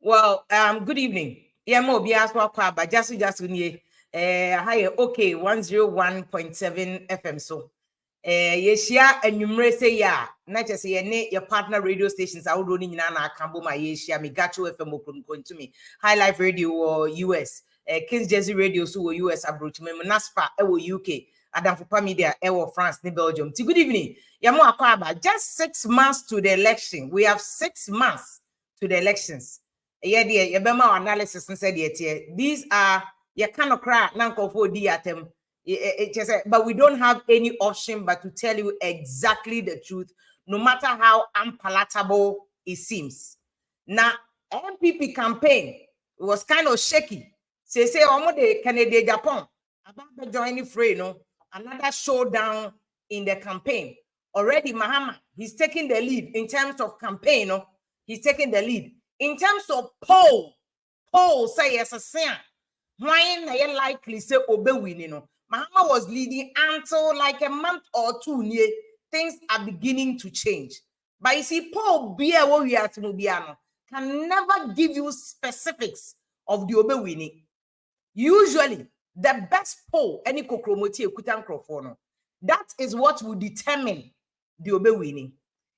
Well, good evening. Yeah, mo biaswa kwa ba jasu nie. Hi, okay, 101.7 FM so. Yeshia enumere say ya, na just ye ne your partner radio stations I would ni nyina na akambo ma yeshia me gacho FM okun to me. High Life Radio or US, Kings Jersey Radio so US abroach me Naspa UK. Adam Fupa Media, France, ni Belgium. Good evening. Yamo akwaba just 6 months to the election. We have 6 months to the elections. Yeah, dear, your Bema analysis and said yet. These are you cannot cry nanko for diatem. But we don't have any option but to tell you exactly the truth, no matter how unpalatable it seems. Now, MPP campaign was kind of shaky. Say, Omo Ken Agyapong about the joining fray, no, another showdown in the campaign. Already, Mahama, he's taking the lead in terms of campaign, no, he's taking the lead. In terms of poll say yes, why are you likely say obe winning? No, Mahama was leading until like a month or two near things are beginning to change. But you see, poll beer what we are to Mubiano can never give you specifics of the obe winning. Usually, the best poll any kokromoti ekutan krofono. That is what will determine the obe winning.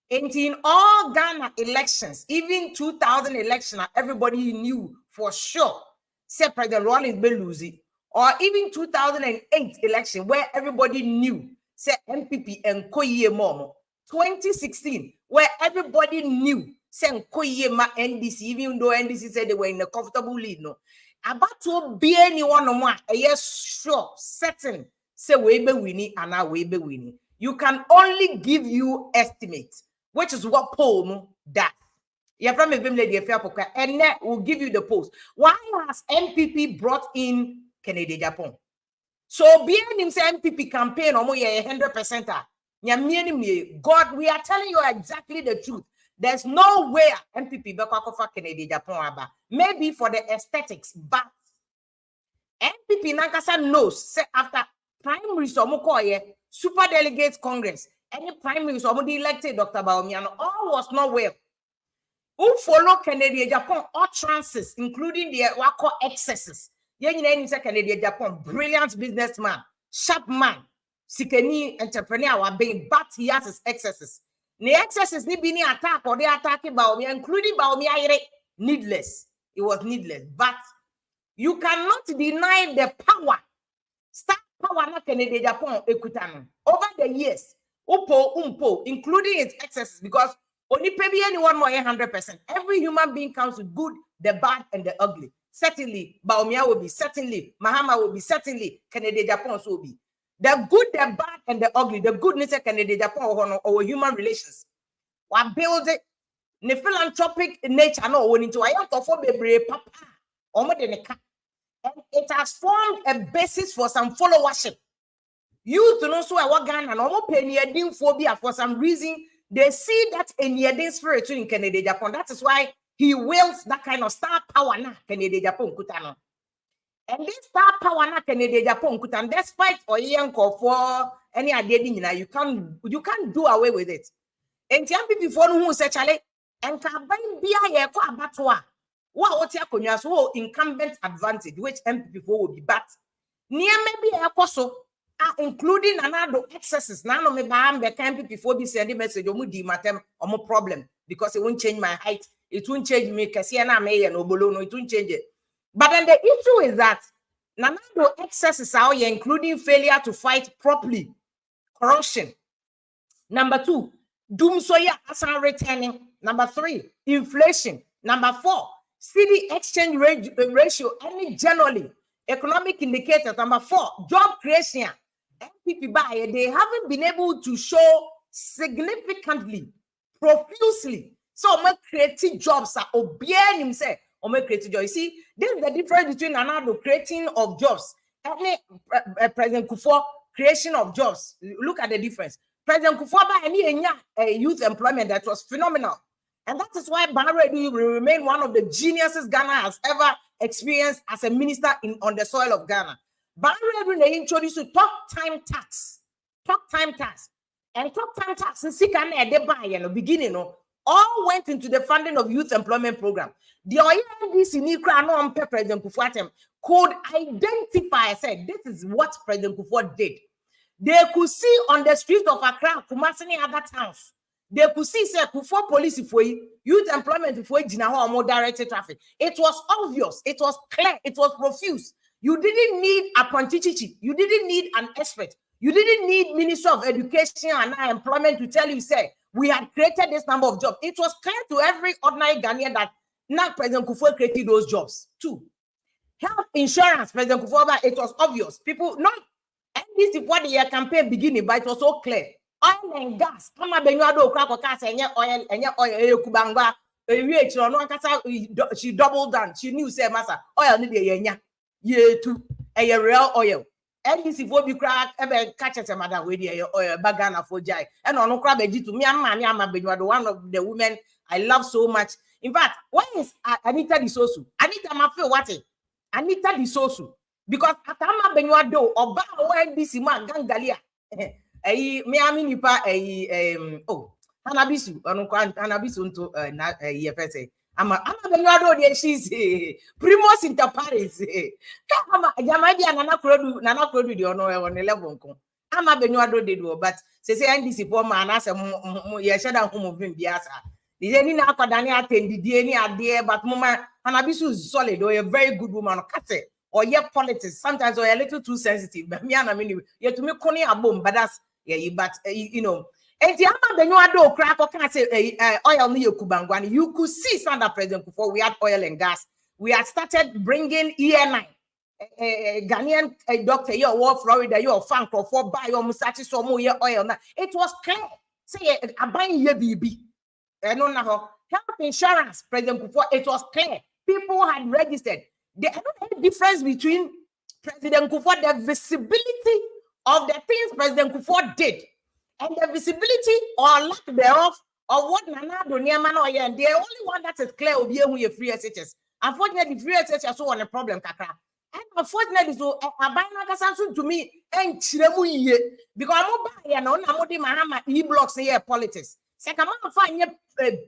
And in all Ghana elections, even 2000 election, everybody knew for sure, say President Rawlings be losing, or even 2008 election, where everybody knew, say MPP and Koye Momo. 2016, where everybody knew, say Koye Ma NDC, even though NDC said they were in a comfortable lead, no. About to be anyone no more, yes, sure, certain, say we be winning and now we be winning. You can only give you estimates. Which is what poll does. You're from a lady and that will give you the post. Why has MPP brought in Ken Agyapong? So being him say MPP campaign almost 100%. God, we are telling you exactly the truth. There's no way MPP Ken Agyapong. Maybe for the aesthetics, but MPP Nankasa knows say after primary super delegates Congress. Any prime minister already elected Dr. Bawumia, all was not well. Who follow Ken Agyapong utterances, including the Wako excesses. Yen Ken Agyapong, brilliant businessman, sharp man, sikeni entrepreneur, being, but he has his excesses. The excesses need be attack or they attacking Bawumia, including Bawumia, needless. It was needless, but you cannot deny the power. Star power na Ken Agyapong ekutano over the years. Upo, including its excesses, because only maybe anyone more 100%. Every human being comes with good, the bad, and the ugly. Certainly, Bawumia will be, certainly, Mahama will be, certainly, Ken Agyapong will be. The good, the bad, and the ugly. The goodness of Ken Agyapong or human relations. What build it? The philanthropic nature, no, when into I am for baby papa, and it has formed a basis for some followership. You to know so I work Ghana and almost penny phobia for some reason. They see that in spirit in Ken Agyapong. That is why he wields that kind of star power na Ken Agyapong kutano. And this star power na Ken Agyapong kutan, despite or for any idea, you can't do away with it. And MPP before who say chale and cabin be a abattoir. What ya so incumbent advantage, which MPP before will be but near maybe a coso. Including another excesses. Now, no, me bam the camping before be sending message. Omu di matem omu problem because it won't change my height. It won't change me. Kasiana me and obolono. It won't change it. But then the issue is that another excesses are here, including failure to fight properly, corruption. Number 2, doom soya asan returning. Number 3, inflation. Number 4, city exchange ratio. Any generally economic indicators. Number 4, job creation. MPP buyer, they haven't been able to show significantly, profusely. So, my creative jobs are obeying himself. Or my creative jobs. You see, this is the difference between another creating of jobs. President Kufuor creation of jobs. Look at the difference. President Kufuor any youth employment that was phenomenal, and that is why Banaredi will remain one of the geniuses Ghana has ever experienced as a minister on the soil of Ghana. Banaredi they introduced to talk time tax, and talk time tax in Sikane at the beginning. all went into the funding of youth employment program. The NDC President Kufuor could identify, said, this is what President Kufuor did. They could see on the street of Accra, Kumasi, and other towns. They could see, say, Kufuor police for youth employment for more directed traffic. It was obvious, it was clear, it was profuse. You didn't need a pontifici, you didn't need an expert, you didn't need Minister of Education and Employment to tell you, say, we had created this number of jobs. It was clear to every ordinary Ghanaian that now President Kufuor created those jobs. 2, health insurance, President Kufuor, it was obvious. People, not, and this is what the year campaign beginning, but it was so clear. Oil and gas. She doubled down. She knew, say, Master, oil need too. A real oil. And this is what we crack catch a mother with oil bagana for jai. And on crab to me, I'm one of the women I love so much. In fact, why is Anita Disosu? Anita Mafio what? Anita Disosu. Because Atama Benuado or Ba this man Gangalia. Me nipa Hanabisu Hanabisu to EFSA. Ama Benuado de she's Primos inter Paris. Jamadi Nana Krodu the honor on 11. Ama Benuado de do, but say NDC poor man as a Showdown home of him biasa. The Jenny Akadania attend the DNA idea, but Mama Hanabisu is solid or a very good woman. Kate or your politics sometimes or a little too sensitive. But me and I mean, you to me Connie a boom, but that's but you know. And the Ama Benuado crack or can't say oil near Kubangwani. You could see under President before we had oil and gas. We had started bringing ENI. Ghanaian doctor, you're Florida, you're Franco for buy your Musachi so more oil. Now it was clear. Say a buying your BB. Health insurance, President Kufuor, it was clear. People had registered. The difference between President Kufuor, the visibility of the things President Kufuor did, and the visibility or lack thereof of what Nana Doniamano, and the only one that is clear will be a free SHS. Unfortunately, free SHS so on a problem, Kaka. And unfortunately, so a buying to me and Chiremuye because I'm not Mahama e-blocks here politics. Second, I'm find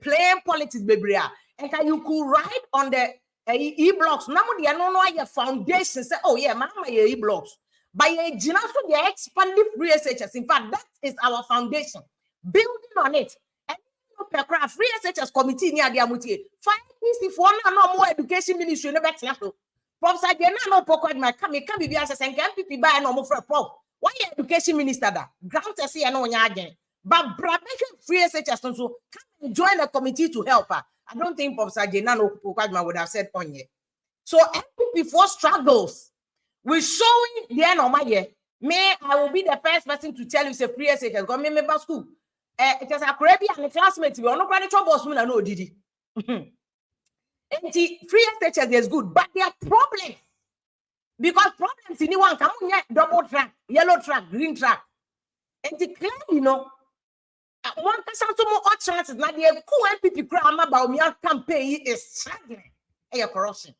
plain politics, baby. And you could write on the e-blocks. Now, they are not your foundation. Say, oh, yeah, Mahama e-blocks. By a generation, they are expanding free SHS. In fact, that is our foundation. Building on it. And free SHS committee near the Amuti. Find this if one no more education ministry. No better. Professor Jena no pocket my come be as and can people buy no more for a prof. Why education minister that? Grant us here no again. But free SHS so come join the committee to help her. I don't think Professor Jena no pocket would have said on yet. So MPP4 struggles. We're showing the end of my year. May I will be the first person to tell you it's a free SHS. Go me member school. It is a Caribbean and classmates. We are not going to trouble soon. I know Didi. And free SHS is good, but there are problems. Because problems in anyone come on here, double track, yellow track, green track. And the clear, you know, one person to more chances. Now the cool MPP crime about me campaign is struggling. A corruption.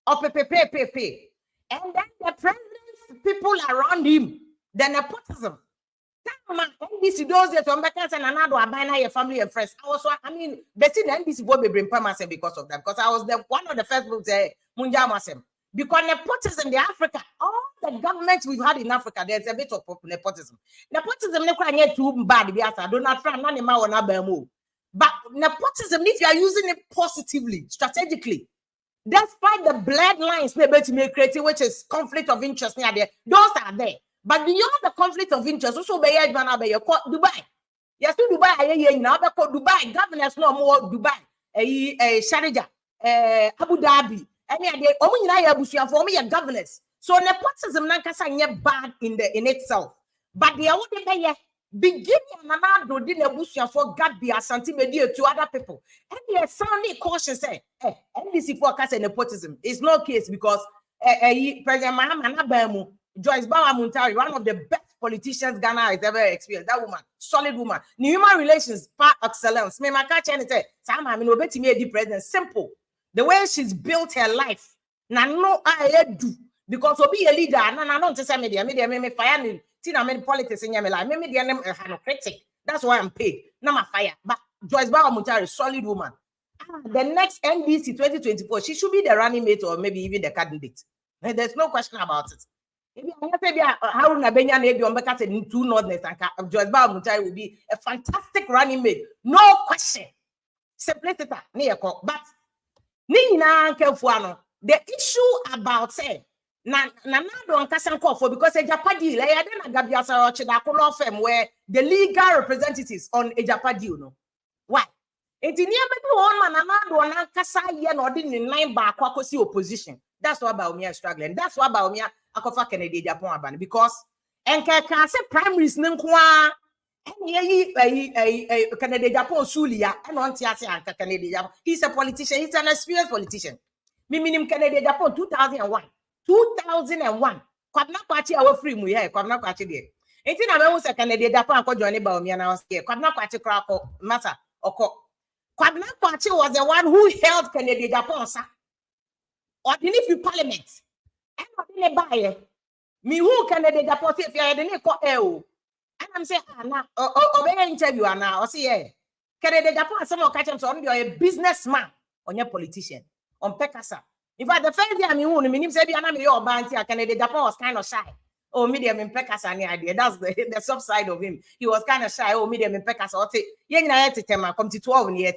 Or pay. And then the president's people around him, the nepotism. NBC those days on Beckers and another abandon your family and friends. I mean, they see the NBC boy be bring permanent because of that. Because I was one of the first books Munja Masem. Because nepotism in Africa, all the governments we've had in Africa, there's a bit of nepotism. Nepotism never too bad. Donald Trump, but nepotism, if you are using it positively, strategically, despite the bloodlines maybe to make creative, which is conflict of interest near there, those are there. But beyond the conflict of interest, also be Dubai. Yes, Dubai, now Dubai, governors no more Dubai, Sharjah, Abu Dhabi, any idea, for me, governors. So nepotism nankasa bad in itself. But the only beginning another didn't bushia for God be a centimeter to other people. And they soundly cautious say, NDC forecast and nepotism is no case because President Mahama Joyce Bawa Muntari, one of the best politicians Ghana has ever experienced. That woman, solid woman. Human relations, par excellence. Me catch anything. Sama I mean obeti me the president. Simple. The way she's built her life. Na no I do because obi a leader. Na don't say media me fire me. Tina me politics in yamela. Me media name critic. That's why I'm paid. Na my fire. But Joyce Bawumia, solid woman. The next NDC 2024, she should be the running mate or maybe even the candidate. And there's no question about it. Maybe Haruna Benyan on two Northerners and Joyce Bawumia will be a fantastic running mate. No question. Simplicity. But the issue about say na don't for because a Japadi law firm where the legal representatives on a Japadi, why? It's in one man and kasa yen or didn't line back opposition. That's what Bawumia is struggling. That's what Bawumia akofa Kennedy Agyapong aban because and can say primaries nkwa Kennedy Agyapong Sulia and on Tiasa Kennedy Agyapong. He's a politician, he's an experienced politician. Minim Kennedy Agyapong 2001. 2001. Kwabna kwachi awe free mu here, kwabna kwachi there. Enti na me hu se Kennedy Agyapong akọ join Bawumia na was here. Kwabna kwachi kra akọ matter okọ. Kwabna kwachi was the one who held Kennedy Agyapong sa. Ordinary parliament. And ordinary buy. Me who Kennedy Agyapong say if you dey ko e. And I'm saying, obey interview now. I say, Kennedy Agyapong some catch him so you're a businessman on your politician on Pekasa. In fact, the first day I mean, say, I'm your band here. Kennedy Agyapong was kind of shy. Oh, medium in Pekasa, any idea? That's the soft side of him. He was kind of shy. Oh, medium in Pekasa. I'll say, young na yet tema come to 12 in here.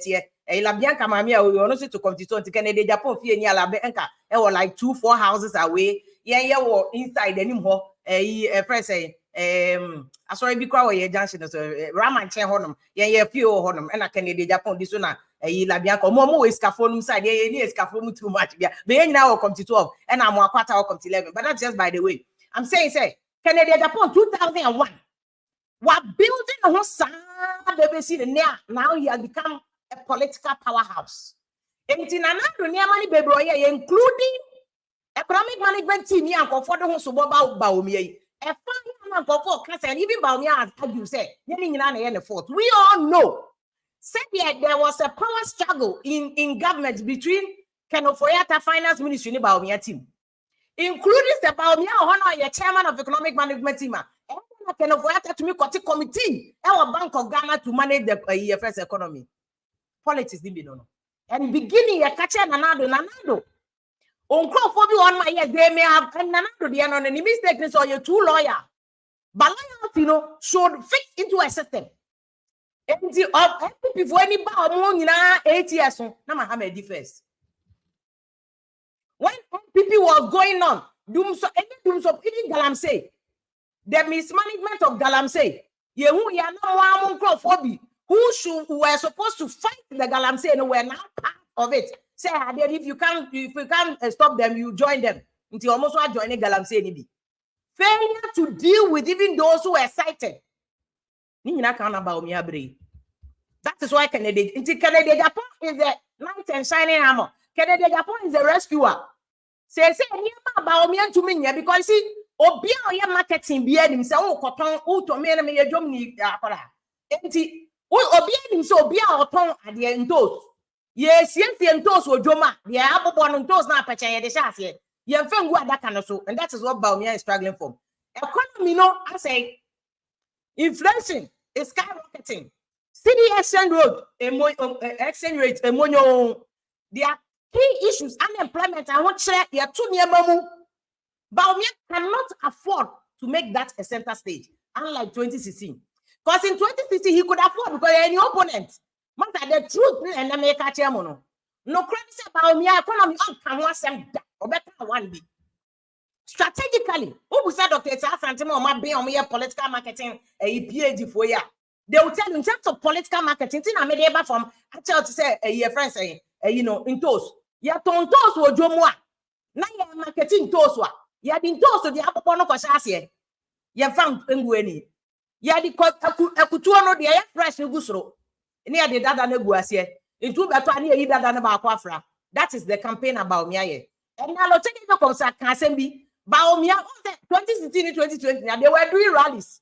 Labianca mamia, we honestly to come to 20. Kennedy Agyapong fear near Labianca. It was like 2-4 houses away. Yeah, inside anymore. Friend say. I saw a big crowd here, Junction, Raman Chen Honum, yeah, few Honum, and I Kennedy Agyapong this one. Labianca, Momo is Cafonum side, yeah, Scafum too much. Yeah, but now come to 12, and I'm 1/4 come to 11. But that's just by the way. I'm saying, Kennedy Agyapong 2001. We're building a whole side, baby, see the near. Now he has become a political powerhouse. And in another near money, baby, including economic management team, yeah, for the whole suburb Bawumia. A fine for class and even Bawumia, as you say, we all know. Said yet there was a power struggle in government between Kenofoyata Finance Ministry and Bawumia team, including the Bawumia Honor, chairman of economic management team. Kenofoyata to me committee, our Bank of Ghana to manage the EFS economy. Politics didn't know. And beginning a catcher Nanado. On on my yes, they may have Nanado the any mistake or your two lawyer. But should fit into a system. And the before any bow 8 years, no Mahama defense. When people was going on, doom so even Galamsey, the mismanagement of Galamsey, who were supposed to fight the Galamsey and were now part of it. Say, if you can't stop them, you join them. Until almost joining Galamsey. Failure to deal with even those who were cited. That is why Kennedy Agyapong is the knight and shining armor. Kennedy Agyapong is the rescuer. Say, Bawumia to me because see, Obia marketing be himself, oh, to me, a drum need empty. Obia himself, Obia or tongue at the end toes. Yes, the end toes were Joma, the apple born on toes now, Pacha, the chassis. You have found that kind of so, and that is what Bawumia is struggling for. Economy, I say, inflation is skyrocketing. City exchange road, exchange rate, there are key issues, unemployment. I want to share your 2 near mamu. Bawumia cannot afford to make that a center stage, unlike 2016. Because in 2016, he could afford because any opponent. But the truth and the make a chairman. No credit about Bawumia economy can one send or better one be. Strategically, who said Dr. Santimo might be on your political marketing a PhD for ya. They will tell you in terms of political marketing, I made ever from I tell to say a year friend saying, in toast. Ya ton toast wo jomoa. Na ya marketing toast wa. Ya din toast the apple no kwasase. Ya found ngweni. Ya di akutuo no de ya fresh gusro. Ni ya de dada na guase. Into beto ani yi dada na ba afra. That is the campaign about Bawumia. And now take it come say can be Bawumia 2016 2020 they were doing rallies.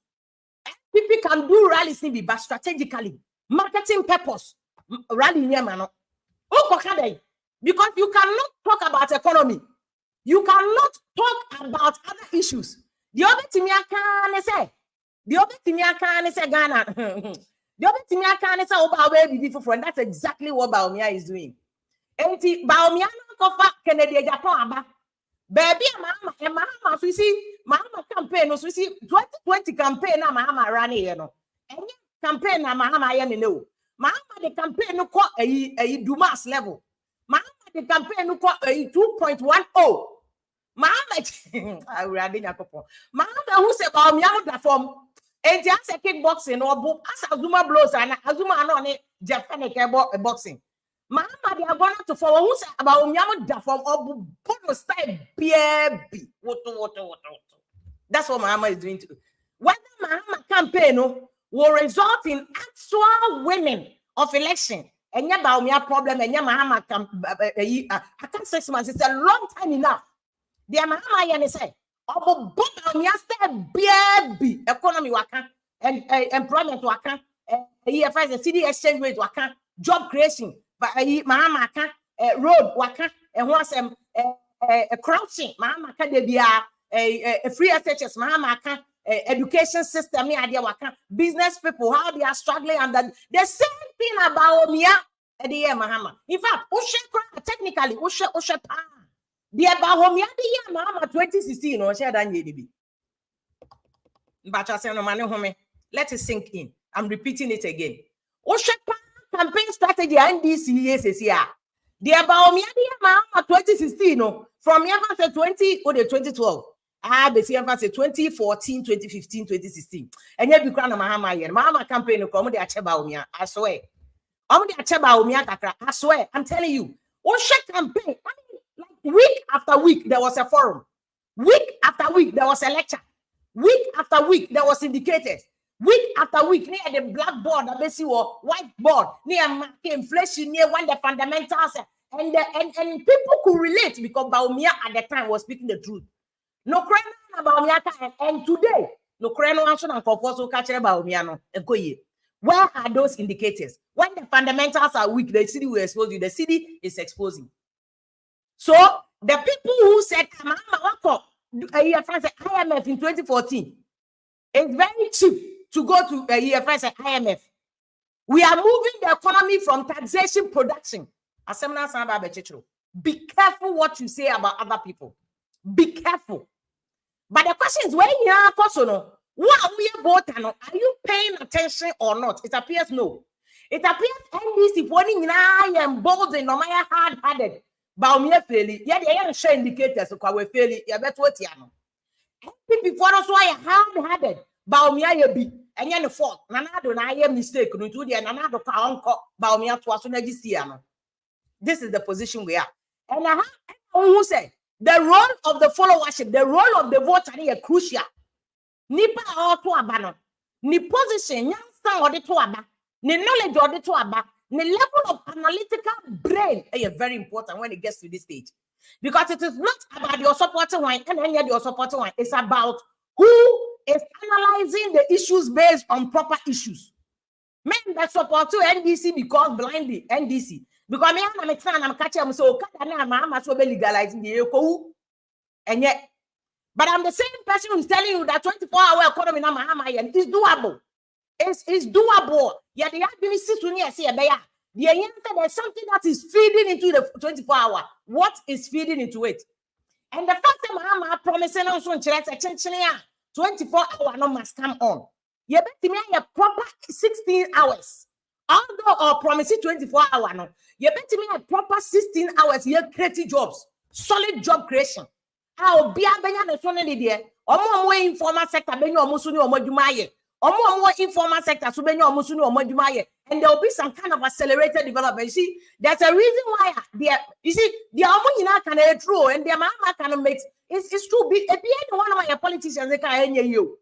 People can do rallies but strategically, marketing purpose, rally because you cannot talk about economy. You cannot talk about other issues. The other thing I can say, Ghana, The other thing I can say about baby different. That's exactly what Baumia is doing. Enti Baumia no kofa Ken Agyapong aba. Baby Mahama so see Mahama campaign so see 2020 campaign na Mahama run here no. Any campaign na Mahama ye no. Mahama the campaign no ko Dumas level. Mahama the campaign no ko 2.10. Mahama I already Yakopo. Mahama who say Baumia da form and just a kickboxing or book as Azuma blows and Azuma no ne Japan boxing. Mahama they are going to follow who say about Unyama da from or bonus style baby. What. That's what Mahama is doing to. Whether Mahama campaign will result in actual winning of election. And yeah, Baumia problem and yeah, Mahama I can't 6 months. It's a long time enough. The Mahama yani say Obo Baumia style baby economy waka and employment waka EFS the CD exchange rate waka job creation. But Mahama can road waka and once crouching Mahama can be a free SHS Mahama can education system idea waka business people how they are struggling and the same thing about Mia at the year Mahama. In fact, technically pa the about Mia the year Mahama 2016 or share than YDB. But I say no man home. Let it sink in. I'm repeating it again. Oshepa campaign strategy NDC yes yeah. The about me Mahama 2016 from year 20 or the 2012. Be see 2014, 2015, 2016. And yet be crown Mahama yen. Mahama campaign come dey acheba omia. I swear. Dey acheba omia kakra. I swear. I'm telling you. Oshe campaign like week after week there was a forum. Week after week there was a lecture. Week after week there was indicators. Week after week, near the blackboard, the basic or whiteboard, near market inflation, near when the fundamentals and people could relate because Baumia at the time was speaking the truth. No crying about Baumia and today, no crying answer and also catch about Baumia and Koye. Where are those indicators? When the fundamentals are weak, the city will expose you. The city is exposing. So the people who said, IMF in 2014, it's very cheap to go to EFS and IMF. We are moving the economy from taxation production. Be careful what you say about other people. Be careful. But the question is, when you are personal, what are we voting on? Are you paying attention or not? It appears no. It appears NDC warning I am bold and no matter hard-headed. Baumia fairly. Yeah, they are share indicators so we fairly. Yeah, that's what you know. Before us why hard-headed. Baumia ye be and yan fault. Nanado na ye mistake no to the nanado ka onko Baumia to aso na gisiano. This is the position we are. And who said the role of the followership, the role of the voter is crucial. Nipa o to aba no. Ni position nyansa ode to aba. Ni knowledge ode to aba. Ni level of analytical brain is very important when it gets to this stage. Because it is not about your supporting one and your supporting one. It's about who is analyzing the issues based on proper issues. Men that support to NDC because blindly NDC. Because me I'm catching them so Mahama so be legalizing the eco. And yet, but I'm the same person who's telling you that 24-hour economy na Mahama is doable. It's doable. Yeah, the administration to near see a bear. There's something that is feeding into the 24-hour. What is feeding into it? And the fact that Mahama promising also in 24-hour no must come on. You bet me a proper 16 hours. Although or promising 24-hour no, you bet me a proper 16 hours. You creating jobs, solid job creation. I'll be a benya the son there. More informal sector benya omusuni omodumaye. More informal sector so benya omusuni omodumaye. And there will be some kind of accelerated development. You see, there's a reason why the Omunina can true and the Mahama can make it's true. Be one of my politicians they can you.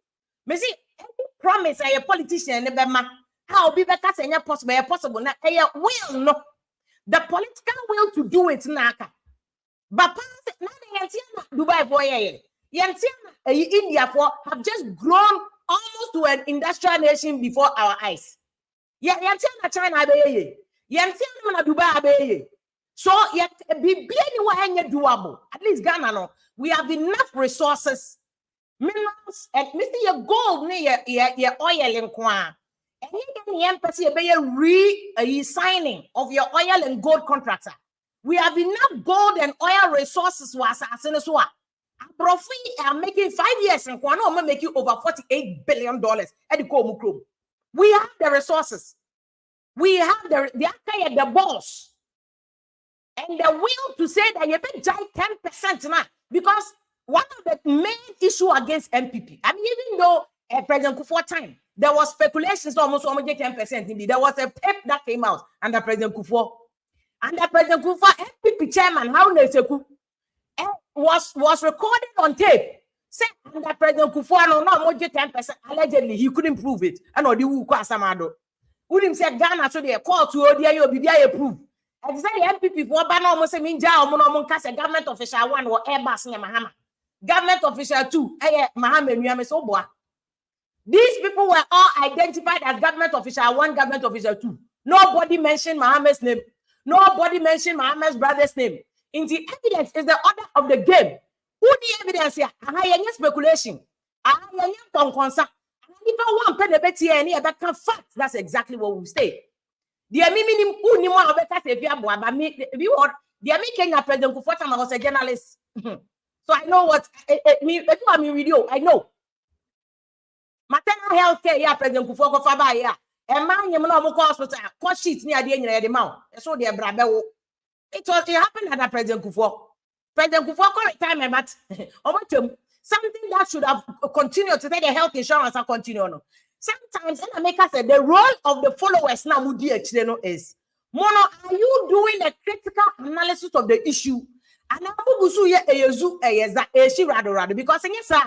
Me see any promise a politician never ma how be better say possible na will no the political will to do it naka. But na Dubai for India for have just grown almost to an industrial nation before our eyes. China na Dubai so be anywhere doable. At least Ghana no. We have enough resources, minerals, and Mr. Your gold near your oil in Kwa. Signing of your oil and gold contractor. We have enough gold and oil resources was as are making 5 years and we're making over $48 billion at the Komukrum. We have the resources. We have the boss and the will to say that you better 10% now, because one of the main issue against MPP, I mean, even though President Kufuor time, there was speculations almost 10%. There was a tape that came out under President Kufuor. Under President Kufuor, MPP chairman, how was recorded on tape. Said under President Kufuor, no, 10%. Allegedly, he couldn't prove it. And or the who Kwasamado. Wouldn't say Ghana so they call to ODIO BBI prove. And said the MPP for Bano almost a minja or government official 1 or Airbus near Mahama. Government official 2, Mahama Miamisoboa. These people were all identified as government official 1, government official 2. Nobody mentioned Mahama's name. Nobody mentioned Mahama's brother's name. In the evidence is the order of the game. Who the evidence here? I speculation. I concern. If I want to pay any fact, that's exactly what we say. The minimum who knew more better if you have one, but me, if you want, the American President Kufuor I was a journalist. So I know what if you are in video, I know. Maternal health care, yeah, President Kufuor Faba, yeah. A man, you know, hospital, cost sheets near the end of the mouth. So they brabo. It happened under President Kufuor. President Kufuor correct time, but something that should have continued to take the health insurance and continue. No. Sometimes in America said the role of the followers now is Mono, are you doing a critical analysis of the issue? And because yes, sir,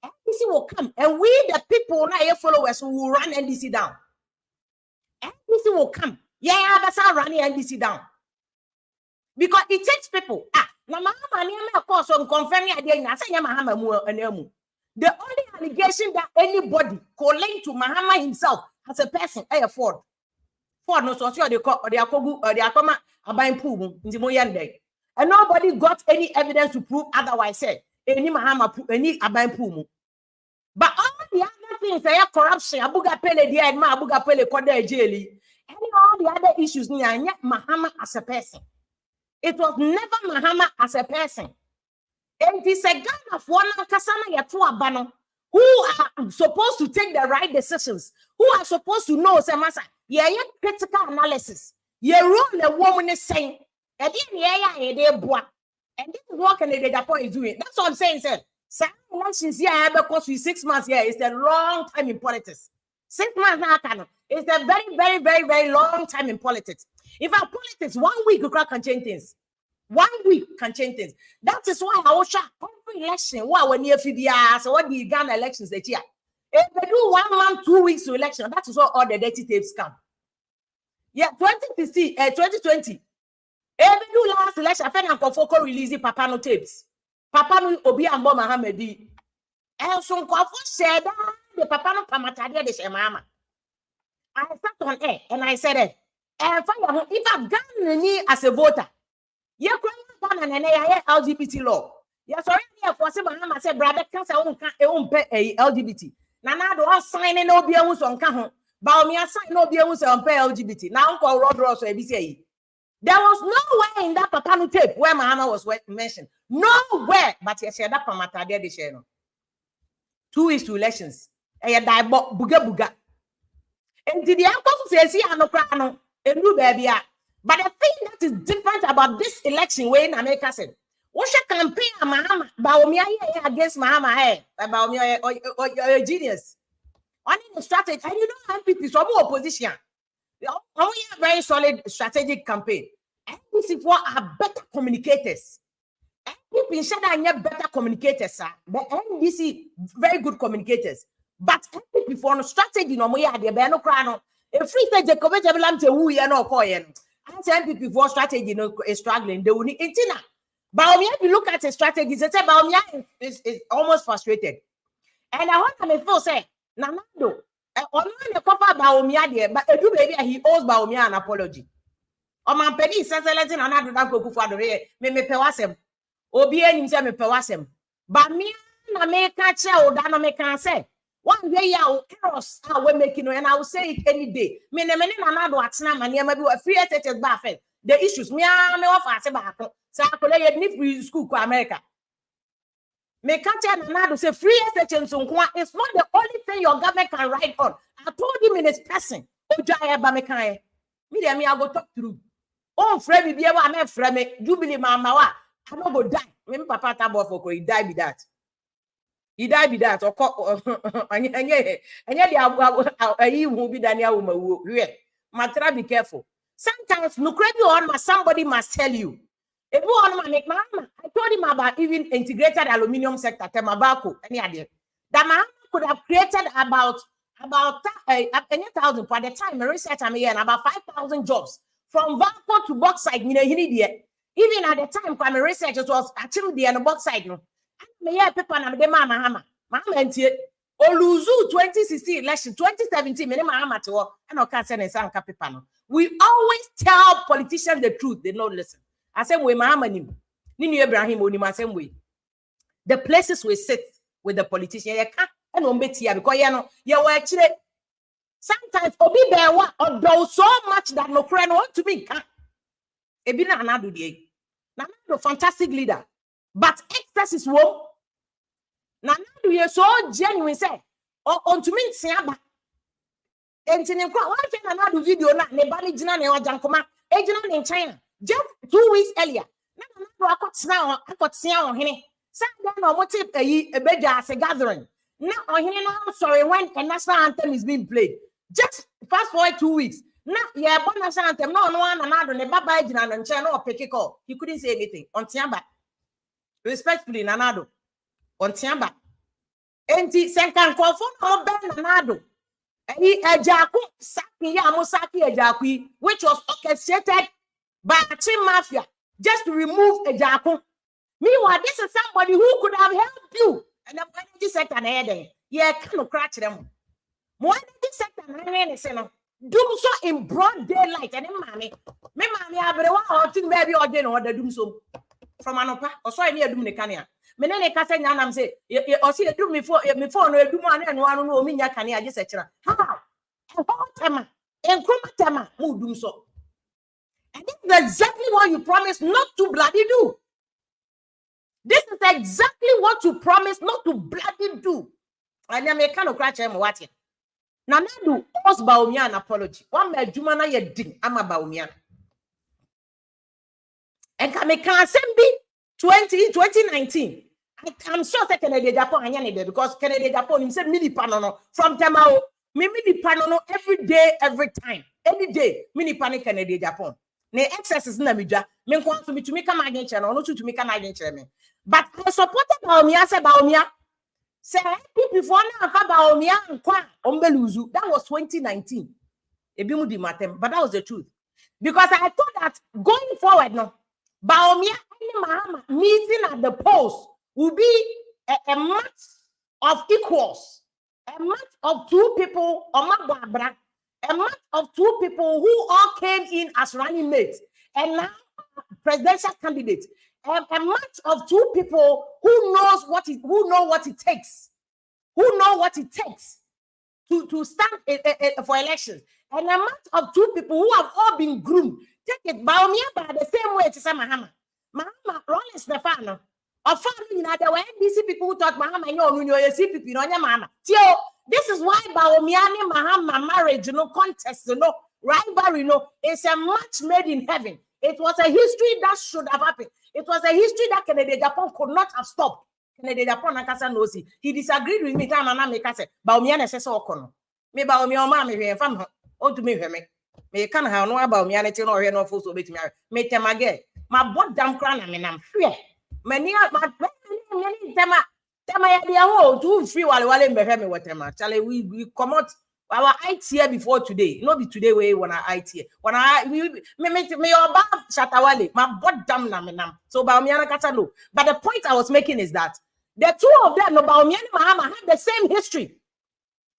NDC will come, and we the people now followers who will run NDC down. NDC will come. Yeah, that's how running NDC down. Because it takes people. Now, Mahama, of course, on confirming again, I say Mahama. The only allegation that anybody calling to Mahama himself as a person, Ford no so they call or they are buying pool in the Moyande. And nobody got any evidence to prove otherwise. Said any Mahama any buying pool. But all the other things, they are corruption, Abuga Pele, the Abuga Pele, Koda Jelly, and all the other issues near Mahama as a person. It was never Mahama as a person. And it is a gun of one Kasana Yatua Bano who are supposed to take the right decisions, who are supposed to know Samasa. Yeah, critical analysis. You rule the woman is saying, and then and this is what Agyapong is doing. That's what I'm saying, sir. Some elections here because we 6 months here is a long time in politics. 6 months now, it's a very, very, very, very long time in politics. In fact, politics, 1 week can change things. 1 week can change things. That is why I was shocked. Every election, when you FBR, so what the Ghana elections that year. If they do 1 month, 2 weeks to election, that is where all the dirty tapes come. Yeah, 2020. If they do last election, I think Unconventional releasing Papa no tapes. Papa no Obi and Bo Mohammed. And so Unconventional said the Papa no Pamatadia de Shemama. I sat on air and I said, and if I've gotten me as a voter, you're going to LGBT law. Yes, already for some Mahama said, brother, can't pay LGBT. Nana do all sign and no be able to come. Baumia sign no be able to pay LGBT. Now, call Rod Ross or ABC. There was nowhere in that Papano tape where Mahama was mentioned. Nowhere, but yes, that Pamata there the channel. 2 weeks to elections. And you die buga. And the uncle says, "See, I no crano, and do baby." But the thing that is different about this election, when America said, "What's your campaign, Mahama? Baumia against Mahama? Baumia or genius? On the strategy, and you know, MPP some opposition. Only a very solid strategic campaign. MPP are better communicators. MPP are better communicators, sir. The NDC very good communicators. But MPP for no strategy no more the no crano. If free state Jacob Jabelam to who you know coin. And MPP for strategy no is struggling. They will need intina. But if you look at the strategy, it's about is almost frustrated. And I want to feel say, Nanado. On the cover Baumia there, but a baby he owes Baumia an apology. On my penny says letting another go for the way, me pewasem. Obien himself me pewasem. But me na me catch or dana me can say. One day ya errors we're making, and I will say it any day. Me na do atsena ma niam bi free SHS ba fe. The issues me off ase ba ko. Sa ko le ni free school ko America. Me can't tell Nanado say free SHS it's not the only thing your government can write on. I told him in his person. Oja ba me kan. Me dey me I go talk through. Oh, frame be able am frame Jubilee mama wa. I no go die. Me papa tabo for he die be that. He died be that or and he will be Daniel woman. Matra, be careful. Sometimes no credit on somebody must tell you. If you want to make Mahama, I told him about even integrated aluminium sector, Temabako, any idea. That Mahama could have created about 1,000 for the time research I'm here and about 5,000 jobs from Valco to bauxite. Even at the time, when research was actually the bauxite. No. Me ya paper na de Mahama ntie oluzu 2016 election 2017 me Mahama te wo and o ka say na san ka paper no. We always tell politicians the truth, they don't listen. I say we Mahama ni Abraham onim asem we. The places we sit with the politician, you can't and on betia because you know you were actually sometimes obi bewa or so much that no friend want to be can e bi na Nanado dey. Nanado fantastic leader, but excess is woe. Nanado ye so genuine say on to me siaba. Entini kwa one thing Nanado video na ne bali jina ne wajankoma ejina ne China just 2 weeks earlier. Nanado akotsia on hene. Say na omote ebeja as a gathering. Now on hene now sorry when a national anthem is being played. Just fast forward 2 weeks. Now yeah, bon national anthem no Nanado ne baba ejina no nche no pick call. He couldn't say anything. On tiamba. Respectfully Nanado. On tiamba. Enti senkan kwofo no ben Nanado. He Agyapong saki Agyapong, which was orchestrated by a team mafia just to remove Agyapong. Meanwhile, this is somebody who could have helped you. And the energy sector na head. Yeah, can crash them. More energy sector na do so in broad daylight. And then me I think maybe or then or the doom so from Anopa or so I near doom the Kanya. Menene kasa nyanam say o see do me for no edu mo ane no anu no ominya kane age sekira how tema enkroma tema mu dum so. And this is exactly what you promised not to bloody do. This is exactly what you promised not to bloody do. And I'm a kind of crash am what here. Nanado owes Bawumia an apology. One me adwuma na ye din ama Bawumia. And can be 2019. I'm sure that Ken Agyapong because Ken Agyapong himself mini panono from Temao. Me mini panono every day, every time. Any day, mini panic Ken Agyapong. Ne excesses na midja. Me nkwa to me to make am against no to make am against me. But I supported Bawumia say Bawumia. Say before na fa Bawumia nkwa ombeluzu. That was 2019. Ebimu di matem, but that was the truth. Because I thought that going forward no Bawumia and Mahama meeting at the post will be a match of equals, a match of two people, a match of two people who all came in as running mates, and now presidential candidates, a match of two people who know what it takes to stand for elections, and a match of two people who have all been groomed. Take it, Bawumia by the same way to say Mahama. Mahama, Ronald Stefano. Of family, there were NBC people who thought Mahama, you see people, Mahama. This is why Bawumia and Mahama marriage, contest, rivalry, it's a match made in heaven. It was a history that should have happened. It was a history that Ken Agyapong could not have stopped. Ken Agyapong Nakasa knows it. He disagreed with me. Time and make us say Bawumia necessary okono. Me Bawumia ma me fam o to me me. Me can have no about me and no here no full so bit me. Me temage. My bot damn crown and I'm free. Many tema ya dia ho to free wale mbehwe me wetema. Chale we come out our IT here before today. No be today we when I IT here. When I me oba shatawale my bot damn na me nam. So Bawumia na kata no. But the point I was making is that the two of them, no Bawumia and Mahama, have the same history.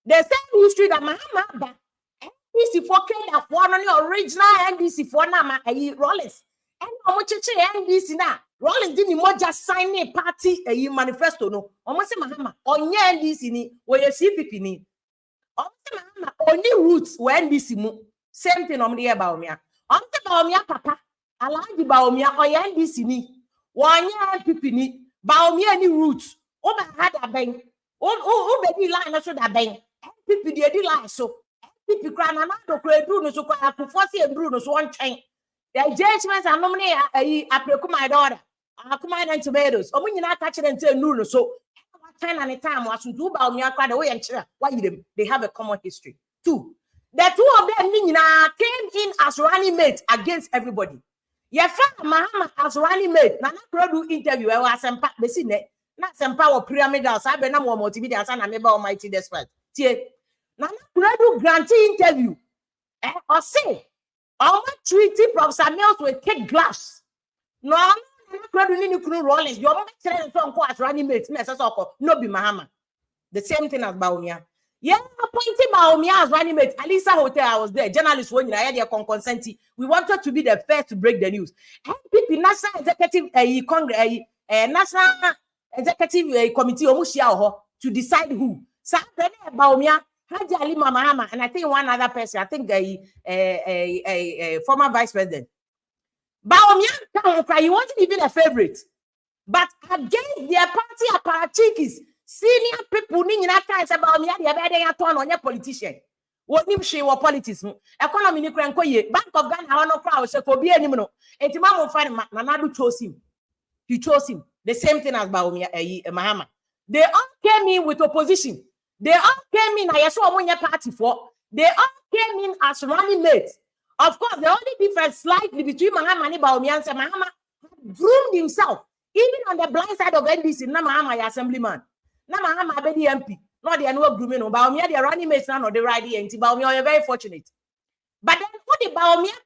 The same history that Mahama had. NDC for Kenya, one on the original NDC for Nama, Rollins. And how much NDC now? Rollins didn't more just sign a party a manifesto no. Almost Mahama on NDC ni or your CPP ni. Mahama only roots when NDC mu. Same thing on the Baomia. On the Baomia papa. I like the Baomia or NDC ni. One year NPP ni. Baomia any roots. Oba had a bang. Oh, baby line so that bang. NPP the line so. NPP cry another Bruno so I could force and Bruno so one chain. The judgments are nominated a my daughter. I come and tomatoes. Or when you're not catching and say no, so time and a time was to do about me. I cried away and why they have a common history. Two, the two of them came in as running mates against everybody. Your friend Mahama as running mate. Nana Produ interview. I was some the scene. Not some power pyramidals. I be no more motivated as an ameba almighty despite. Nana Produ grantee interview. Or say. Our treaty Professor Mills will take glass. No, Rollins. Your running mates. No be Mahama. The same thing as Baumia. Yeah, appointed Baumia as running mate. Alisa Hotel, I was there. Journalists when I had their consent. We wanted to be the first to break the news. NPP National Executive National Executive Committee to decide who. So Baumia. Haji Ali Mahama, and I think one other person, I think a former vice president. Baumia, he wasn't even a favorite. But against their party apparatchiks, senior people, Baumia, they are turn on your politician. What name she was politics? Economy, Bank of Ghana, no crowd, so for be anymore. And Timamo find Nanadu chose him. He chose him. The same thing as Baumia, Mahama. They all came in with opposition. They all came in, I saw one party for. They all came in as running mates. Of course, the only difference slightly between Mahama and Baumia and Mahama groomed himself, even on the blind side of NDC. Na Mahama assemblyman, na Mahama be the MP. Not the annual grooming. Baumia the running mates now, not the right end. Baumia, you're very fortunate. But then what the Baumia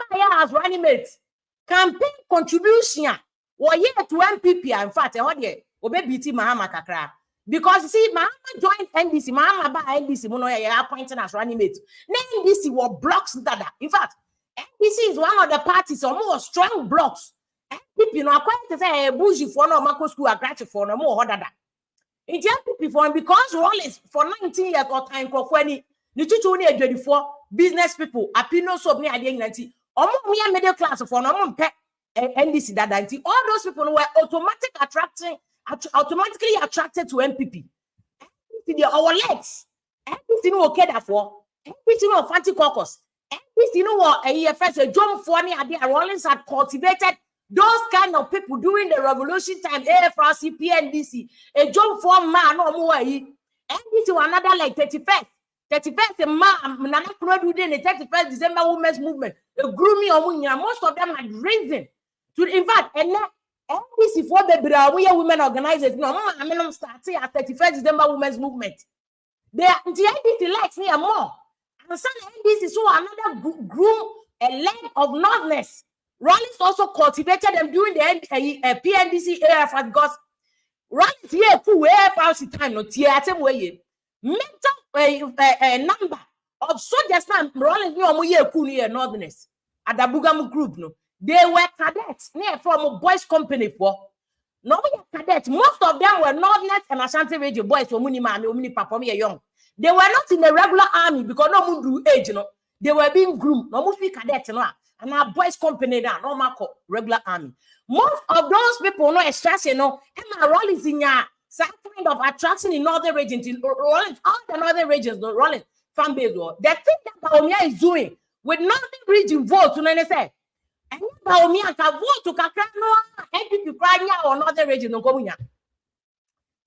as running mates? Campaign contribution. Or year to MPP, in fact, what year? Obe BT Mahama kakra. Because you see, Mahama joined NDC. Mahama by NDC, Monoya appointed as running mate. Now NDC were blocks that. In fact, NDC is one of the parties or more strong blocks. NPP, no, quite to say a bougie for no Marco school, a graduate for no more harder. It's NPP for because Rollins for 19 years or time for 20, the 24 business people, Apino so near the 90, or more middle class for no more NDC that 90. All those people were automatically attracted to MPP. NPP, our legs. NPP, no okay for. NPP, no fancy caucus. NPP, no what a John Fonny and Rollins had cultivated those kind of people during the revolution time. AFRC, PNDC, a John Fon man no more. NPP, another like 31st. 31st Nana Kurodu in the 31st December Women's Movement. A grooming of women. Most of them had risen to, in fact, and now. NDC for the we are women organizers. No, I mean, starting at 31st December Women's Movement. They are the NDC likes me more. And some NDC saw another groom a leg of nordness. Rollins also cultivated them during the PNDC era because Rollins here full AFRC time no same way. Mental a number of soldiers now Rollins no year cool here nordness at the Bugamu group no. They were cadets near from a boys' company for. No, we are cadets. Most of them were Northerners and Ashanti region boys for Muni Papa me young. They were not in the regular army because no one do age, you know. They were being groomed. No more cadets, you know. And our boys' company now, no more regular army. Most of those people no extraction, you know. Emma Rollins in some kind of attraction in northern regions, in Rollins, all the northern regions, no Rollins fan base. The thing that Baumia is doing with northern region vote, you know what I say? And Baumia can vote to Kakano and people crying or another region.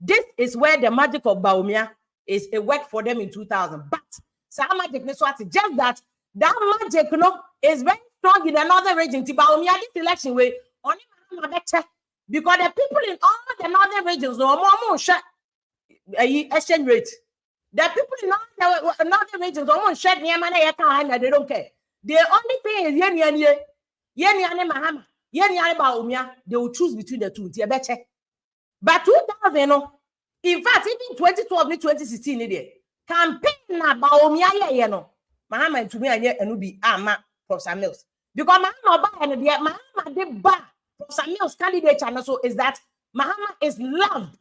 This is where the magic of Baumia is a work for them in 2000. But some magic just that magic is very strong in another region. Baumia this election way only better because the people in all the northern regions no more shut exchange rate. The people in all the northern regions almost shut near money they don't care. The only thing is Mahama, they will choose between the two. But 2000, in fact, even 2012 and 2016, campaign na Baumia, Mahama to me and Nubi Ama Professor Mills. Because Mahama and Mahama de ba Samuel's candidature also is that Mahama is loved.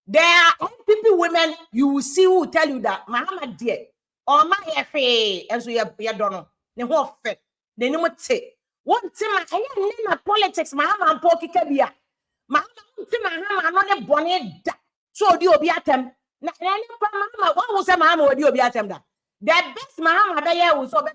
There are NPP women you will see who will tell you that Mahama dear or my FA as we have done. The whole fact. They know what say. One time I politics, Mahama and Poki Kabia. Mahama another bonnet. So do you be at them? Mahama, what was a Mahama or do you be at them? The best Mahama there was over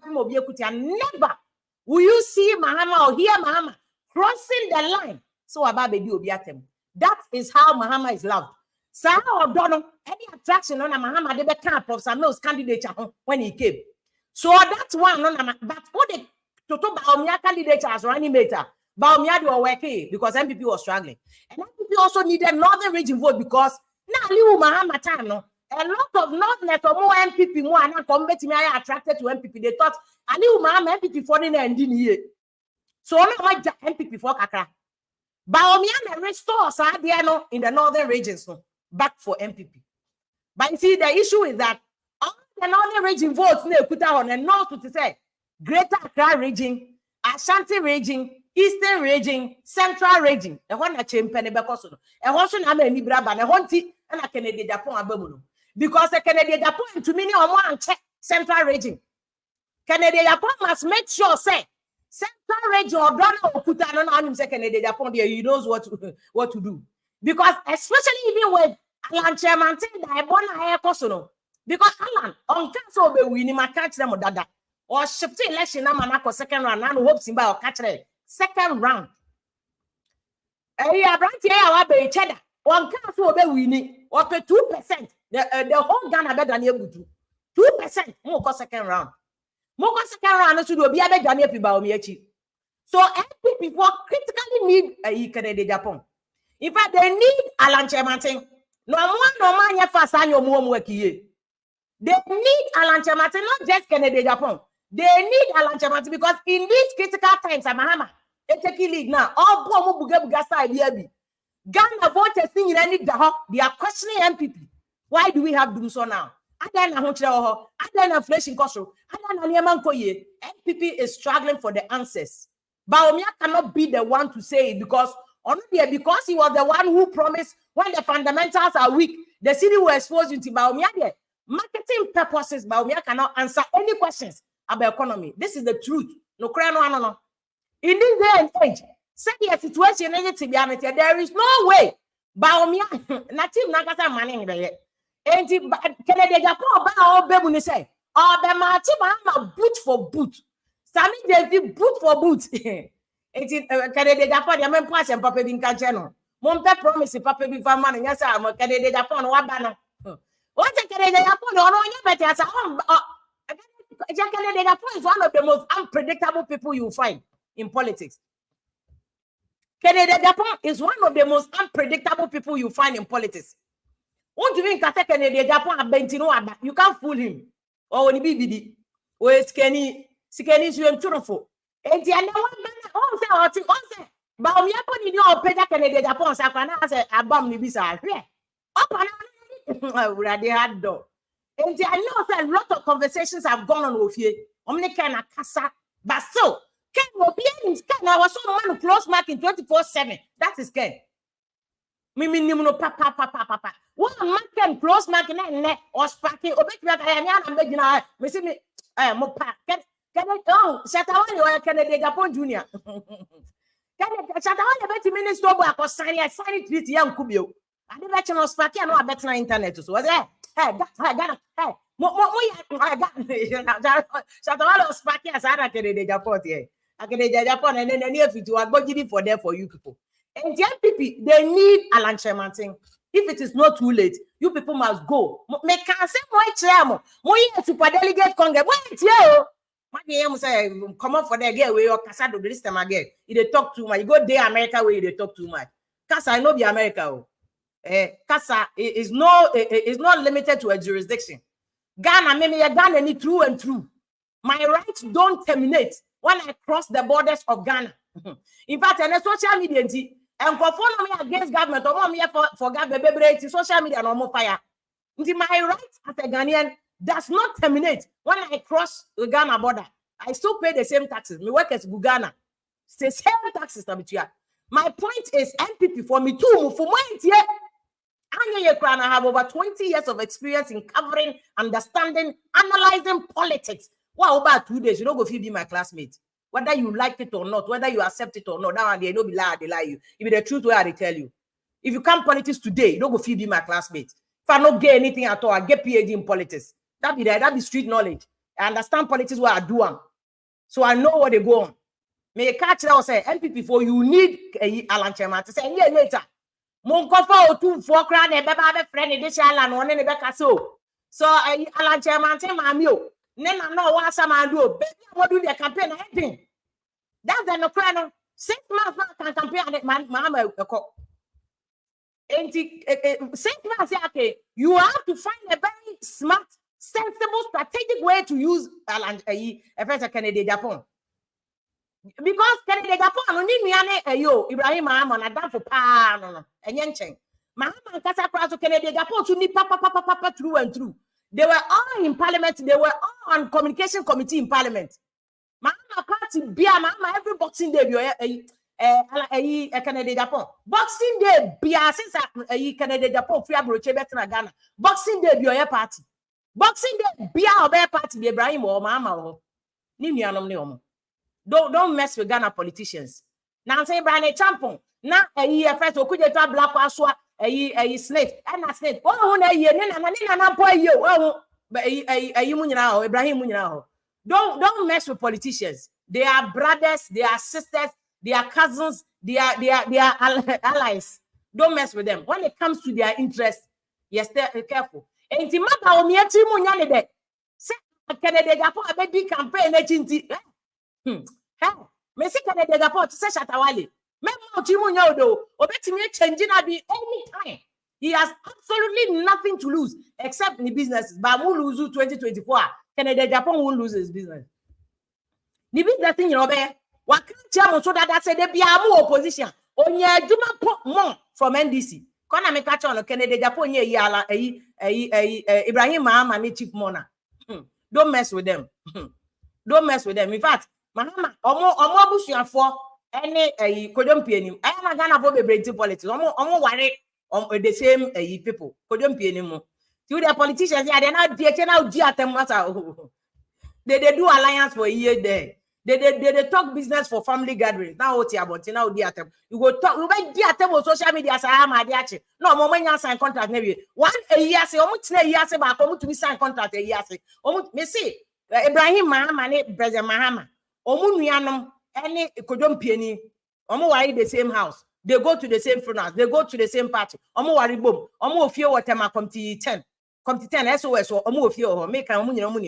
never will you see Mahama or hear Mahama crossing the line. So Ababe do be at them. That is how Mahama is loved. So or don't any attraction on a Mahama de camp of Samuel's candidature when he came. So that's one on but what the Toto Baumia candidature as running mater. Baumia do working because MPP was struggling. And MPP also needed northern region vote because now you Mahama time no. A lot of northerners or more MPP more and combat me are attracted to MPP. They thought I knew Mahama MPP for the end in here. So I like MPP for Kakra. Baumia restore Sadiano in the northern regions back for MPP. But you see, the issue is that all the northern region votes they put on and north to say Greater Accra region, Ashanti region, Eastern region, Central region. The one that champion because a also na me libra ban a honti and a Canadian Japan abamuno. Because the Canadian Japan to many or one check Central region. Canadian Japan must make sure say Central region or Donald or put on him say Canadian Japan there he knows what to do. Because especially even with Alan Chairman that I want because Alan on council be winning my catch them or dada. Or shift election na manako second round and hope simba or catch them second round. Yeah, branch here I be cheddar. One council be winning or 2%. The whole Ghana better than able to 2% more second round. More second round should be a better than if so MPP people critically need a Canadian Japan. In fact, they need Alan Chairman. No man ya fast and your mom work here. They need Alan Chairman, not just Canadian Japan. They need Alan Chairman because in these critical times, Mahama, take lead now. All Bomo Buga side here. Ghana voters thing in any daho. They are questioning MPP. Why do we have to do so now? Inflation cost. MPP is struggling for the answers. Baumia cannot be the one to say it because he was the one who promised when the fundamentals are weak, the city will expose you to Baumia. Marketing purposes, Baumia cannot answer any questions about economy. This is the truth. No. In this day and age, say the situation there is no way. Baumia, native Nagasa money in the and Canada Japan, Bao Bemuni say, oh, the Martima boot for boot. Sammy David boot for boot. Canada Japan, the men pass and Papa Binka channel. Monte promise Papa Binka money. Yes, I'm a Canada Japan, what banner. What's a Canada Japan or no better as a home? Canada Japan is one of the most unpredictable people you find in politics. Canada Japan is one of the most unpredictable people you find in politics. What do you mean Canada Japan you can't fool him. Or when he be or skinny you and truthful. And the other one say but we happen in your better Canada Japan Sakana say abam ni bisa. Up and they had door. And I know that a lot of conversations have gone on with you. Kind of casa, but still, Ken will be in Ken. I was so man close mark in 24/7. That is Ken. No papa. One man can close mark in or sparking or make that I am making me see me. Mopa. Can oh, Shatawani or Canada Japan Junior. Can Shatawani bet minister or sign it with young Kubio. I never channel sparking and no better internet. So was there? Hey, Shatawala sparking as I Canada Japan here. I can Japan and then the near future are going for there for you people. And the MPP, they need Alan Chairman. If it is not too late, you people must go. Me can say my chairman. More super delegate congress. Wait, yo. My name say come up for the girl where your casado this time again. They talk too much. You go there America where they talk too much. Casa I know be America. Casa is not limited to a jurisdiction. Ghana, Ghana need true and true. My rights don't terminate when I cross the borders of Ghana. In fact, in the social media, and for me against government, or me for government, social media no more fire. My rights as a Ghanaian does not terminate when I cross the Ghana border. I still pay the same taxes. Me work as Ghana. Say same tax system betua. My point is NPP for me too for my here. I have over 20 years of experience in covering, understanding, analyzing politics. Wow, about 2 days, you don't go feel be my classmate. Whether you like it or not, whether you accept it or not, that one they don't be lie, they lie you. If it's the truth, where they tell you. If you come politics today, you don't go feel be my classmate. If I don't get anything at all, I get PhD in politics. That be street knowledge. I understand politics what I do. So I know what they go on. May catch that say NPP for you need a Alan Chairman to say yeah later. Mon kofa o 2 4 kra na beba be friend dey Alan one ne be kaso. So Alan Chairman say mami o. Ne na no wa sama do baby what do the campaign anything. That's the no kra no 6 months can campaign mama eko. 6 months okay. You have to find a very smart, sensible, strategic way to use Alan Ken Agyapong. Because Ken Agyapong no ni nuane yo Ibrahim Mahama na dan for pa no enye nchen Mahama nkasa kra so Ken Agyapong to ni papa through and through. They were all in parliament, they were all on communication committee in parliament. Mahama party bia Mahama every boxing day Ken Agyapong boxing day bia since Ken Agyapong free abroche betina Ghana boxing day bia party boxing day bia obe party be Ibrahim or Mahama o ni nuanom ne omo. Don't mess with Ghana politicians. Now say Brian Champon. Now first okuje to black aswa slate. And slate. Oh na ye na boy yo. Oh munyina Ibrahim munyina. Don't mess with politicians. They are brothers, they are sisters, they are cousins, they are allies. Don't mess with them. When it comes to their interests, yes, stay careful. Enti maba o mieti munyane de. Say Ken Agyapong abedi campaign na chinti. Hey, Messi Ken Agyapong to say Shatawale. Memo Chimunya Odo, Obetimi changing abi anytime. He has absolutely nothing to lose except in the businesses. But who lose 2024? Ken Agyapong won't lose his business. The business thing, you know, what can't tell so that said there be a more opposition. Onye Juma put more from NDC. Kona me catch on Ken Agyapong Ibrahim Mahama chief mona. Don't mess with them. Don't mess with them. In fact, Mahama, omo abusuafo ene kodompi enim. Na Ghana for be politics. Omo worry the same people. Kodompi enim. See the politicians here, they now di atem. They do alliance for a year there. They talk business for family gatherings. Now what about now di atem. You go talk, you buy di atem on social media say am adiache. No, mo when sign contract maybe. One a year say omo tine year say ba komo to sign contract a year say. Omo me see Ibrahim Mahama ne President Mahama. Omu nuanom any kodompi eni. Omo wari the same house. They go to the same funerals. They go to the same party. Omo wari bom. Omo ofie whatever come to 10. Come to 10 SOS or omo ofie or make omo nyina omo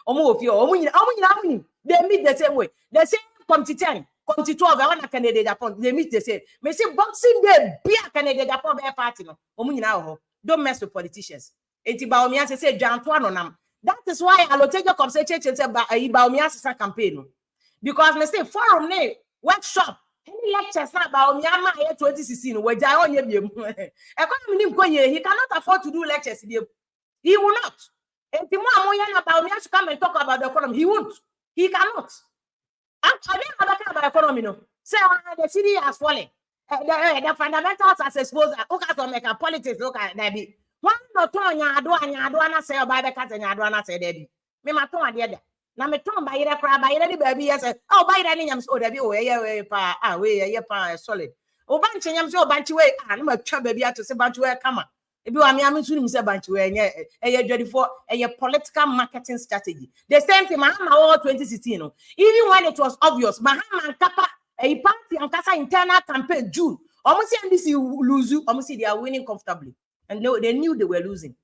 omo ofie omo nyina they meet the same way. The same come to 10, come to 12. I want Ken Agyapong. They meet the same. Me say Boxing Day be a Ken Agyapong be party no. Omo nyina ho. Don't mess with politicians. Enti ba omi ase say Janto anonam. That is why I will take your conversation and say ba omi ase campaign. Because me say forum ne workshop any lectures na ba omi ama 2016 we jai onye biem. Economy nim konye he cannot afford to do lectures biem. He will not. And the more na ba omi ase come and talk about the economy, he won't. He cannot. I don't about economy no. Say the city has fallen. The fundamentals as exposed. Look at make a politics. Look at that be. One no turn nya do na say oba be ka nya do na say there be. Me ma turn ade da. Na me turn ba yire kra ba yire di baby yes. Oh ba yire ni nyam so there be o ye pa we pa solid. O banche nyam so banche we na ma twa baby ato say banche we kama. Ebi wa me so nim say banche we enye ready for a political marketing strategy. The same thing Mahama 2016 no. Even when it was obvious Mahama and Kappa a party and Kasa internal campaign June. Almost see NDC lose, almost see they are winning comfortably. And no, they knew they were losing.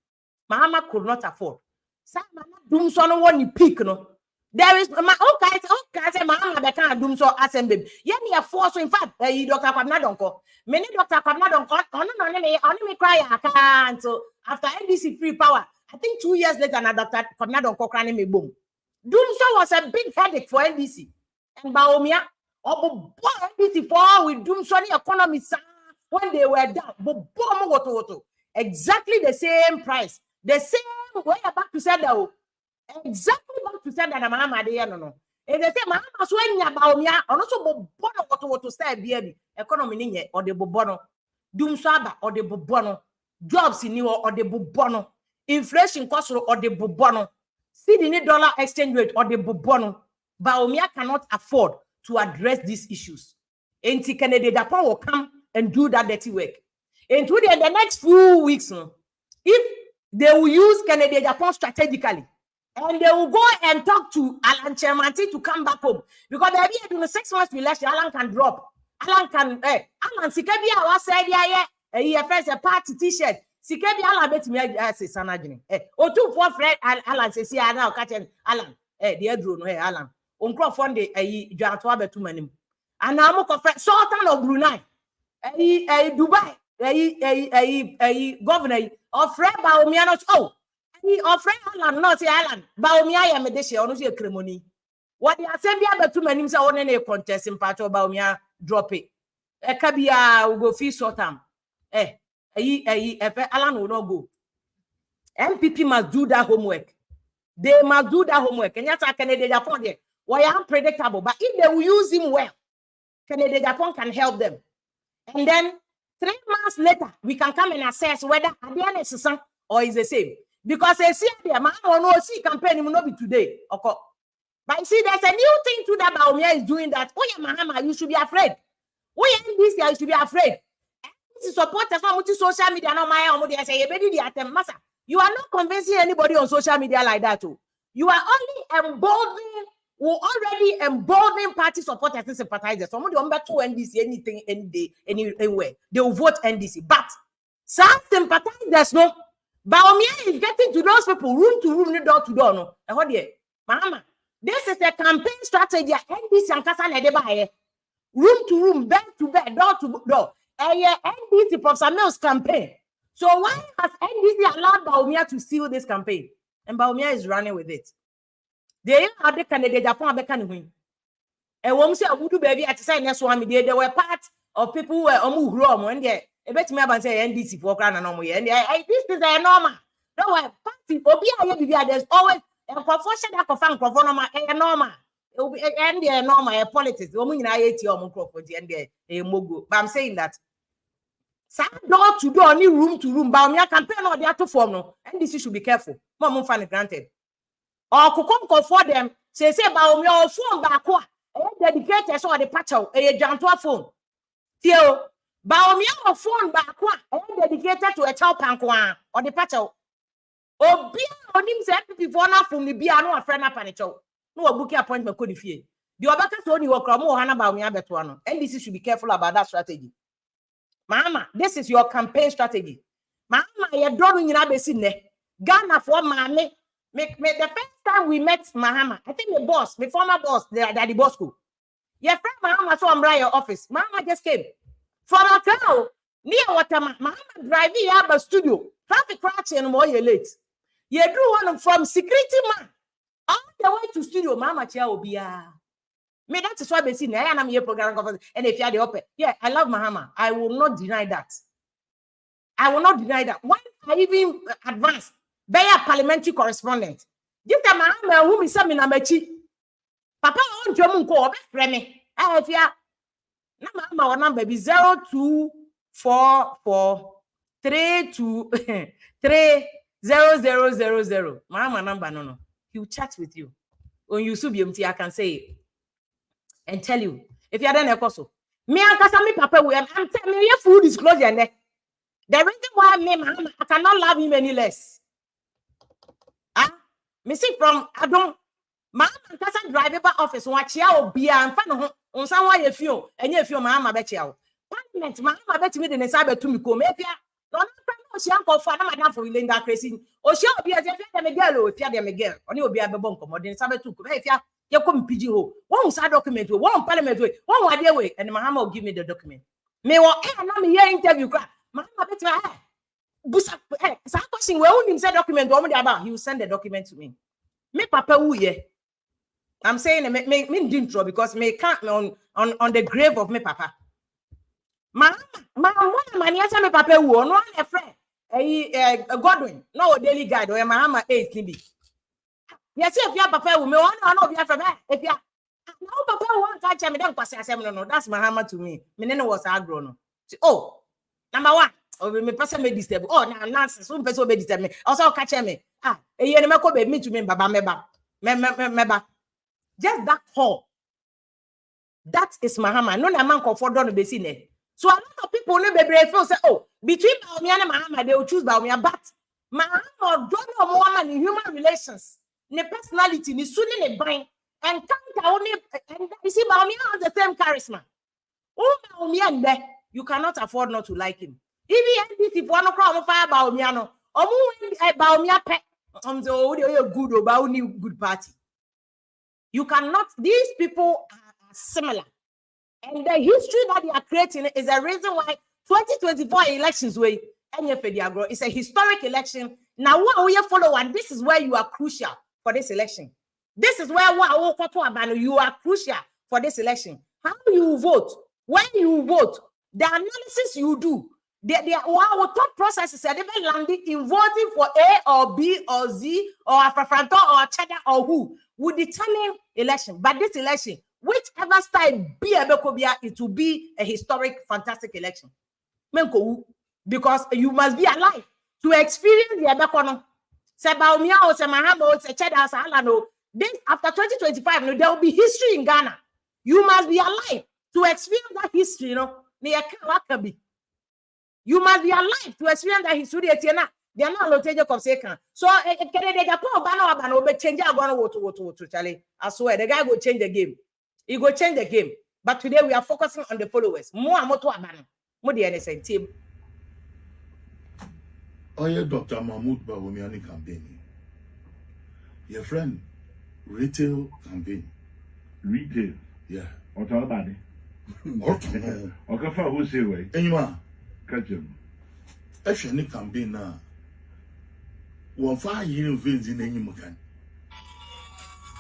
Mahama could not afford. Some doom so no one peak no. There is okay say Mahama be can doom so assembly. Yeni a force in fact Dr. Kwabena Donko. Many Dr. Kwabena Donko only me cry account so after NDC free power. I think 2 years later na Dr. Kwabena Donko crying me boom. Doom so was a big headache for NDC. And Baomia or NDC for with doom so the economy when they were down. But exactly the same price. The same way back to say that. Exactly back to say that Mahama de no. they say Mahama so anya baomia ono so bono what to style bia economy ni nye or the bobono dum so aba or the bobono jobs ni or the bobono inflation cost or the bobono see the dollar exchange rate or the bobono baomia cannot afford to address these issues. Enti Kennedy Japan will come and do that dirty work. And in the next few weeks, if they will use Kennedy Japan strategically, and they will go and talk to Alan Chermanti to come back home. Because there be in 6 months election, Alan can drop. Alan can Alan Sikebi was said he first a party t-shirt. Sikebi Alan bet me as a sanajini. O two for Fred Alan says here now catch Alan. The drone Alan. Uncro Fonde Jantoa betumanim. And now Sultan of Brunei. Dubai. Governor of Fred Baomianos. Oh. Of Fred Alan, not Alan. Baomia Medesha, or no ceremony. What they are saying, but two men are on any contest in part of Baomia drop it. A cabia will go fee sotam. Alan will not go. MPP must do that homework. They must do that homework. And yes, I can Japan there. Why unpredictable, but if they will use him well, Kennedy Japan can help them. And then 3 months later, we can come and assess whether Adiana is the same or is the same. Because they see the Mahama no see campaign will not be today. Okay. But you see, there's a new thing to that Baomia is doing that. Oh yeah, Mahama, you should be afraid. Oh yeah, this year you should be afraid. This supporters on social media no my own. They say you are not convincing anybody on social media like that too. You are only emboldening. We're already emboldening party supporters and sympathizers. Somebody on back to NDC anything any day anywhere they will vote NDC. But some sympathizers no. Baomia is getting to those people room to room, door to door. No, and what Mahama, this is a campaign strategy. NDC and Kasa Nedeba, room to room, bed to bed, door to door. NDC Professor Mills campaign. So why has NDC allowed Baomia to steal this campaign? And Baomia is running with it. They are the candidate Japan can win. And when we say Wudu baby at the same time, they were part of people who were Omu and they. I bet me about say NDC for grand and this is a normal. No way, party. Obia, there's always a profession that confirm normal. A normal. It will be and the normal politics. Woman in IAT or Microphone and a mogu. But I'm saying that. Door to door, only room to room. Baomia campaign or they are to form no. NDC should be careful. Mom find it granted. Or could come for them. Say Baomia or phone back. Dedicated so the patch out a Jantua phone. Theo. Baomia phone back one dedicated to a child pankwa or the patcho. Oh, be on himself before now from the Biano a friend up on a chow. No bookie appointment could fear. The Obaka only work more Hannah Baomia Betuano. NDC should be careful about that strategy. Mama, this is your campaign strategy. Mama, you're drawing in Abyssinia. Ghana for Mammy. Make the first time we met Mahama, I think the boss, my former boss, the Daddy Bosco. Your friend Mahama saw him right your office. Mahama just came. From a cow near Watama, Mahama driving out the studio. Traffic crash and more you late. You do one from security man all the way to studio. Mama chair will be me. That is why they see I am here program conference. And if you are the open, yeah, I love Mahama. I will not deny that. I will not deny that. When I even advanced, be a parliamentary correspondent. This time Mahama who is some in Amechi. Papa on German call me. If you are. Our number be 0244323000. Mama number no. He will chat with you. On YouTube, I can say it and tell you if you are done a course. Me and Kasami Papa, I'm telling you full disclosure. The reason why I cannot love him any less. Me see from I don't. Mama Kasa drive by office watch ya be and fan on someone you feel and you feel Mama bet you. Parliament Mama bet me the cyber to me come if ya no she uncle for madam for Linda crazy. O she be as if them girl if ya them girl oni obi abebon komodin cyber to come if ya you come pg ho one side document one parliament way one wade way and Mama will give me the document. Me wo na me hear interview cra Mama bet me busa sa question we own him say document o me about he will send the document to me. Me papa who ye I'm saying me intro because me can't on the grave of me papa. Mama, mani asa me papa who no a friend. Godwin, no daily guide or Mahama 8 kindi. Yes, if you papa who me one no be from if you Now, Papa won't catch me. Don't pass no. That's Mahama to me. Me no was agro no. Oh, number one. Oh, me person me disturb. Oh, now nonsense. Some person be disturb me. Also catch me. Ah, you never come me to me, Baba meba. Meba. Just that call. That is Mahama. No man comfort don't be seen. So a lot of people no be feel say, oh, between Baumia and Mahama, they will choose Baumia, but Mahama don't know more than in human relations. Ne personality, ni suni ne brain, and can't only and you see Baumia has the same charisma. Oh, Baumia, you cannot afford not to like him. Even if one crowd fire Baumia, no, or Baumia pet, so good or Bauni good party. You cannot, these people are similar. And the history that they are creating is a reason why 2024 elections way it's a historic election. Now, what we follow, and this is where you are crucial for this election. This is where you are crucial for this election. How you vote, when you vote, the analysis you do, our thought process is landing in voting for A or B or Z or Afrafranto or Cheddar or who would determine election. But this election, whichever style be a Bekobia, it will be a historic, fantastic election. Because you must be alive to experience the Abekono. Sebaumia or Semahama or Cheddar Salano. Then after 2025, there will be history in Ghana. You must be alive to experience that history, You must be alive to experience that history. They are not located of second. So change. I swear the guy will change the game. He will change the game. But today we are focusing on the followers. More moto abano. More the NSN team. Oh yeah, Dr. Mahmoud Bawomiani campaign. Your friend, retail campaign. Retail? Yeah. What all about it? Okay. Okay, for who say way? Anyway. Catch him. Actually, campaign now. 1 year in Vince in any Mukan.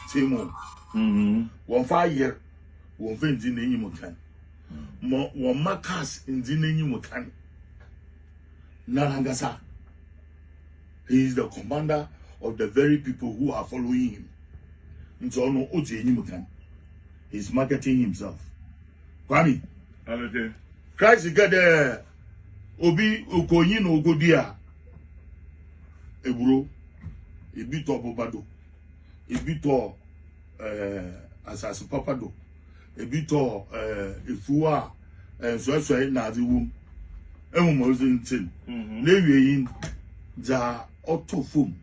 Timo. 1 year. 1 Vince in any Mukan. 1 Makas in any Mukan. Narangasa. He is the commander of the very people who are following him. It's all no Oji Mukan. He's marketing himself. Kwame. Hello, Christ got there. Obi Okoyin Ogodia. Ebro. Ebito Bobado. Ebito Asas Papado. Ebito Ifua so na the womb. Mozin tin. Lewe za otofum.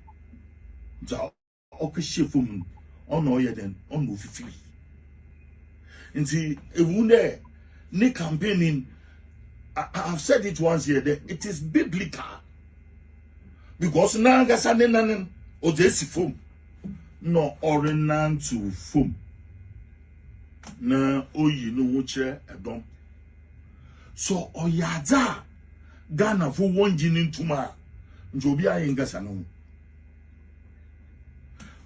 Za okeshefum. Ono yeden ono fifi. Nti evunde ne campaigning. I've said it once here that it is biblical. Because now gasanen o jesi fom no orinan to fom na oyi no wuche edom. So oyaza Ghana for one jinin tuma njobi ayen gasano.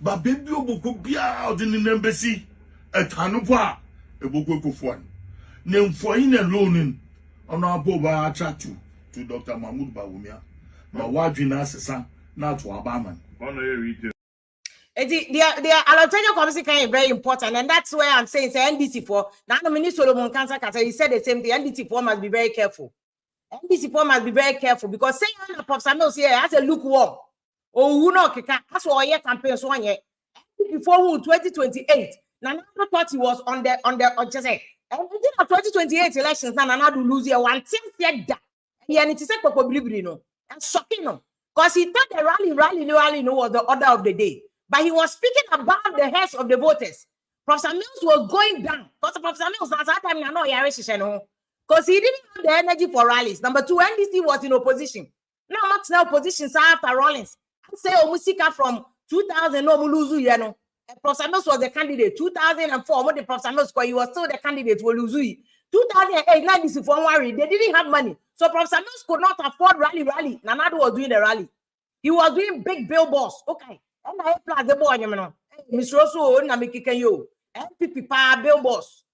Ba baby oboku bia odin embassy etanu kwa eboku ekofuan. Nemfoyin alone Honorable attract to Dr. Mahmoud Bawumia. My wadrina sesa na to Abaman. Retail. The allocation policy is very important, and that's where I'm saying say NDC4. Now, the Minister Solomon Cancer, he said the same thing. NDC4 must be very careful. NDC4 must be very careful because saying that Pop Samuel here has a lukewarm. Oh, who know? That's why your campaign so on here. Before 2028, Nana thought he was on just say. And we did 2028 elections now, Nana do lose here 1 10th that. Yeah, and it is a probably no. That's shocking, no. Because he thought the rally was the order of the day. But he was speaking about the heads of the voters. Professor Mills was going down. Because Professor Mills at that time, because he didn't have the energy for rallies. Number 2, NDC was in opposition. Now opposition after Rollins. I say Omusika from 2000 no Muluzu, you know. Professor Mills was the candidate. 2004, what the Professor Mills he was still the candidate for Luzui. 2008, 96 for worry. They didn't have money. So Professor Mills could not afford rally. Nanado was doing the rally. He was doing big billboards. Okay. And I plus the boy, you know. Mr. Rosso, Namiki you. MPP power billboards.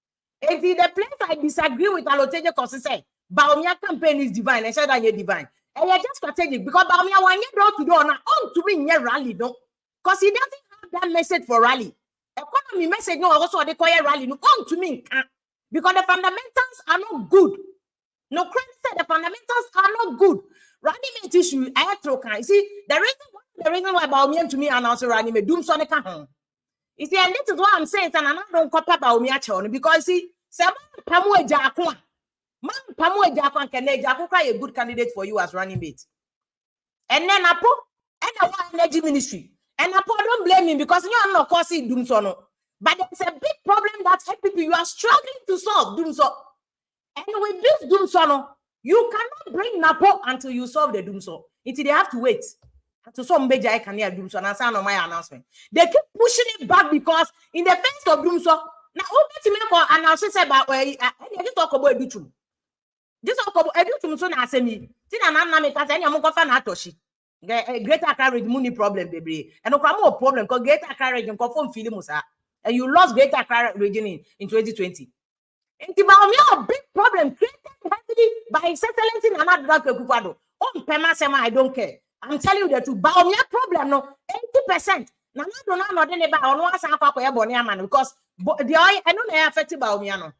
If the place I disagree with Aloteje because say Baumia campaign is divine. I said that you're divine. And you're just strategic because Baumia one year door to door now on to be near rally, no. Because he doesn't that message for rally. Economy message no also they call rally no come to me because the fundamentals are not good. No credit said the fundamentals are not good. Running mate issue I had to can see the reason why Baumia to me and also running me doom sonic home. You see, and this is what I'm saying, and I don't copy Baumia chon because see, some Pamwe Jakwan. Man Pamwe Jakwan can a good candidate for you as running mate. And then Apo and I want energy ministry. And Apo don't blame me because you are not causing doom sono. But there's a big problem that people you are struggling to solve doom so. And with this doom sono, you cannot bring Napo until you solve the doom so. Until they have to wait. To some major I can hear doom so and I sound on my announcement. They keep pushing it back because in the face of doom so now open to make an announcement about where just talk about edutum. Just talk about edutum so na asemi. Tin na na me kasa enya mo kofa na atoshi. Greater courage money problem baby. And no more problem because greater courage and confirm feeling musa. And you lost greater courage in 2020. And a big problem created heavily by His Excellency Nana Akufo-Addo. Pema Sema, I don't care. I'm telling you the truth. Baumia problem no 80%. Nana don't know nothing about on one side of Bonia man because the I know they affected Baumia no.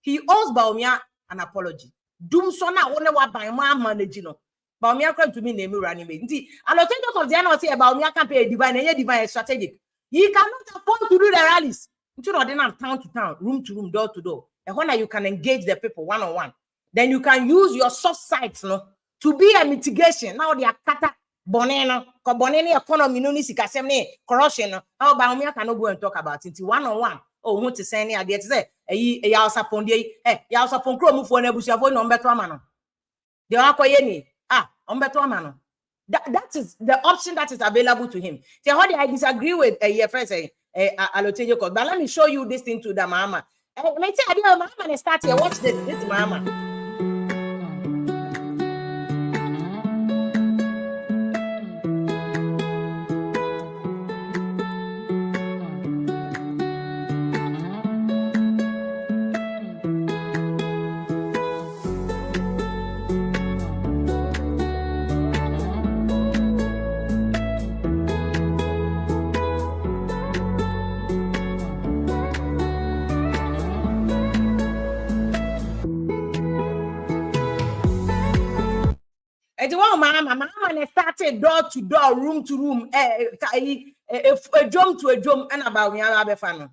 He owes Baumia an apology. Doom sona wonder what by man manage no. Baumia come to me name running me. And I think of the annual say Baumia campaign divine strategic. He cannot afford to do the rallies. You know, they have town to town, room to room, door to door. And when you can engage the people one-on-one, then you can use your soft sides to be a mitigation. Now they are kata boneno, boneni economy no nisi kasemne corruption. How Baumia cannot go and talk about it one-on-one. Oh, want to say any idea to say ya sapon ya sapon kro mu fo na busuafo no mbeto amano. They are koyeni mbeto amano. That is the option that is available to him. So how I disagree with your friend say Alotejo, but let me show you this thing to the Mahama. Let's say Mahama start here. Watch this Mahama. Mahama started door to door, room to room, a drum to a drum, and about me, Abefano.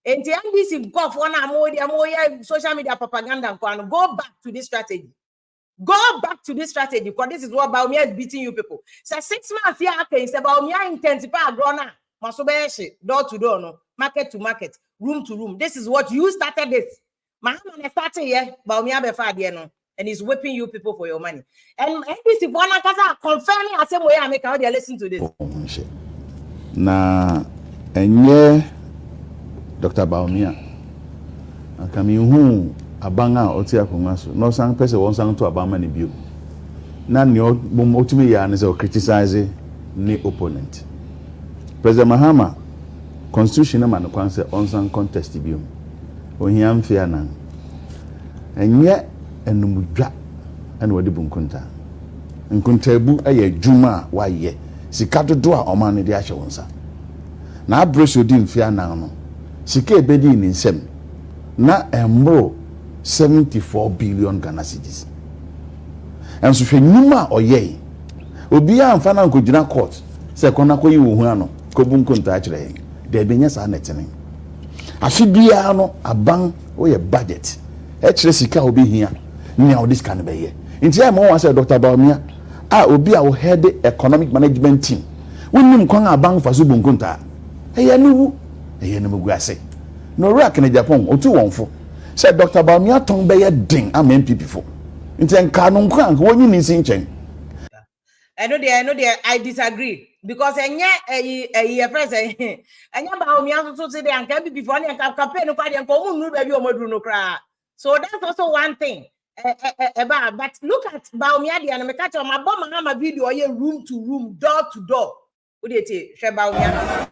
And the NBC go for one social media propaganda. Go back to this strategy. Go back to this strategy because this is what Baumia is beating you people. So 6 months here, it's about me intensify growna. Masobeshi, door to door, no, market to market, room to room. This is what you started this. Mahama started here, Baumia Befa, no. And he's whipping you people for your money. And this is one confirming the same way I make how they listen to this. Na enye Dr. Baumia akami hu abanga oti akonwa so no san pese won san to abama ne bio na ne otumi ya ne se criticize ne opponent. President Mahama constitution na man kwan se on san contest bio ohia mfia na enye enumudwa ene wodi bunkunta nkuntabu aye djuma waye sika dodo a oma ne de ahye wonsa na abreso di mfia na no sika ebedi ni nsem na emro 74 billion Ghana cedis enso hwe nyuma oye obi amfa na nkogina court se kona koyi wo hu ano ko bunkunta a kire de benya sa netene afi bia no aban oye budget e kire sika obi hia now this can be here. In time, I say Dr. Baumia, obi a head economic management team. When you come a bank for Subunkunta, hey, guase. No rack in Japan or 2 1 4. Said Dr. Baumia tongue be a ding. I'm MP before. In time, Canon Crank, when you need Sinchen. I know there, I disagree because a friend say, and Baumia so say they can be before and campaign no party and come no baby or no cry. So that's also one thing. But look at Baumia and me catch my bomb Mahama video here room to room, door to door. What do you say? Share Baumia.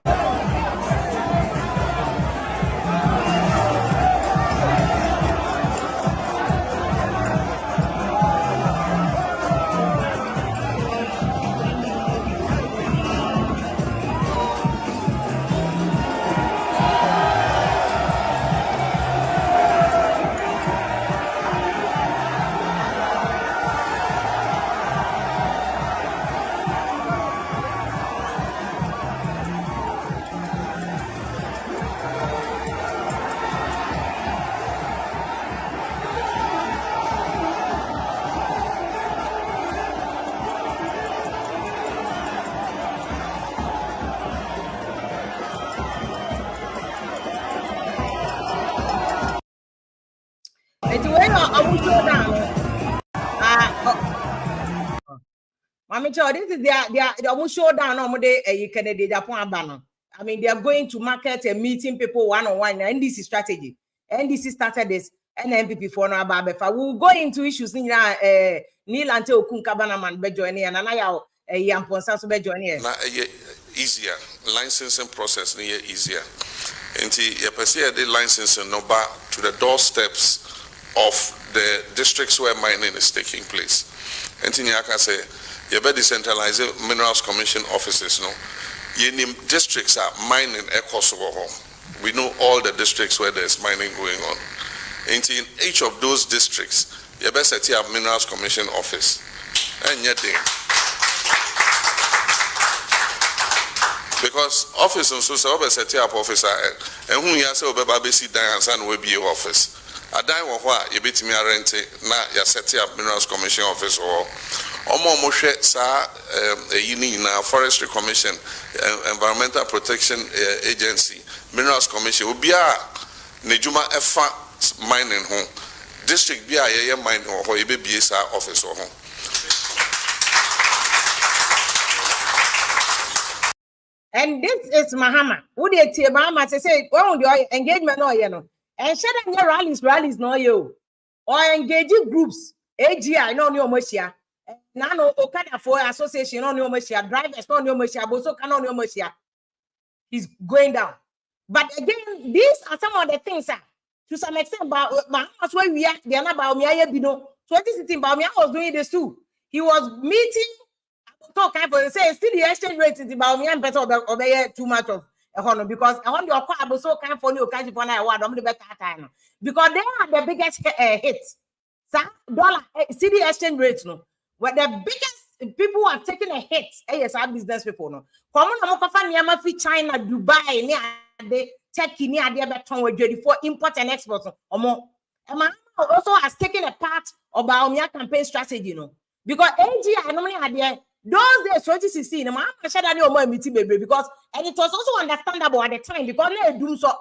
Mami Cho, this is their almost showdown on the Kennedy Japan banner. I mean, they are going to market and meeting people one-on-one. NDC strategy. NDC started this. And MPP for no Babefa. We'll go into issues in Neil Ante Okunkabana man be joining and Anaya Yamponsa so be joining. Easier licensing process near easier. Inti you perceive the licensing no back to the doorsteps of the districts where mining is taking place. Inti nyaka say you better decentralize minerals commission offices no. You name districts are mining Kosovo. We know all the districts where there's mining going on. In each of those districts, you better set up minerals commission office. And yet, because office and so set up officer and who you say Obe see Diane and will be your office. A dime of what you beat me a rent now you set up minerals commission office or more Moshe sa forestry commission, environmental protection agency, minerals commission will be a Nejuma Efa mining home district be a mining or ebe BSA office or home. And this is Mahama. Who they tell Mahama to say, oh, the engagement no you know. And shut down your rallies no you. Or engaging groups. AGI no new Moshia. Nano Okada for association no new Moshia. Drivers no new Moshia. Boso cano new Moshia. He's going down. But again, these are some of the things to some extent, but Mahama's where we are, they are not about me. So this is Baumia was doing this too. He was meeting talk kind of say still the exchange rate is about me and better obey too much of because I want your car so kind for you can't for the better time because they are the biggest hits. Dollar city exchange rate no. What the biggest people who are taking a hit, yes, our business people no. Come on, China, Dubai, they Turkey near their beton were ready for import and export or more. And also has taken a part of Baumia campaign strategy, because AGI normally had there those days 2016, said that no more meeting baby because and it was also understandable at the time because they do so.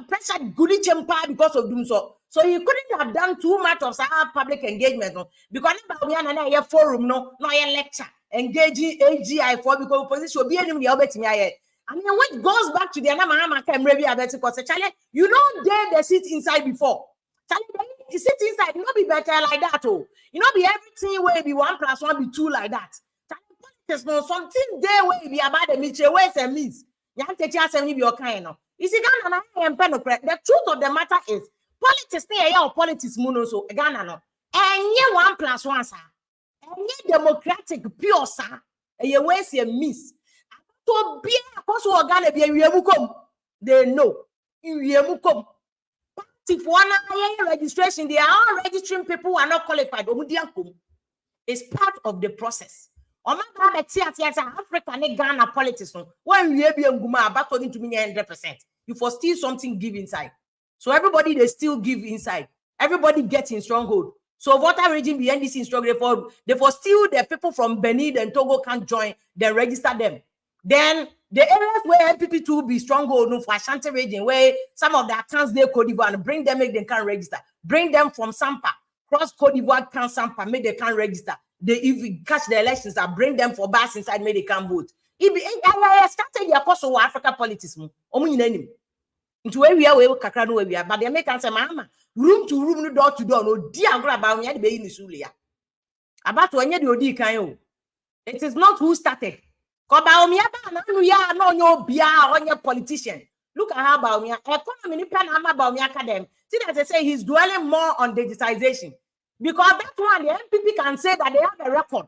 Pressure goody champa because of doom so. So you couldn't have done too much of public engagement because we are forum no a lecture engaging AGI for because opposition will be any me. I mean, what goes back to the Mahama came maybe about because you don't dare the sit inside before. You sit inside, you not be better like that. Oh, you not be everything where be 1 + 1 be 2 like that. There's no something there where be about the mutual ways and means. You have to just be your kind of. You see, Ghana and the truth of the matter is politics near your politics mono so Ghana no. And ye 1 + 1 sir. And ye democratic pure sir. And ye ways and means. So be a cause of Ghana be a they know you come. If one registration, they are all registering people who are not qualified. It's part of the process. Africa and Ghana politics. When we be about to me 100%, you for still something give inside. So everybody they still give inside. Everybody gets in stronghold. So voter regime behind this in struggle they for still the people from Benin and Togo can't join. Then register them. Then the areas where MPP2 be stronghold no for Ashanti region where some of the accounts they Cote d'Ivoire and bring them make they can register. Bring them from Sampa, cross Cote d'Ivoire can Sampa, make they can register. They if we catch the elections, I bring them for bars inside, make they can vote. It be started the course of Africa politics. Into where we are, kakra no where we are, but they make answer Mahama room to room, door to door. No dear about me, be in Sulia. About when you do kind. It is not who started. On your politician. Look at how about me. Economy about me academy. See that they say he's dwelling more on digitization. Because that one the MPP can say that they have a record.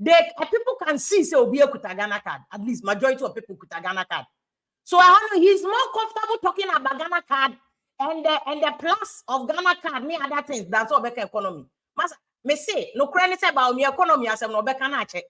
People can see say Obi Kuta Ghana card. At least majority of people Kuta Ghana card. So he's more comfortable talking about Ghana card and the plus of Ghana card me other things than so better economy. Me say no credit about me economy as no better na check.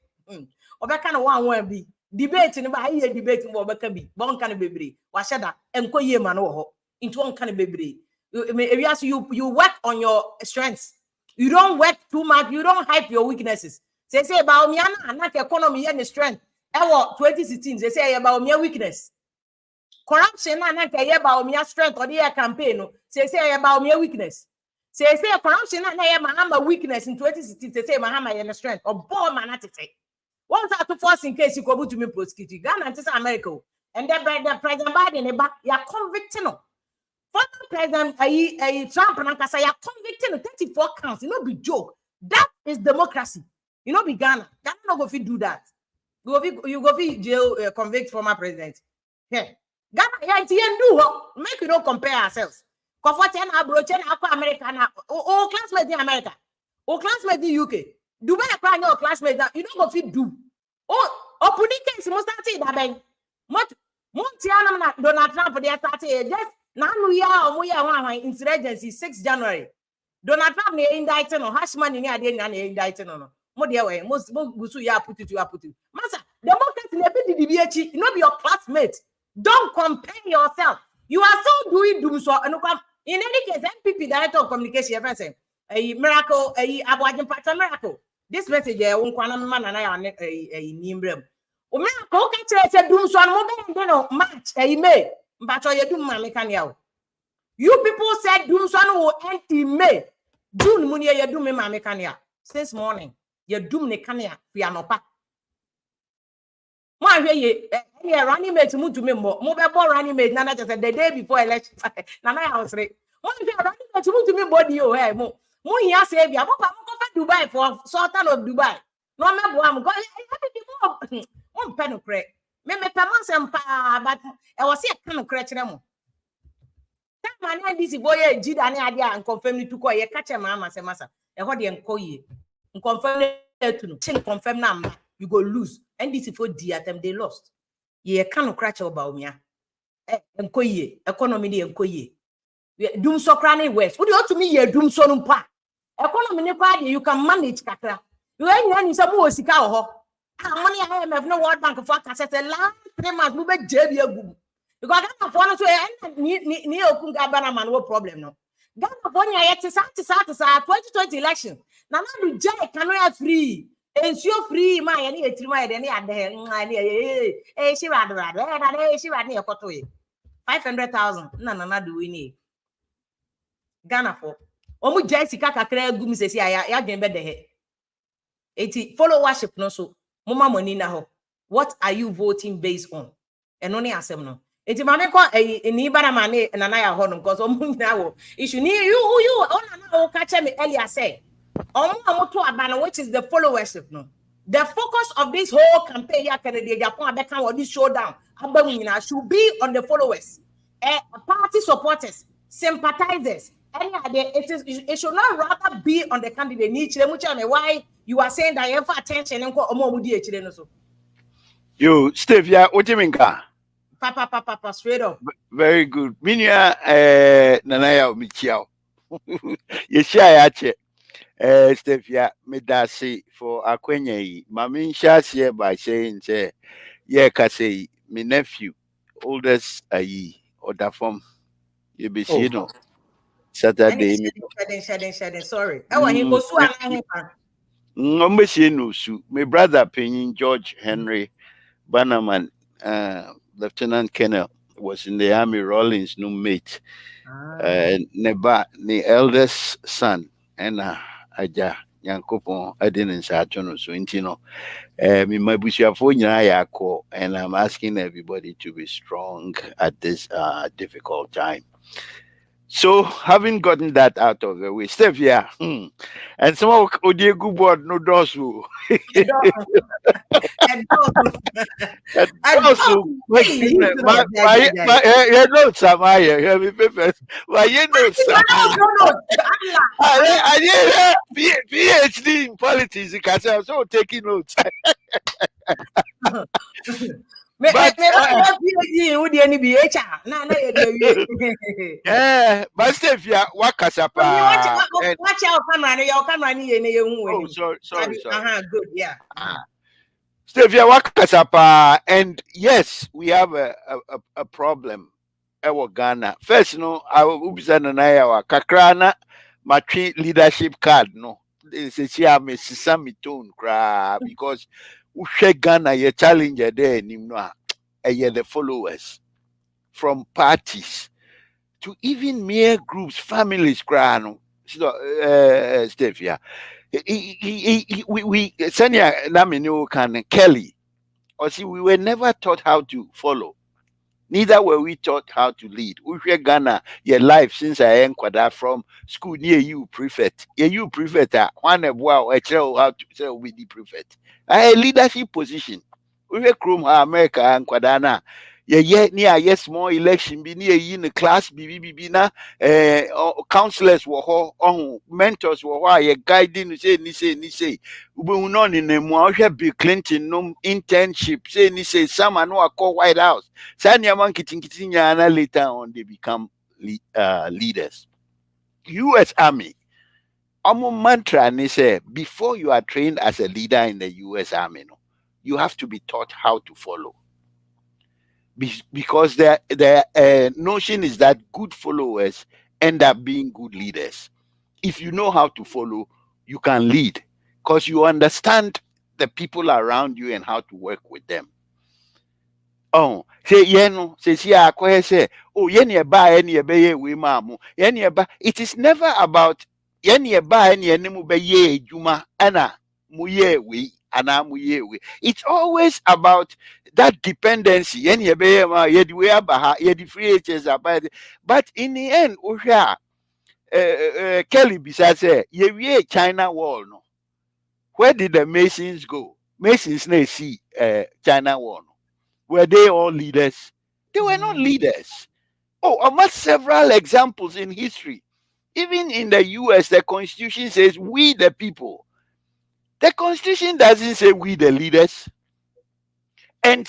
Obeka no one be debate ni ba here debate mo obeka bi bon kan bebre wa sheda enko ye ma no ho into one kan bebre you work on your strengths. You don't work too much, you don't hype your weaknesses. Say about me na economy and strength e 2016 they say about me weakness. Corruption na about me strength or the campaign no say about me weakness. Say corruption na Mahama weakness in 2016. Say Mahama your strength or ball man at it. Once to force in case you go to me prosecute Ghana and America. And then President Biden you are convicting no. Former President Trump and Ankasa, you are convicting 34 counts. You know, be joke. That is democracy. You know, be Ghana. Ghana not go fit do that. You go fit jail convict former president. Yeah. Ghana, yeah, do make we don't compare ourselves. Comfort and abroad and America now. Oh, classmates in America. Oh, classmates in UK. Dubai, your classmates that you don't go fit do. Oh, opening case must start that bank. Donald Trump, they are starting just now. We are insurgency 6 January. Donald Trump they indicted on Hashman in the indicted on. Most gusu ya put it. Master, democracy never the DBH, you know, be your classmate. Don't compare yourself. You are so doing doom so and in any case, MPP director of communication, a miracle, a Abuajin Pata miracle. This message, won't man and I are a nimbrem. Miracle catch a doom so and match a May, but you do my mechanical. You people said doom so will end in May. June Munia, you do me my mechanical. Since morning, you do me cania, piano pack. My running mate to move to me more. Mobile running mate, Nana just said the day before election. Nana, I was right. One running mate to move to me body, you have more. Here, save you. I'm going to Dubai for Sultan of Dubai. No, I'm going one pen of crack. Maybe Pamas and Pa, but I was here kind of crack them. That man, this boy, did an idea and confirm me to call you catch a mamma, say, Massa, and what you call you. Confirm it to confirm number. You go lose. And this is for the attempt they lost. Ye cannot crash about me. And koye, economy and koye. Doom so cranny west. Would you ought to me ye doom so pa? Economy party, you can manage kaka. You ain't some more sick out. Money I have no World Bank for cassette last 3 months. We bet JB a boom. Because I'm going to near Kungabana man, no problem. No. Ghana Bonia yet is 2020 election. Now, you jay can free. And so free my any at the she rather she rather near Kotoy 500,000. No, do we need Ghana for Omu Jessica Kakre Gumi says, I can bet the head. 80 followership no so Mama money now. What are you voting based on? And only answer no. It's Mamma a Nibara Mane and Anaya Honor because now issue near you on catch me earlier say. Which is the followership no. The focus of this whole campaign this showdown should be on the followers, party supporters, sympathizers. It should not rather be on the candidate. Why you are saying that you have attention and You, Steve, yeah, what do you mean? Papa, straight up. Very good. Minya, Nanaya Michiao. You share Steve, yeah, me that say for Aquenya. Mamin shares here by saying, say, yeah, say, my nephew, oldest or that form, you be seeing no Saturday. Sorry. I want him go to my brother, Penny George Henry Bannerman, Lieutenant Colonel, was in the Army Rawlings, no mate. Neba, the eldest son, and Aja Yankopon, I didn't say so intino. My Bushafonia, and I'm asking everybody to be strong at this difficult time. So, having gotten that out of the way, Steph, yeah, and some of Odiegu board no doors. My notes are my papers. My notes I did PhD in politics because I'm so taking notes. But Steph, yeah, what Casapa? Watch out, camera. Oh, sorry. Good, yeah. Steph, yeah, what Casapa? And yes, we have a problem. Our Ghana. First, no, I will be saying our Kakrana, my leadership card, no. They say, "See, I'm a Sisami tone, because we shake Ghana, your challenger there, Nimnoa. The followers from parties to even mere groups, families, Steve, yeah. We Sanya Namino can Kelly. Or see, we were never taught how to follow. Neither were we taught how to lead. We hear Ghana, your life since I enquire from school near you prefect. You prefect, one of wow, I tell how to tell with the prefect. A leadership position. We hear Chrome America and Quadana. Near yes, more election be near you in the class, BBB na counselors were mentors were guiding say we not in a more Bill Clinton no internship say someone who call White House. Sanya Kitting later on they become leaders. US Army. Mantra and they say before you are trained as a leader in the US Army, no, you have to be taught how to follow. Because the notion is that good followers end up being good leaders. If you know how to follow, you can lead because you understand the people around you and how to work with them. Oh, say say oh we mamu it is never about juma ana we. It's always about that dependency. Free agents but in the end, Kelly besides China wall. No, where did the Masons go? Masons see China wall. No? Were they all leaders? They were not leaders. Oh, I must several examples in history. Even in the US, the Constitution says we the people. The Constitution doesn't say we the leaders. And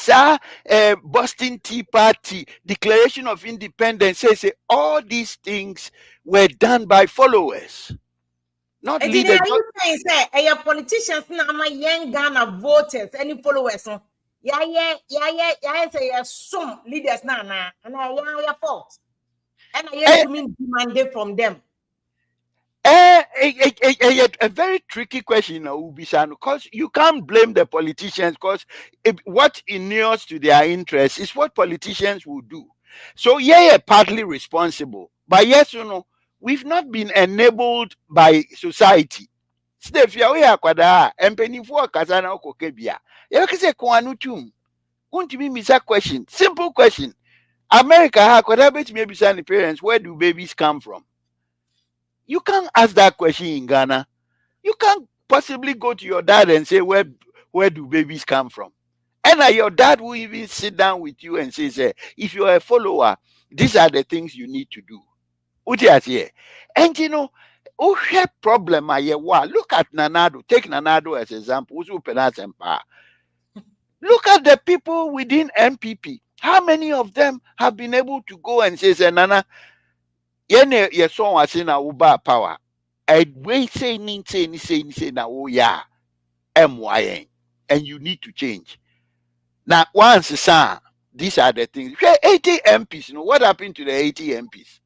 Boston Tea Party Declaration of Independence says all these things were done by followers, not And leaders. are you saying say your politicians now my young Ghana voters any followers? Yeah, say some leaders now, and I your fault. And I have to mean demand from them. A very tricky question, Ubisano, because you can't blame the politicians because what inures to their interests is what politicians will do. So, partly responsible. But yes, we've not been enabled by society. Steph, we are kwada, empeni for Kazana Kokebia. You can say, Kwanutum. Won't me miss a question? Simple question. America, maybe the parents, where do babies come from? You can't ask that question in Ghana. You can't possibly go to your dad and say, where do babies come from? And your dad will even sit down with you and say, if you're a follower, these are the things you need to do. And problem, look at Nanado. Take Nanado as an example. Look at the people within MPP. How many of them have been able to go and say, Nana, your song was in a power. I wait say now oh yeah MYN and you need to change. Now once these are the things. 80 MPs, what happened to the 80 MPs?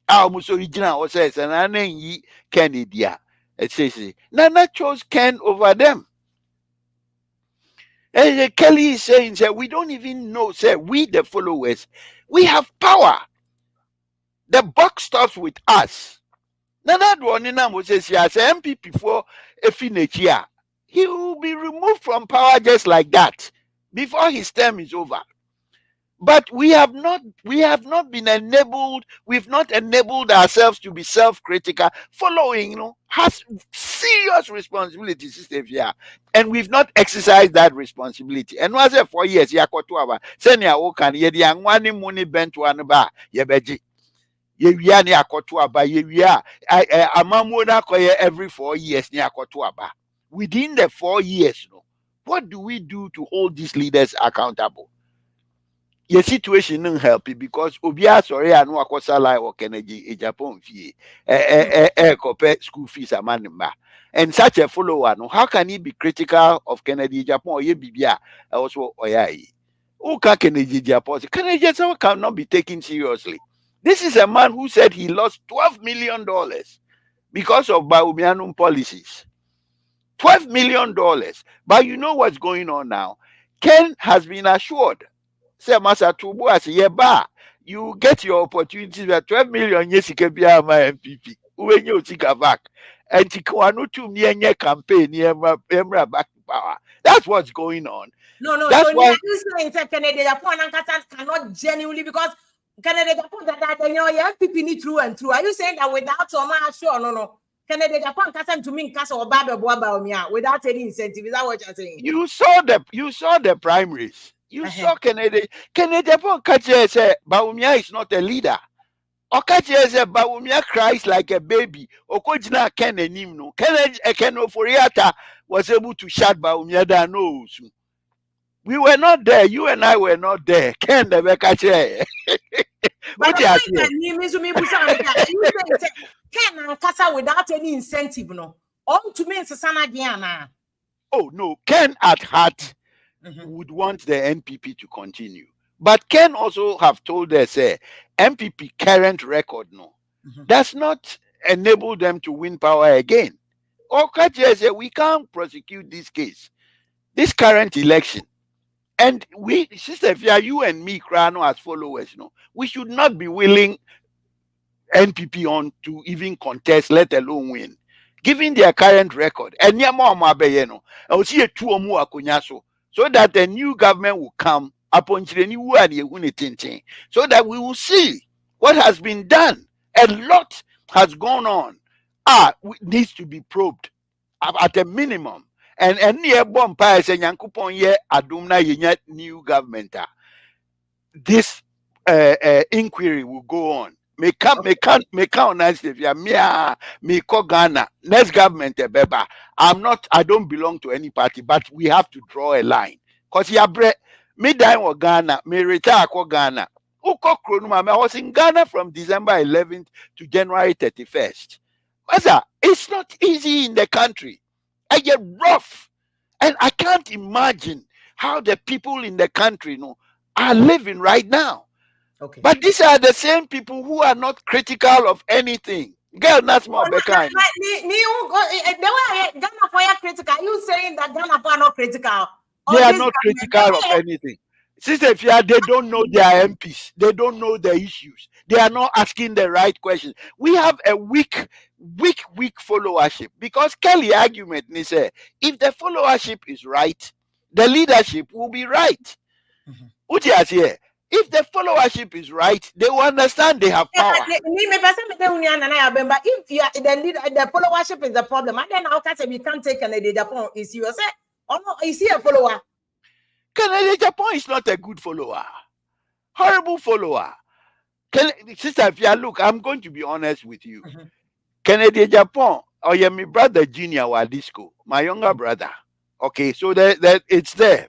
Almost original says and I name Kennedy. It says Nana chose Ken over them. And Kelly is saying that we don't even know, say we the followers, we have power. The buck stops with us. Now that one in says as MPP for a Finechia, he will be removed from power just like that before his term is over. But we have not been enabled, we've not enabled ourselves to be self-critical. Following, has serious responsibility, Sister Fia. And we've not exercised that responsibility. And was it 4 years, Yakotuaba, Senya Okan, Yediangwani Muni Bentuanaba, Yebeji. Yewia ni akotuaba yewia amamona koye every 4 years ni akotuaba. Within the 4 years, what do we do to hold these leaders accountable? Your situation didn't help it because Obia sorry I know akosala or Ken Agyapong fee school fees amanimba. And such a follower, how can he be critical of Ken Agyapong or ye bibia also oyai? Who can Ken Agyapong? Ken Agyapong cannot be taken seriously. This is a man who said he lost $12 million because of Baumianum policies. $12 million. But you know what's going on now? Ken has been assured. Say, Master Tubu, I say, you get your opportunities with 12 million. Yes, you can be my MPP. when you take a back. And Tikwano to me and campaign Emra back to power. That's what's going on. No. That's So why you saying that Kennedy Japan and Katan cannot genuinely because Kennedy Japan that you know yeah people need through and through. Are you saying that without Oma sure no? Kennedy Japan Katan to mean Casa or Baba Boaba without any incentive? Is that what you're saying? you saw the primaries. You saw Kennedy Japan Kache say Baumia is not a leader. Okache say Baumia cries like a baby. Okojina Ken Enimno. Ken Oforiata was able to shut Baumia down. No. We were not there. You and I were not there. Ken never catch it. But you say Ken and Casa without any incentive, no. On to me, Sana Diana. Oh no, Ken at heart would want the NPP to continue. But Ken also have told us MPP current record does not enable them to win power again. Okache said we can't prosecute this case, this current election. And we, Sister Fia, you and me, Krano, as followers, we should not be willing NPP on to even contest, let alone win. Given their current record, and I will see a two or more so that the new government will come upon so that we will see what has been done. A lot has gone on. Needs to be probed at a minimum. And near Bompire saying Yankupon ye adumna ye new government. This inquiry will go on. Me count nice if you me ko Ghana. Next government beba. I don't belong to any party, but we have to draw a line. Cause me die or Ghana, me retire ko Ghana. Uko Kronuma, I was in Ghana from December 11th to January 31st. It's not easy in the country. I get rough. And I can't imagine how the people in the country are living right now. Okay. But these are the same people who are not critical of anything. Girl, that's more Ghana for your critical. Are you saying that Ghana for not critical? They are not critical of anything. Sister Fia, they don't know their MPs. They don't know the issues. They are not asking the right questions. We have a weak followership because Kelly argument is if the followership is right, the leadership will be right. If the followership is right, they will understand they have power. But if the followership is the problem, and then how can we can't take Kennedy Japan? Is you say, oh no, is he a follower? Kennedy Japan is not a good follower. Horrible follower. Sister Fia, look, I'm going to be honest with you. Kennedy Japan, my brother Junior Wadisco, my younger brother. Okay, so that it's there.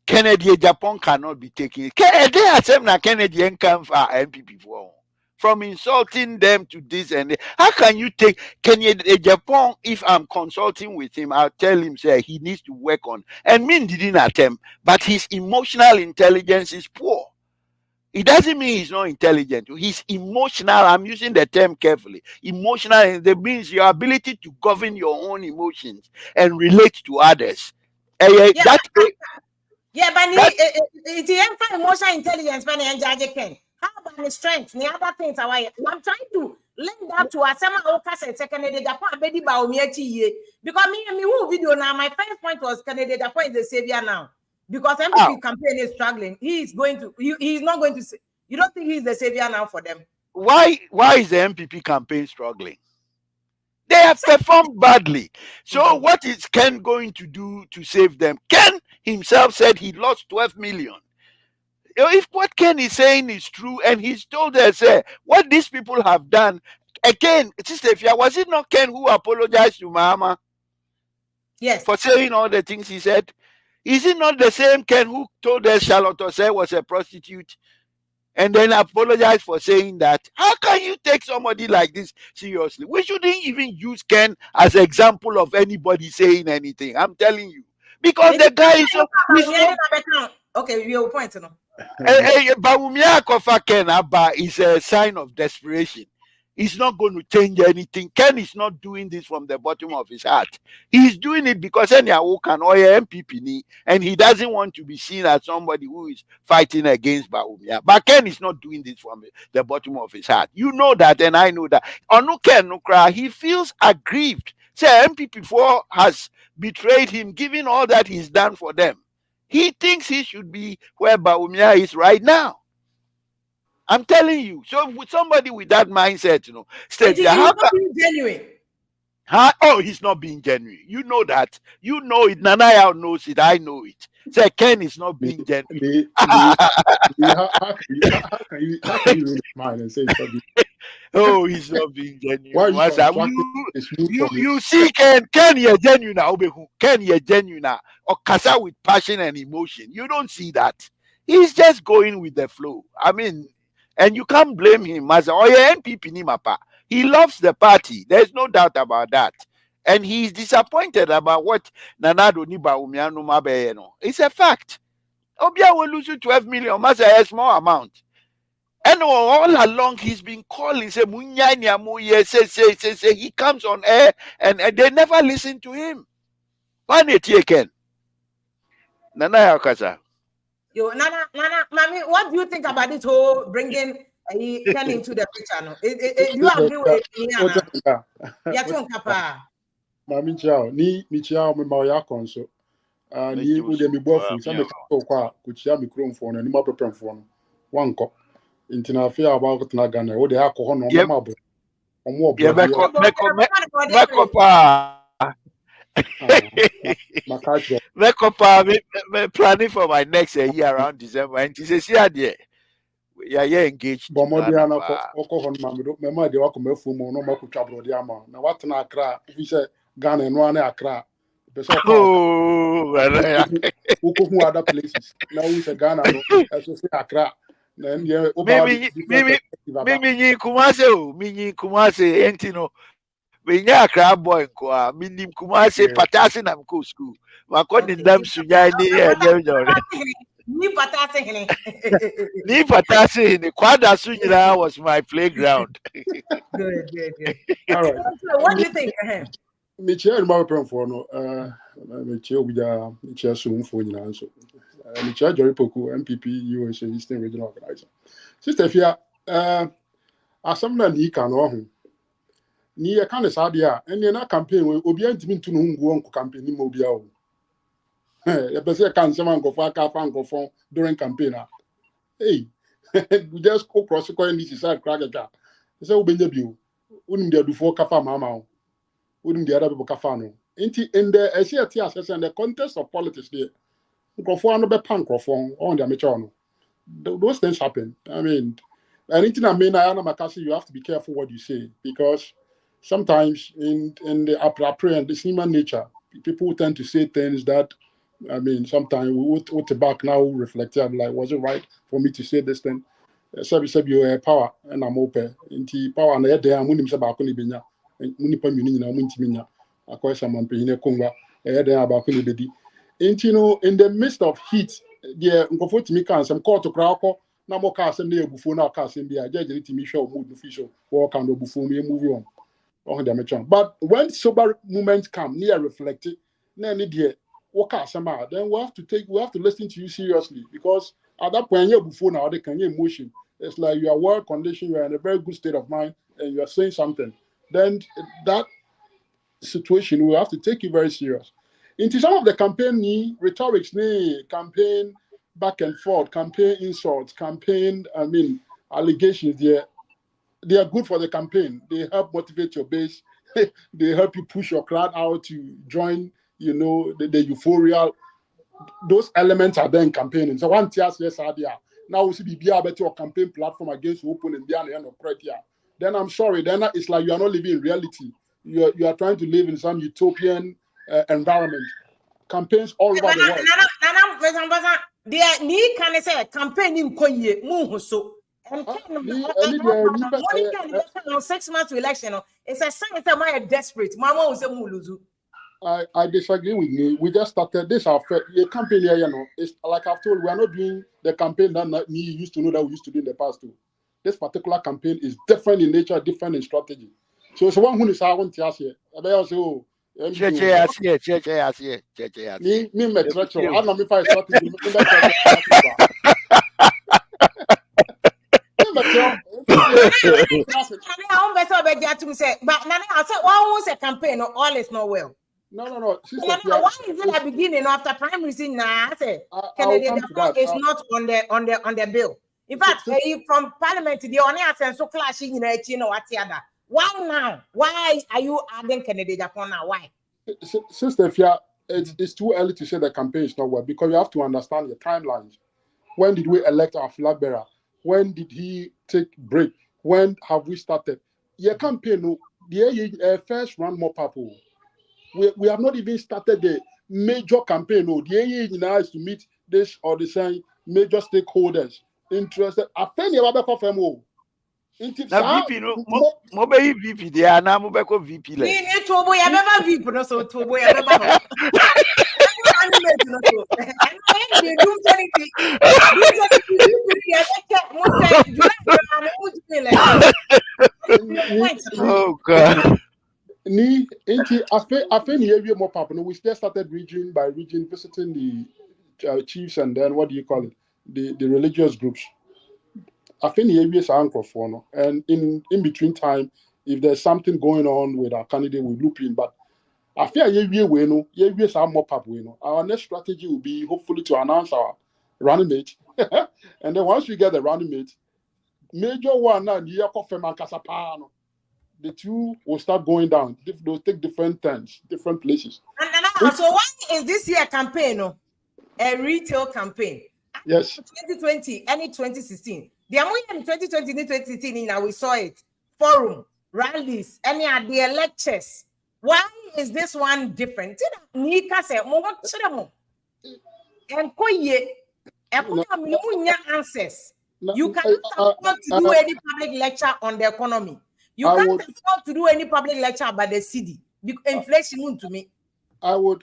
Kennedy Japan cannot be taken. Kennedy come for MPP from insulting them to this and that. How can you take Kennedy Japan? If I'm consulting with him, I'll tell him say he needs to work on. And me didn't attempt, but his emotional intelligence is poor. It doesn't mean he's not intelligent. He's emotional. I'm using the term carefully. Emotional, that means your ability to govern your own emotions and relate to others. But it's emotional intelligence, but how about the strength? The other things I'm trying to link that to a Kennedy Japan, because me who video now. My first point was Kennedy Japan is the savior now. Because MPP campaign is struggling. He's not going to you don't think he's the savior now for them? Why is the MPP campaign struggling? They have performed badly. So what is Ken going to do to save them? Ken himself said he lost 12 million. If what Ken is saying is true, and he's told us what these people have done, again, Sister Fia, was it not Ken who apologized to Mahama? Yes. For saying all the things he said? Is it not the same Ken who told us Charlotte Osei was a prostitute and then apologized for saying that? How can you take somebody like this seriously? We shouldn't even use Ken as an example of anybody saying anything. I'm telling you. Because the guy is so... Okay, your point. Bawumia Kofa Ken Abba is a sign of desperation. It's not going to change anything. Ken is not doing this from the bottom of his heart. He's doing it because any can or MPP, and he doesn't want to be seen as somebody who is fighting against Bawumia. But Ken is not doing this from the bottom of his heart. You know that, and I know that. Onu Ken Nukra, he feels aggrieved. Say MPP4 has betrayed him, given all that he's done for them. He thinks he should be where Bawumia is right now. I'm telling you. So with somebody with that mindset, you know, he's not being genuine. Huh? Oh, he's not being genuine. You know that. You know it. Nanaya knows it. I know it. Say Ken is not being genuine. How can you read his mind and say it's not being? Oh, he's not being genuine. Why are you see Ken you're genuine now. Ken you're genuine now. Or Kasa with passion and emotion. You don't see that. He's just going with the flow. I mean, and you can't blame him as NPP ni mapa. He loves the party. There's no doubt about that. And he's disappointed about what Nanado Niba Umiano Mabeyeno. It's a fact. Obia will lose you 12 million, mas a small amount. And all along he's been calling, say he comes on air and they never listen to him. Ken. Nana Yakasa. Yo, Nana, Mami, what do you think about this whole bringing Ken into the picture? No? Do you agree with me? Mami Chao, ni Chao me Maya Conso. Ni would be both some could share me chrome phone and more prepared phone. One cop. Intina fear about Nagana, or the alcohol on Mabo. Or more, planning for my next year around December, and he says, yeah, dear. Yeah, engaged. Bomodiana, alcohol, Mamma, the Alcohol Fumo, no more trouble, the Ama. Now, what an Accra, if you say Ghana and one Accra. Oh, who other places? Now, we say Ghana, as you say Accra. Then, yeah, Mimi Kumase, Entino. We are crab boy, Minim Kumase, Patasi, and Co school. According to them, Suyani and Ni Patasi, the Quada Sunira was my playground. Good. All right. What do you think? Michelle, my friend, for no, Michelle, we are Michelle soon for you answer. Michelle Jerry Poku, MPP, USA Eastern Regional Organizer. Sister Fia, as someone he can know. Ni kind of sad, yeah, and you're not campaign will be intimate to whom go on campaign in Mobile. A person can someone go for a car fan go for during campaign. Hey, we just go cross the coin this side crack a car. So, Benjabu, wouldn't there do for Kafa Mama? Wouldn't the other people Kafano? In the SCTS and the context of politics there, go for another punk or phone on the amateur. Those things happen. I mean, anything I mean, you have to be careful what you say because sometimes in the appropriate and the human nature, people tend to say things that, I mean, sometimes we would back now reflect. I'm like, was it right for me to say this thing? You power and I'm open. Into power and the I'm winning about Kunibinya and Munipa Munin and Wintimina. I call someone paying a conga, about Kunibidi. And in the midst of heat, the Uncle to me can some call to Krakow. No more cars and before now cars in the judge to me show mood official walk on the before me move on. But when sober moments come, near reflected, then we have to listen to you seriously because at that point you're before now they can emotion. It's like you are well conditioned, you are in a very good state of mind, and you are saying something. Then that situation we have to take it very serious. Into some of the campaign rhetorics, campaign back and forth, campaign insults, campaign allegations there. They are good for the campaign. They help motivate your base. They help you push your crowd out to join, the euphoria. Those elements are there in campaigning. So one tears, yes, idea. Now we see be a better campaign platform against open and beyond the end of criteria. Then I'm sorry, then it's like you are not living in reality. You are trying to live in some utopian environment. Campaigns all over the world. They need can say campaign in Konye, Muhuso. And 6 months to election, it's a sign that I'm desperate. Mama was a muluzu. I disagree with you. We just started this our campaign here, It's like I've told, we are not doing the campaign that we used to know that we used to do in the past too. this particular campaign is different in nature, different in strategy. So one who is I want to ask you, Che, me me treacher. I don't know if I strategy in that but Nana, I said, one a campaign, all is not well. No. Sister, Why is it at the beginning after primary scene? Nah, I said, Kennedy is not on the bill. In fact, from Parliament, the only sense so clashing in a chino what the other. Why now? Why are you adding Kennedy Japan now? Why? Sister, it's too early to say the campaign is not well because you have to understand the timelines. When did we elect our flag bearer? When did he take break? When have we started? Your campaign, the first round more people. We have not even started the major campaign. No, the AE is to meet this or the same major stakeholders interested. I think you have a confirm. Now VP no, mobile VP there. Now mobile VP le. Me to boy, I never VP no so to boy, I never. Oh God. I think more popular. We still started region by region, visiting the chiefs and then what do you call it? The religious groups. I think the areas are anchored for no. And in between time, if there's something going on with our candidate, we loop in. But I feel areas are more popular. Our next strategy will be hopefully to announce our running mate. And then once we get the running mate, major one now the two will start going down. They'll take different turns, different places. So why is this year campaign a retail campaign? Yes. 2020 and 2016. The amount in 2020 and 2016 now we saw it. Forum, rallies, any of the lectures. Why is this one different? Nika say mo and answers. You cannot afford to do any public lecture on the economy. You can't afford to do any public lecture about the city. Inflation to me. I will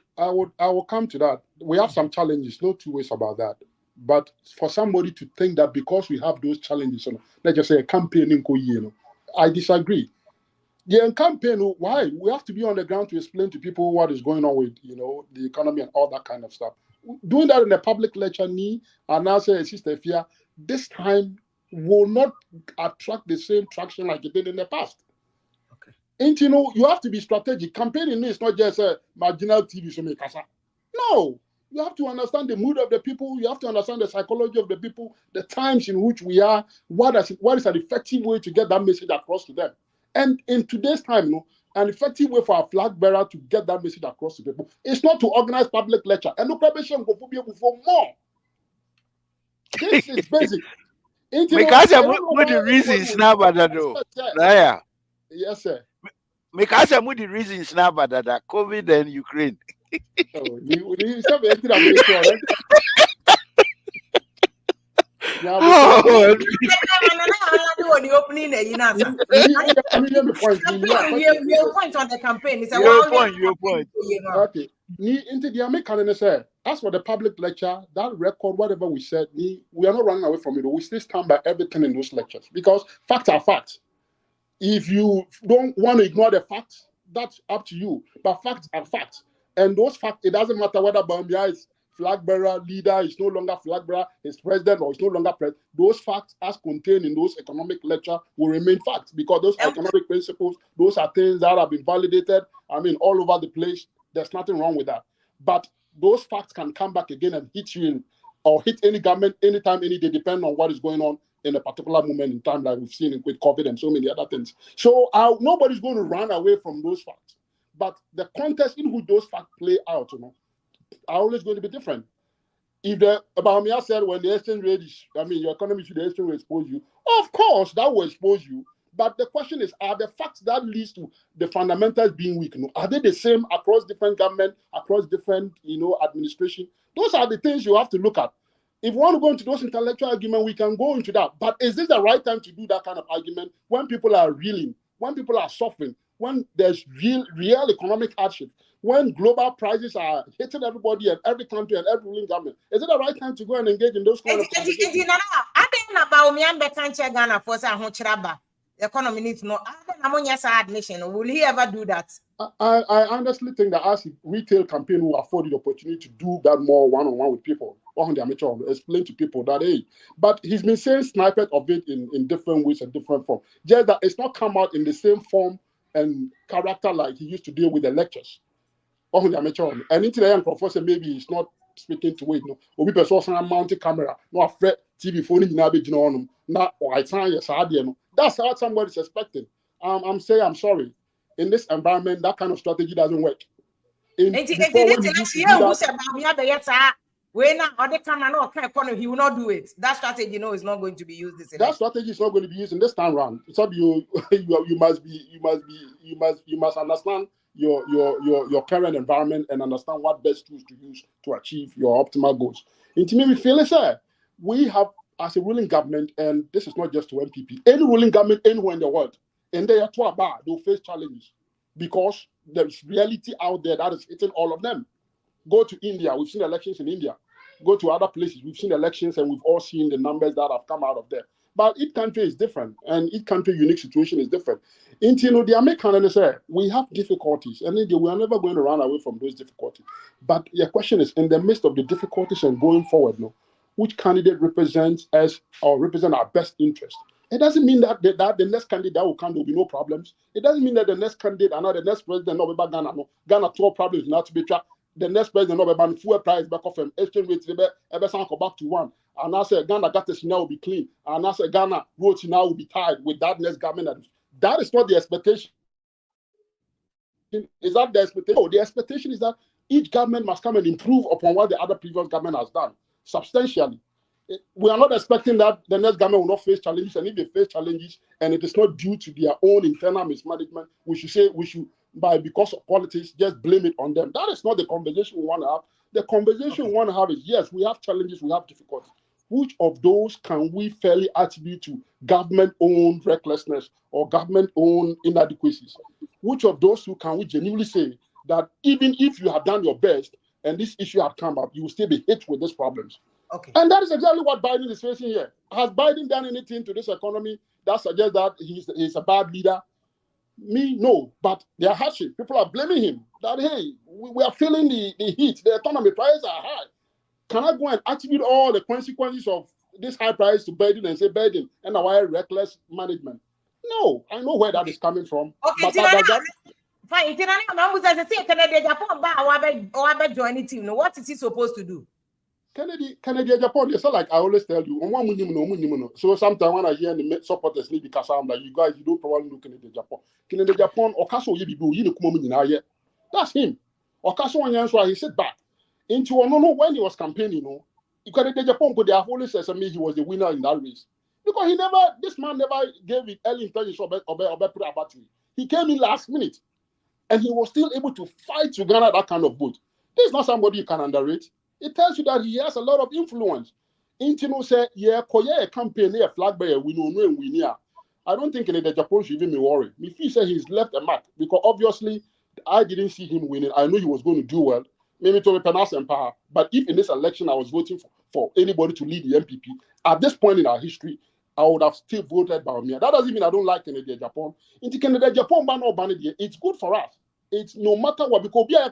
come to that. We have some challenges, no two ways about that. But for somebody to think that because we have those challenges, let's just say a campaign, I disagree. The campaign, why? We have to be on the ground to explain to people what is going on with, the economy and all that kind of stuff. Doing that in a public lecture, and now say, Sister Fia, this time will not attract the same traction like it did in the past. Okay. And you have to be strategic. Campaigning is not just a marginal TV show. No, you have to understand the mood of the people. You have to understand the psychology of the people, the times in which we are. What is an effective way to get that message across to them? And in today's time, an effective way for a flag bearer to get that message across to people is not to organize public lecture. And look, for more. This is basic. Because what the reasons now about that though? Yeah. Yes, sir. Because what the reasons now about that COVID and Ukraine. The opening your point on the campaign is your point. Okay. Into the American say, as for the public lecture, that record, whatever we said, we are not running away from it. We still stand by everything in those lectures because facts are facts. If you don't want to ignore the facts, that's up to you. But facts are facts. And those facts, it doesn't matter whether Bambia is flag bearer, leader, is no longer flag bearer, is president, or is no longer president. Those facts, as contained in those economic lecture, will remain facts because those economic principles, those are things that have been validated. All over the place. There's nothing wrong with that. But those facts can come back again and hit you or hit any government anytime, any day, depending on what is going on in a particular moment in time, like we've seen with COVID and so many other things. So nobody's going to run away from those facts. But the context in which those facts play out, are always going to be different. If Bahama said when the exchange rate is, your economy should the exchange rate expose you, of course that will expose you. But the question is, are the facts that leads to the fundamentals being weak? Are they the same across different government, across different, administration? Those are the things you have to look at. If we want to go into those intellectual arguments, we can go into that. But is this the right time to do that kind of argument when people are reeling, when people are suffering, when there's real economic hardship, when global prices are hitting everybody and every country and every ruling government? Is it the right time to go and engage in those kind of conversations? The economy needs to know. Will he ever do that? I honestly think that as a retail campaign will afford the opportunity to do that more one-on-one with people, explain to people that, hey, but he's been saying snippet of it in different ways and different form. Just that it's not come out in the same form and character like he used to deal with the lectures. And into the young professor, maybe he's not speaking to it. No, or people saw some mounted camera, no afraid TV phone in the not or I try yes, that's how somebody's expecting. I'm saying I'm sorry. In this environment, that kind of strategy doesn't work. He will not do it. That strategy, is not going to be used. That strategy is not going to be used in this time round. So you must understand your current environment and understand what best tools to use to achieve your optimal goals. And to me, we feel we have as a ruling government, and this is not just to MPP, any ruling government anywhere in the world, and they are too bad, they'll face challenges because there's reality out there that is hitting all of them. Go to India, we've seen elections in India. Go to other places, we've seen elections and we've all seen the numbers that have come out of there. But each country is different and each country unique situation is different. The American say we have difficulties and we are never going to run away from those difficulties. But the question is, in the midst of the difficulties and going forward, which candidate represents us or represent our best interest? It doesn't mean that the next candidate that will come, there will be no problems. It doesn't mean that the next candidate and the next president not about Ghana. No. Ghana 12 problems not to be tracked. The next president not about fuel price back off exchange rate ever go back to 1. And I say Ghana got this now will be clean. And I say Ghana roads now will be tied with that next government. That is not the expectation. Is that the expectation? No, the expectation is that each government must come and improve upon what the other previous government has done substantially. We are not expecting that the next government will not face challenges, and if they face challenges and it is not due to their own internal mismanagement, we should because of politics, just blame it on them. That is not the conversation we want to have. The conversation we want to have is, yes, we have challenges, we have difficulties. Which of those can we fairly attribute to government-owned recklessness or government-owned inadequacies? Which of those two can we genuinely say that even if you have done your best and this issue had come up, you will still be hit with these problems? Okay. And that is exactly what Biden is facing here. Has Biden done anything to this economy that suggests that he's a bad leader? Me, no. But they are harshing. People are blaming him that, hey, we are feeling the heat. The economy prices are high. Can I go and attribute all the consequences of this high price to Biden and say Biden and our reckless management? No. I know where that is coming from. Okay, fine. What is he supposed to do? Kennedy Agyapong, it's not like I always tell you. So sometimes when I hear the supporters need because I'm like, you guys, you don't probably know Kennedy Agyapong. Kennedy Agyapong, Okaso Yebibu, that's him. Okaso Wanyanswa, he sit back. Into when he was campaigning, Kennedy Agyapong could have always said to me he was the winner in that race. Because this man never gave it early intelligence or put a battery. He came in last minute and he was still able to fight to garner that kind of vote. This is not somebody you can underrate. It tells you that he has a lot of influence. Intino said, yeah, a campaign here, flag by a win. I don't think in the Japan should even be worried. Me feel say he's left a mark because obviously I didn't see him winning. I knew he was going to do well. Maybe to Penas and power. But if in this election I was voting for anybody to lead the MPP, at this point in our history, I would have still voted Bahamian. That doesn't mean I don't like Kennedy Agyapong. Into Kennedy Agyapong ban or ban it, it's good for us. It's no matter what because we are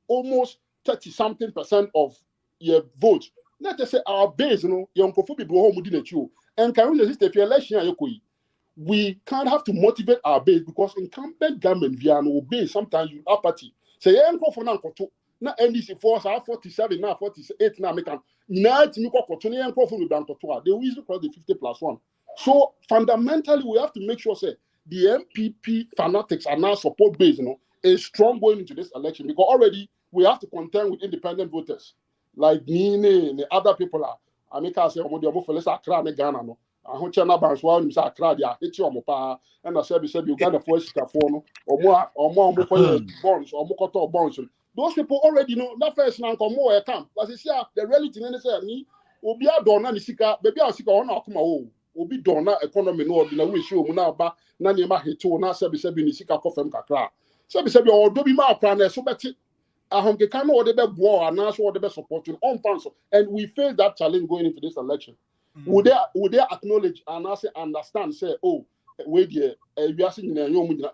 almost 30-something% of your vote. Let us say our base, young people home within a chew. And can we resist if your election? We can't have to motivate our base because incumbent government via no base. Sometimes you apathy. Say, na NDC force are 47 now, 48 now. Make they will easily cross the 50+1. So fundamentally, we have to make sure say the MPP fanatics are now support base, is strong going into this election because already we have to contend with independent voters like me and the other people are. I make us say, Ghana, no. I want to know about why you say Accra, it's your mopa, and I said, you got a voice for or more bonds or more bonds. Those people already know that first now come more camp. But it's the reality in the me will be a donor, the sika, baby, I'll see on our will be donor economy, no, in a wish you now, but Nanyama hit to now, Sabi, the sika coffee kakra. So we say we all do be more plan so better. Ahonke can no the be war and now so the be supporting on fans. And we face that challenge going into this election. Would they acknowledge and also understand, say, oh, wait here, we are seeing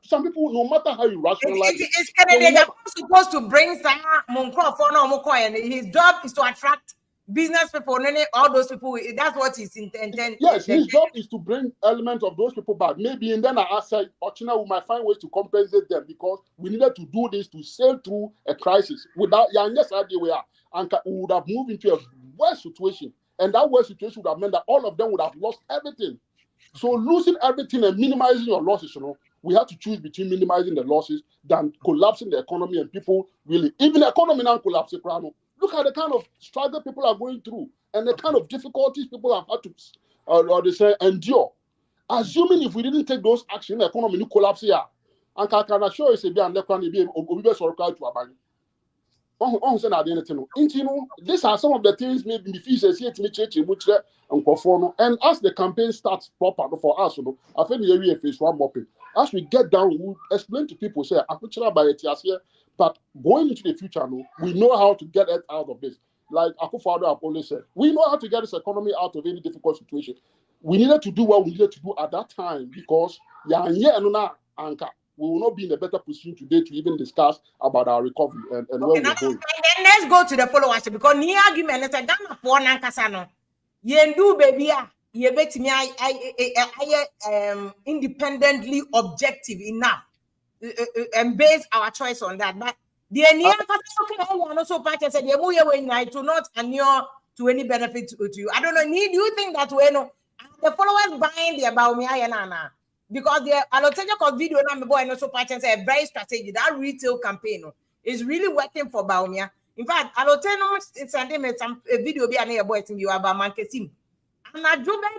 some people, no matter how you rationalize it's Kennedy supposed to bring some Monko for no more coin. His job is to attract business people, all those people. That's what he's intended. Yes, his job is to bring elements of those people back. Maybe and then I said, Ochina, we might find ways to compensate them because we needed to do this to sail through a crisis. Without yes, idea we are, and we would have moved into a worse situation. And that worse situation would have meant that all of them would have lost everything. So losing everything and minimizing your losses, we have to choose between minimizing the losses than collapsing the economy and people really, even the economy now collapsing. Look at the kind of struggle people are going through and the kind of difficulties people have had to endure. Assuming if we didn't take those actions, the economy will collapse here. And can assure you, these are some of the things maybe the and as the campaign starts proper for us, I think the area phase one mopping. As we get down, we explain to people, say, but going into the future, we know how to get it out of this. Like Akufo-Addo have always said, we know how to get this economy out of any difficult situation. We needed to do what we needed to do at that time because we will not be in a better position today to even discuss about our recovery and where we're going. Then let's go to the followership because near argument is a Ghana for Nankasano. Yendu baby, ye bet me I independently objective enough and base our choice on that. But the near also party said it will not annul to any benefit to you. I don't know. Do you think that way? No, the followers buying the about me Nana. Because the allotation video now, boy, and also patches a very strategy. That retail campaign is really working for Baumia. In fact, allotation it's a video be an boy to you about marketing. And I do not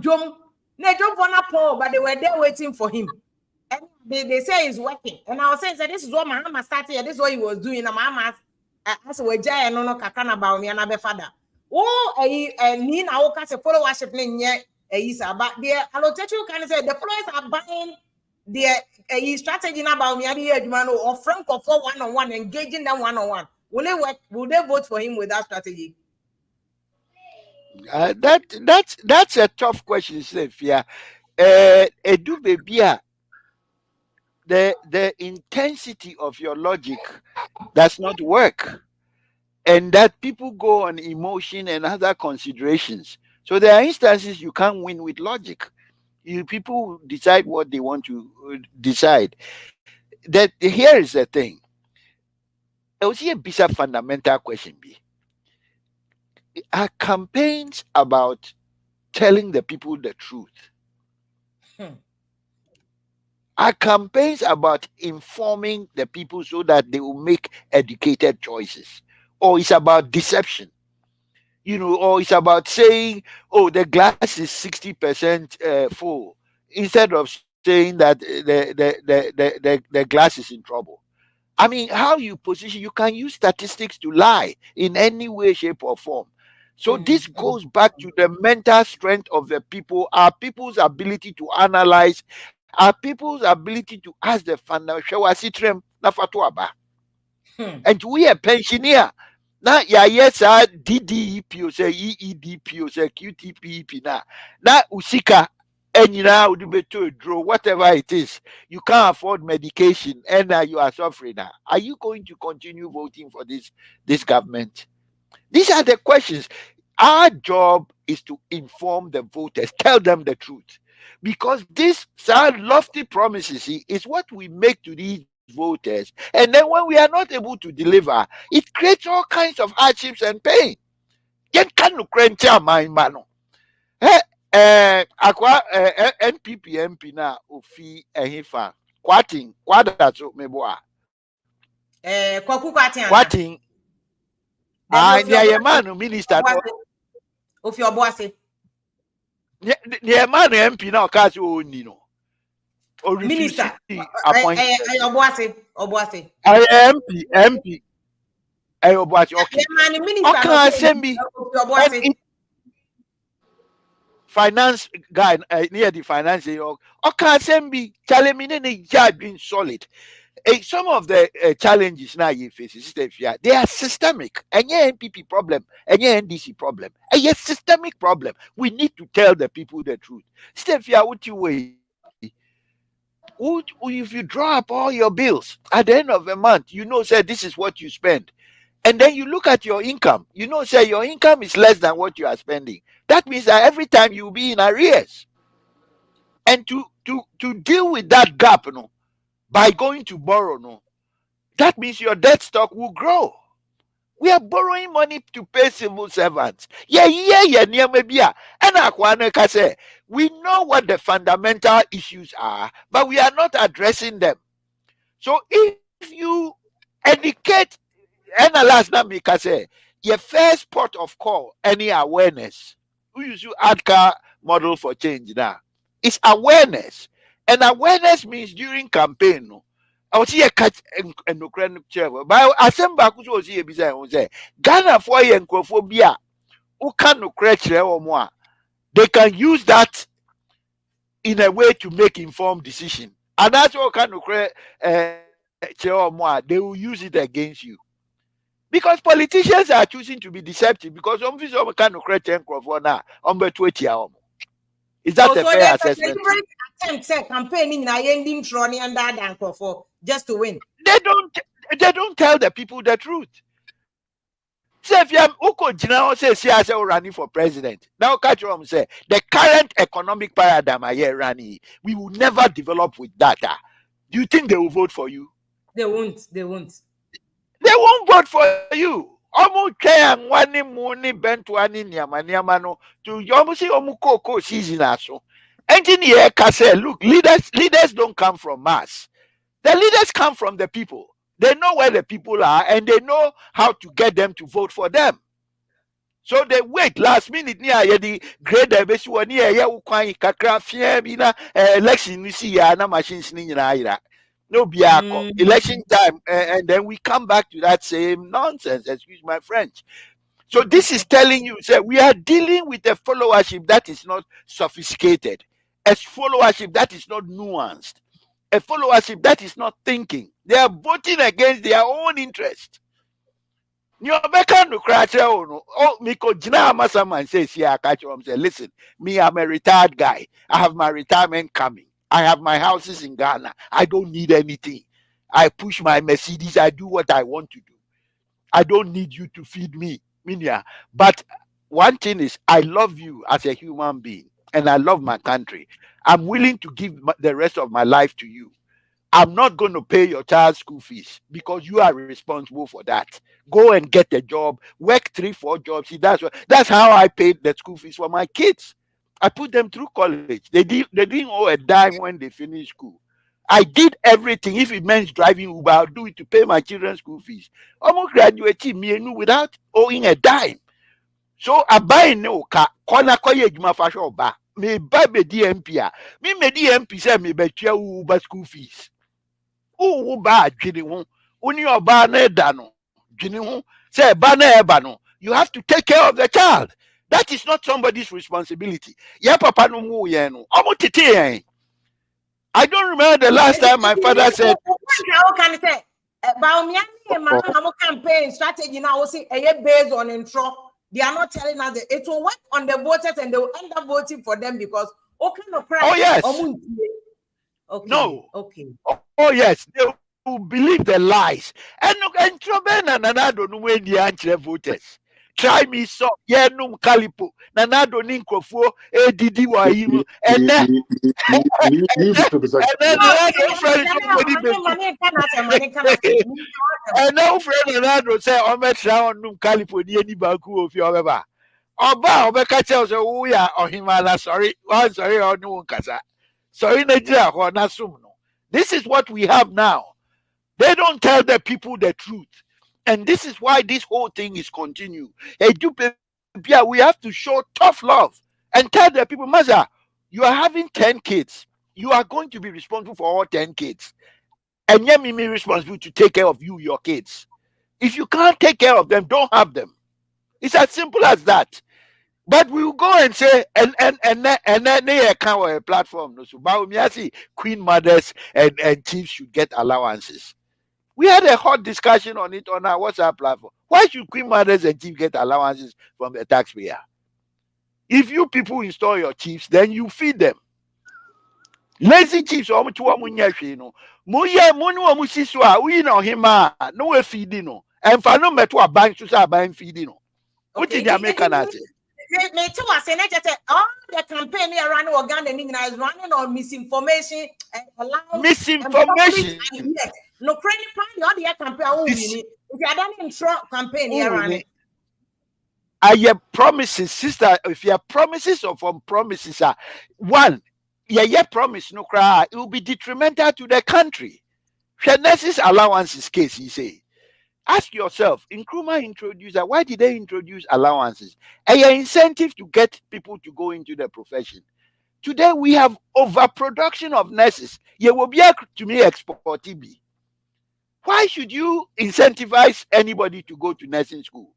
jump for na Paul, but they were there waiting for him. And they say it's working. And I was saying that this is what Mahama started. This is what he was doing. And Mahama as we jay no kakana Baumia na be father. Oh, Nina Oka se followership ne but the allocation can say the followers are buying the strategy about me or frank or for one-on-one, engaging them one-on-one. Will they work? Will they vote for him with that strategy? That's a tough question, Steph. Yeah, Edu Bebia, the intensity of your logic does not work, and that people go on emotion and other considerations. So there are instances you can't win with logic. People decide what they want to decide. That here is the thing. I was here a fundamental question. Are campaigns about telling the people the truth? Are campaigns about informing the people so that they will make educated choices? Or it's about deception? Or it's about saying, oh, the glass is 60% full, instead of saying that the glass is in trouble. I mean, how you position, you can use statistics to lie in any way, shape, or form. So this goes back to the mental strength of the people, our people's ability to analyze, our people's ability to ask the financial and we a pensioner. Now, yes, DDEP, say EEDP, say QTPEP. Now, Usika, and now to draw whatever it is. You can't afford medication, and you are suffering now. Are you going to continue voting for this government? These are the questions. Our job is to inform the voters, tell them the truth, because this lofty promises is what we make to these voters, and then when we are not able to deliver, it creates all kinds of hardships and pain. NPP MP na ofi ehifa kwatin kwada so meboa Kwaku kwatin kwatin man minister of your boss man MP na okasi oni no minister appointment Obuasi MP Obuasi okay minister finance guy near the finance okay assembly challenge me ne solid some of the challenges now you face, they are systemic. And yeah, NPP problem, and yeah, NDC problem, and yeah, systemic problem. We need to tell the people the truth. Stefia, what you way? If you draw up all your bills at the end of the month, say this is what you spend, and then you look at your income, say your income is less than what you are spending. That means that every time you'll be in arrears. And to deal with that gap, by going to borrow, that means your debt stock will grow. We are borrowing money to pay civil servants. Yeah, maybe. And say, we know what the fundamental issues are, but we are not addressing them. So if you educate, and last time we can say, your first port of call, any awareness. We use ADCA model for change now. It's awareness. And awareness means during campaign, I was here catch and no credit chair. But I send back who was here beside say Ghana for encophobia who can no credit or more. They can use that in a way to make informed decision. And that's what kind of credit chair or more. They will use it against you. Because politicians are choosing to be deceptive because some kind of credit for now on the 20 hours. Is that a fair assessment? Campaigning ending Trony and that for just to win. They don't tell the people the truth. Say if you am Uko Jina say running for president. Now catch what say the current economic paradigm I hear running, we will never develop with data. Do you think they will vote for you? They won't. They won't vote for you. Almost and one money bent one in Yamaniamano to almost see Omukoko season aso. Engineer can say, look, leaders don't come from mass. The leaders come from the people. They know where the people are and they know how to get them to vote for them. So they wait last minute near the grade base one near kakra fiamina election you see na machines in ira. No biako. Election time and then we come back to that same nonsense, excuse my French. So this is telling you, say, we are dealing with a followership that is not sophisticated, a followership that is not nuanced, a followership that is not thinking. They are voting against their own interest. Listen, me, I'm a retired guy. I have my retirement coming. I have my houses in Ghana. I don't need anything. I push my Mercedes. I do what I want to do. I don't need you to feed me. But one thing is, I love you as a human being and I love my country. I'm willing to give the rest of my life to you. I'm not going to pay your child's school fees because you are responsible for that. Go and get a job, work 3-4 jobs. See, that's how I paid the school fees for my kids. I put them through college. They didn't owe a dime when they finished school. I did everything. If it meant driving Uber, I'll do it to pay my children's school fees. Almost graduated me without owing a dime. So I buy no car. Kona koye juma fashion ba. Me buy me DMP. Me DMP say me betia Uber school fees. Uber jini ho. Uni oba na edano. Jini ho. Say ba na eba no. You have to take care of the child. That is not somebody's responsibility. Ya papa no mu ye no. Omo tete yen. I don't remember the last time my father said. Campaign strategy now based on intro. They are not telling us that it will work on the voters and they will end up voting for them because oh yes. Okay. No. Okay. Oh yes. They will believe the lies. And Nanado no way the answer voters. Try me so yeah num calipo nanado ninkofo edidi wa him and then and now friend nanado say o metra on num calipo ni eni banku ofi obeba oba obeka tell say wo ya ohimala sorry onu nkasa sorry Nigeria ho na sum no. This is what we have now. They don't tell the people the truth. And this is why this whole thing is continued. We have to show tough love and tell the people, Maza, you are having 10 kids. You are going to be responsible for all 10 kids. And yet me responsible to take care of your kids. If you can't take care of them, don't have them. It's as simple as that. But we will go and say, and then they account a platform. No, so Baumia queen mothers and chiefs should get allowances. We had a hot discussion on it on our WhatsApp platform. Why should queen mothers and chiefs get allowances from the taxpayer? If you people install your chiefs, then you feed them. Lazy chiefs, no we know him, no we feeding no. And for no matter what bank to say bank feeding no. What did you make an answer? Me too. I say, all the campaign here running Uganda is running on misinformation and misinformation. No credit party all the campaign. If you are done in campaign here running. Your promises, sister. If your promises or from promises are one, your promise no cry, it will be detrimental to the country. Nurses allowances case, he say. Ask yourself, Nkrumah introduced that. Why did they introduce allowances? A incentive to get people to go into the profession. Today we have overproduction of nurses. You will be to me export TB. Why should you incentivize anybody to go to nursing school?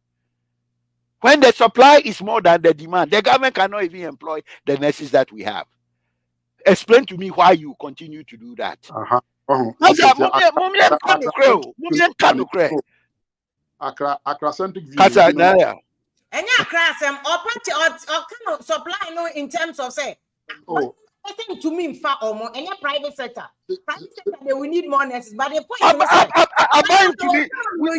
When the supply is more than the demand, the government cannot even employ the nurses that we have. Explain to me why you continue to do that. Accra-centric view. And yeah, class or party or kind of supply no in terms of say. Oh, I think to me in fact or more any private sector. Private sector they will need more nurses, but the point is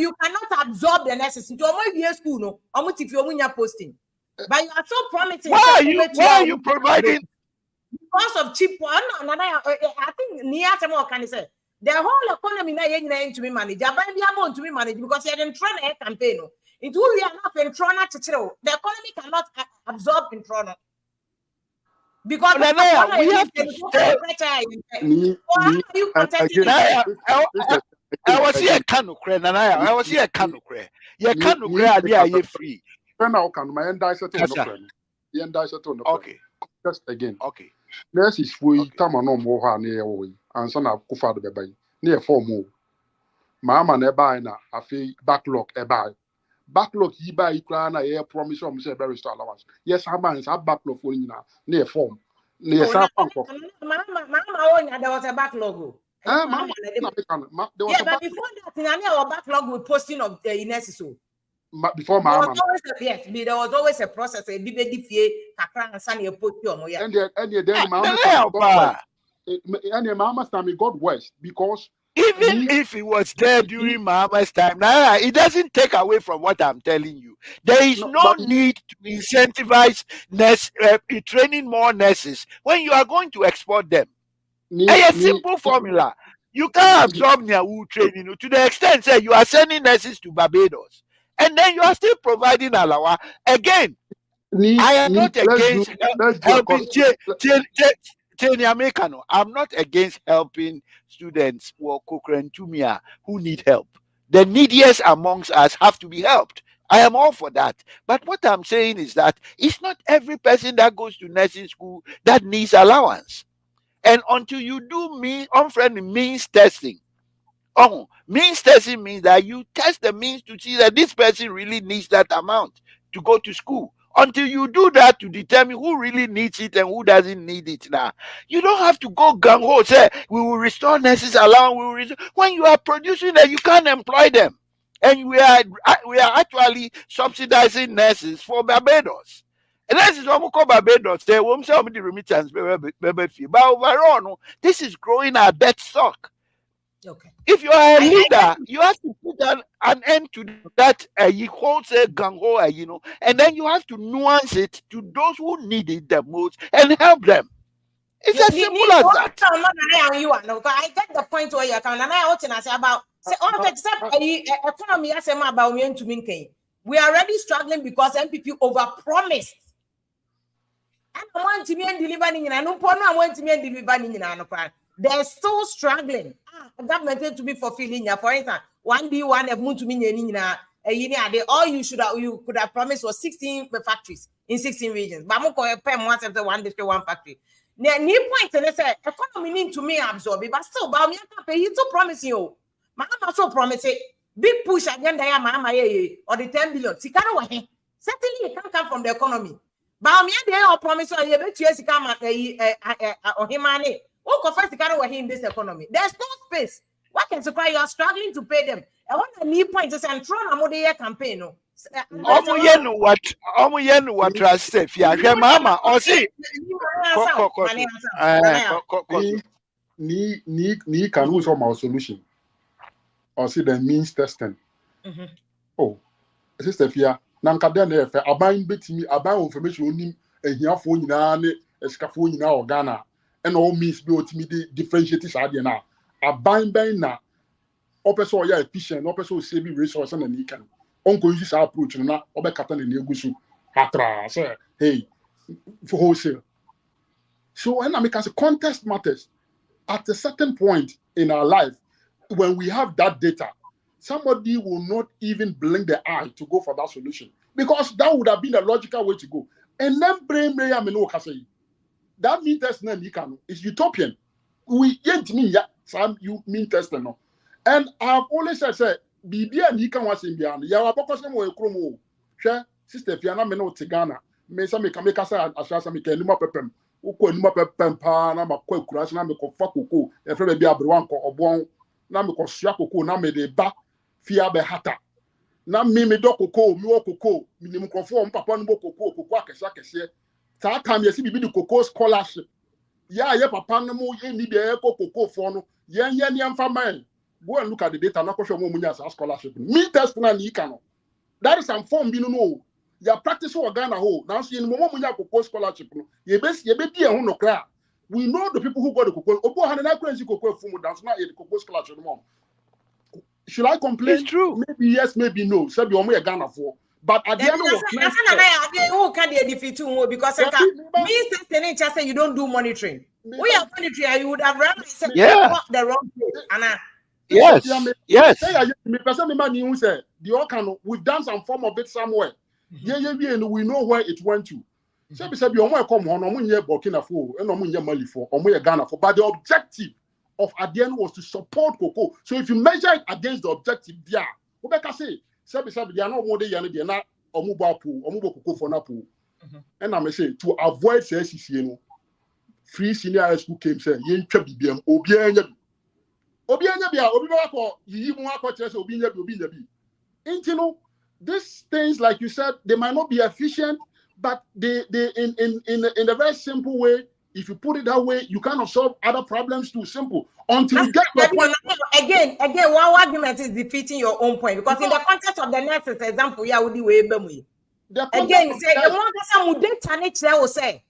you cannot absorb the nurses into a school no. Almost if you're posting, but you are so promising. Why are you providing? Because of cheap one, I think near some more can say the whole economy now to be managed. To be managed because you didn't try a campaign. It will be enough in Toronto to chill. The economy cannot absorb in Toronto. Because we have to I was here Kanu Kre, I was here Kanu Kre. You Kanu Kre, are free. Okay. Just again. Okay. Nurses we come on more near way and son of Kufa the baby near 4 more. Mahama nearby na a fee backlog a buy. Backlog ye buy Ukraine air promise of Mr. Barry Star allowance. Yes, I manage a backlog for you near form. Near South Mama, there was a backlog. Yeah, but before that, our backlog with posting of the nurses. Before Mahama. There was always a process. And then Mahama's time got worse because even if it was there during Mahama's time, it doesn't take away from what I'm telling you. There is no need to incentivize training more nurses when you are going to export them. A simple formula. You can't absorb their training to the extent that you are sending nurses to Barbados. And then you are still providing alawa. Again, I am not against helping. I'm not against helping students who need help. The neediest amongst us have to be helped. I am all for that. But what I'm saying is that it's not every person that goes to nursing school that needs allowance. And until you do means testing. Means testing means that you test the means to see that this person really needs that amount to go to school. Until you do that to determine who really needs it and who doesn't need it now, you don't have to go gung-ho, say, we will restore nurses allowance. When you are producing them, you can't employ them. And we are actually subsidizing nurses for Barbados. And this is what we call Barbados. They won't say the remittance, but overall, this is growing our debt stock. Okay. If you are a leader, you have to put an end to that wholesale gung-ho, and then you have to nuance it to those who need it the most and help them. It's as simple as that. I get the point where you're coming, and I want to say about economy. I say about me to me. We are already struggling because MPP overpromised. I want to be delivering, and I want to be delivering. They're still struggling. Government to be fulfilling. For instance, 1B1 of to me all you could have promised was 16 factories in 16 regions. But I'm going to pay one after one district, one factory. Now, new point and they say economy need to me absorb it, but still, but he so promise you. Mahama so promise it. Big push agenda, Mahama or the 10 billion. Certainly, it can't come from the economy. Ba me dey or promise or you bet you sika ma or him money. Who go first carry with him this economy? There's no space. What can supply you are struggling to pay them? I want a new point is and throw a model campaign. No. Omu yen what trust if ya Mahama or see ni can who's our solution or see the means testing. Oh, sister Fia, Nankada nefe, abain betimi, abain information onim, and here phone na ne, escafone na or Ghana, and all means be ultimately differentiated now. Abain na, opeso ya efficient, opeso saving resource and he can. Uncle use our approach na obe katan and negusu hatra say hey for wholesale. So when I make as a contest matters at a certain point in our life when we have that data, somebody will not even blink the eye to go for that solution because that would have been a logical way to go. And then brain that mean test is utopian. We yet mean some you mean test no. And I've always said Bibi and you can watch in beyond. Yawa Bokos no Chromo. Share sister Fiana Meno Tigana. May some make a sa Ashasa make a numa pepem. Uko numa pepem pa na makwe kurash na me ko fakuku. E frebe bi abruan ko obon na me ko swakuku na me de ba fia be hata. Na me do koko mi wo koko mi ni mkrofo mpapa no koko akese akese. Sa time yesi bibi di koko scholarship. Ya ye papa no mo ye ni de koko for no. Yen ni amfa man. Go and look at the data. Not sure more money as a scholarship. Me test na ni kano. That is some form. You know, you practice for Ghana ho. Now see, more money for scholarship. You be no clear. We know the people who got the cocoa. Opo hana na kwenzi cocoa fumu dance na the cocoa scholarship no. Should I complain? It's true. Maybe yes, maybe no. Say be omo Ghana for. But at the end of the who can they defeat you because me say you don't do monitoring. We are monitoring. You would have run the wrong place. Anna. Yes. We've done some form of it somewhere. And we know where it went to. So we said, come on, Burkina Faso, and Mali for, Ghana for. But the objective of Adian was to support Cocoa. So if you measure it against the objective, yeah, Rebecca say, they are not more than they are not Cocoa for Napu. And I'm say to avoid CCC, free senior high school came saying, Yen Chabibium, Obianya. These things, like you said, they might not be efficient, but they in a very simple way. If you put it that way, you kind of solve other problems too. Simple. Until you get to a point. Again, one argument is defeating your own point because in the context of the nurses example, yeah, would be again, say the one person would challenge there will say.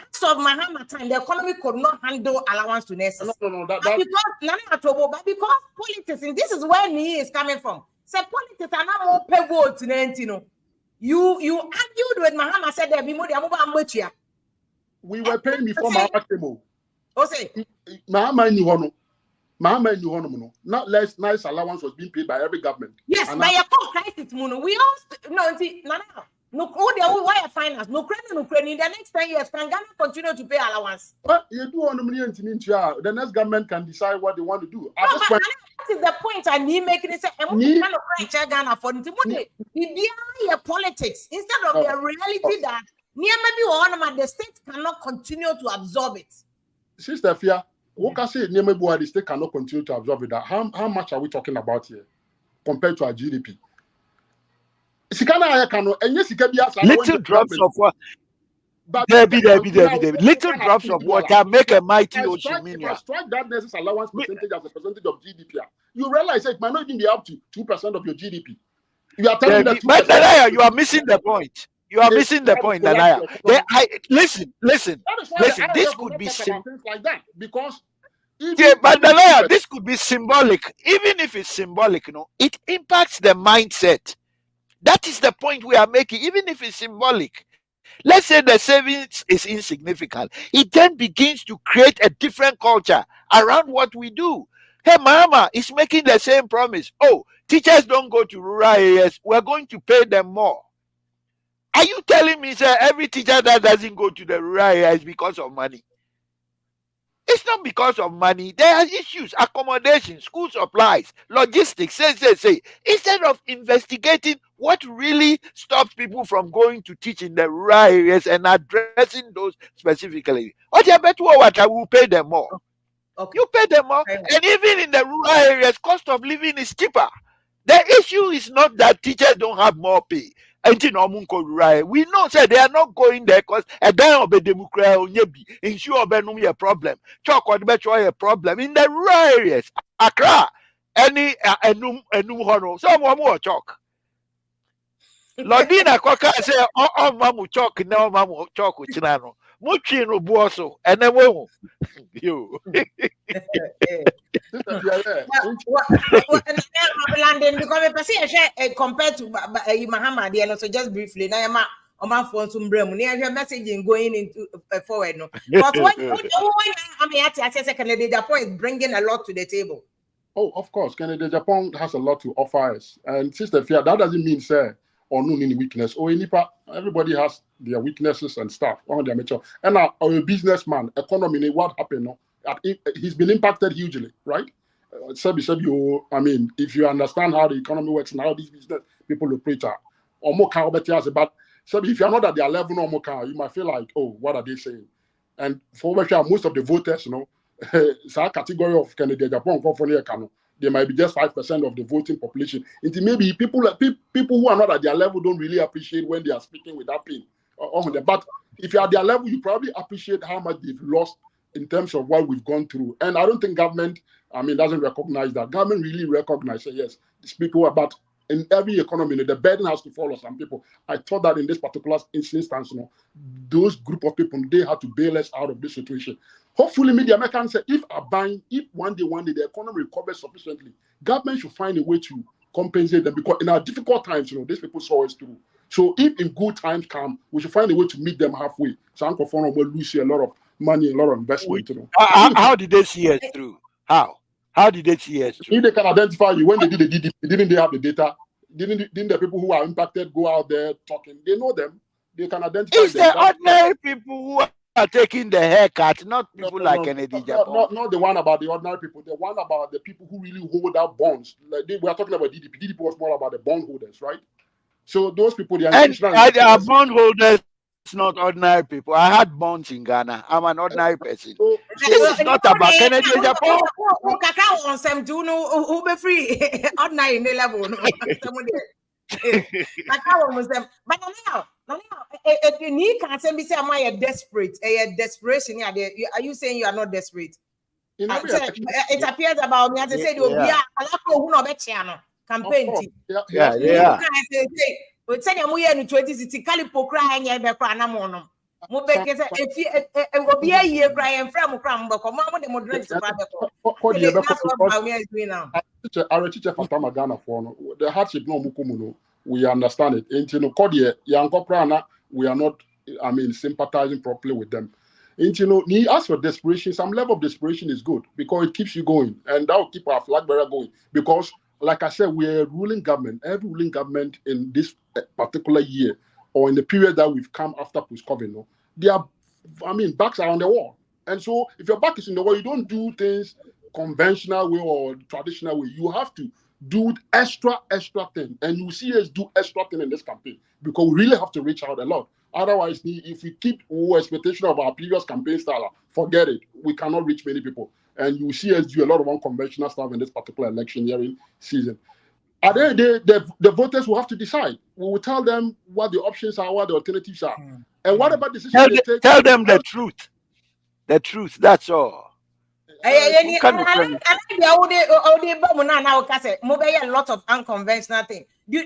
As of Mahama time, the economy could not handle allowance to nurses. No, but because politics, and this is where me is coming from. Say politics are not more pay votes, You argued with Mahama said there be more than we were paying before Mahama came. Oh, say Mahama no. Not less nice allowance was being paid by every government. Yes, by a crisis, Muno. We all no see no, why finance? No credit, no credit. In the next 10 years, can Ghana continue to pay allowance? But you do 1 million to the next government can decide what they want to do. That is the point I need making it say, kind of Ghana for the politics instead of the reality that the state cannot continue to absorb it. Sister Fia, what can say the state cannot continue to absorb it? How much are we talking about here compared to our GDP? Little drops of water. Little drops of water make a mighty ocean. Strike that nurses allowance percentage as a percentage of GDP. You realize it might not even be up to 2% of your GDP. You are telling that. But Nanaya, you are missing the point. You are missing the point, Nanaya. Listen. This could be things like that because. But Nanaya, this could be symbolic. Even if it's symbolic, it impacts the mindset. That is the point we are making, even if it's symbolic. Let's say the savings is insignificant. It then begins to create a different culture around what we do. Hey, Mahama is making the same promise. Oh, teachers don't go to rural areas. We're going to pay them more. Are you telling me, sir, every teacher that doesn't go to the rural area is because of money? It's not because of money. There are issues, accommodation, school supplies, logistics, say. Instead of investigating what really stops people from going to teach in the rural areas and addressing those specifically, what you bet what I will pay them more. Okay. You pay them more, Very well. and even in the rural areas, cost of living is cheaper. The issue is not that teachers don't have more pay. We know say they are not going there because a damn of the democracy ensure a problem. Chalk or a problem in the rural areas. Accra, any enum hono, someone more chalk. Lodina Coca say, oh, mamu chalk, now mamu chalk with Chinano. Muchi no buoso, and then you. Landing because I compared to Mahama, the so just briefly. Now I'm on my phone some brem. Near your messaging going into forward. No, but when I mean, I say Kennedy Agyapong is bringing a lot to the table. Oh, of course, Kennedy Agyapong has a lot to offer us. And Sister Fia, that doesn't mean say or no any weakness. Or everybody has their weaknesses and stuff on their mature. And a businessman, economy, what happened? No? He's been impacted hugely, right? I mean, if you understand how the economy works and how these business people operate, or more car but if you're not at their level, no more car, you might feel like, oh, what are they saying? And for most of the voters, some category of Kennedy Agyapong, they might be just 5% of the voting population. It maybe people who are not at their level don't really appreciate when they are speaking with that pain. But if you're at their level, you probably appreciate how much they've lost in terms of what we've gone through. And I don't think government, doesn't recognize that. Government really recognizes, yes, these people, but in every economy, the burden has to fall on some people. I thought that in this particular instance, those group of people, they had to bail us out of this situation. Hopefully, media Americans say, if one day the economy recovers sufficiently, government should find a way to compensate them, because in our difficult times, these people saw us through. So if in good times come, we should find a way to meet them halfway. So Uncle will lose a lot of money, a lot of investment. How did they see us through? How did they see us through? If they can identify you when they did the DDP, didn't they have the data? Didn't the people who are impacted go out there talking? They know them. They can identify it's them. The ordinary people who are taking the haircut, not people like Kennedy Agyapong. Not the one about the ordinary people. The one about the people who really hold out bonds. Like we are talking about DDP. DDP was more about the bondholders, right? So those people, they are bondholders. It's not ordinary people. I had bonds in Ghana. I'm an ordinary person. This is not about Kennedy Agyapong. Cacao on some do no who be free ordinary in the level. Cacao was them. But now, you need can't say say am I desperate? A desperation. Are you saying you are not desperate? It appears about me as I said, you be who no bet campaign. Yeah. We tell you, we are in 2060. Calipo crying, yeah, be crying. I'm on them. If you will be a year crying from cram, but come on, the moderate. The hardship no mukumuno. We understand it. Into no Kodia, Yanko Prana, we are not, sympathizing properly with them. Ni as for desperation, some level of desperation is good because it keeps you going, and that will keep our flag bearer going. Because, like I said, we're a ruling government. Every ruling government in this particular year or in the period that we've come after post-COVID, they are, backs are on the wall. And so if your back is in the wall, you don't do things conventional way or traditional way. You have to do extra thing. And you see us do extra thing in this campaign because we really have to reach out a lot. Otherwise, if we keep expectation of our previous campaign style, forget it. We cannot reach many people. And you see us do a lot of unconventional stuff in this particular election hearing season. At the end of the day, the voters will have to decide. We will tell them what the options are, what the alternatives are. And whatever decision they take... Tell them the truth. The truth, that's all. A lot of unconventional things. How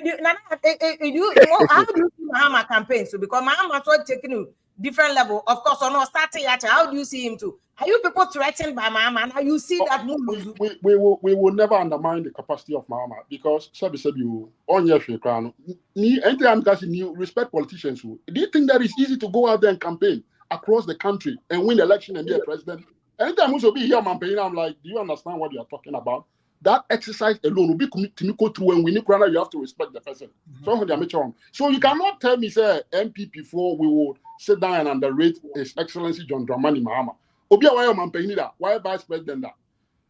do you see Mahama campaign? So because Mahama was taking a different level, of course, on starting at how do you see him too? Are you people threatened by Mahama? And how you see that move? We will never undermine the capacity of Mahama because said you on your crown. Anytime you respect politicians, do you think that it's easy to go out there and campaign across the country and win the election and be a president? Anytime we should be here campaigning, I'm like, do you understand what you are talking about? That exercise alone will be to go through, and we need you have to respect the person. So you cannot tell me, say, MPP4, we will sit down and underrate His Excellency John Dramani Mahama. Obi a why man paying that? Why vice president that?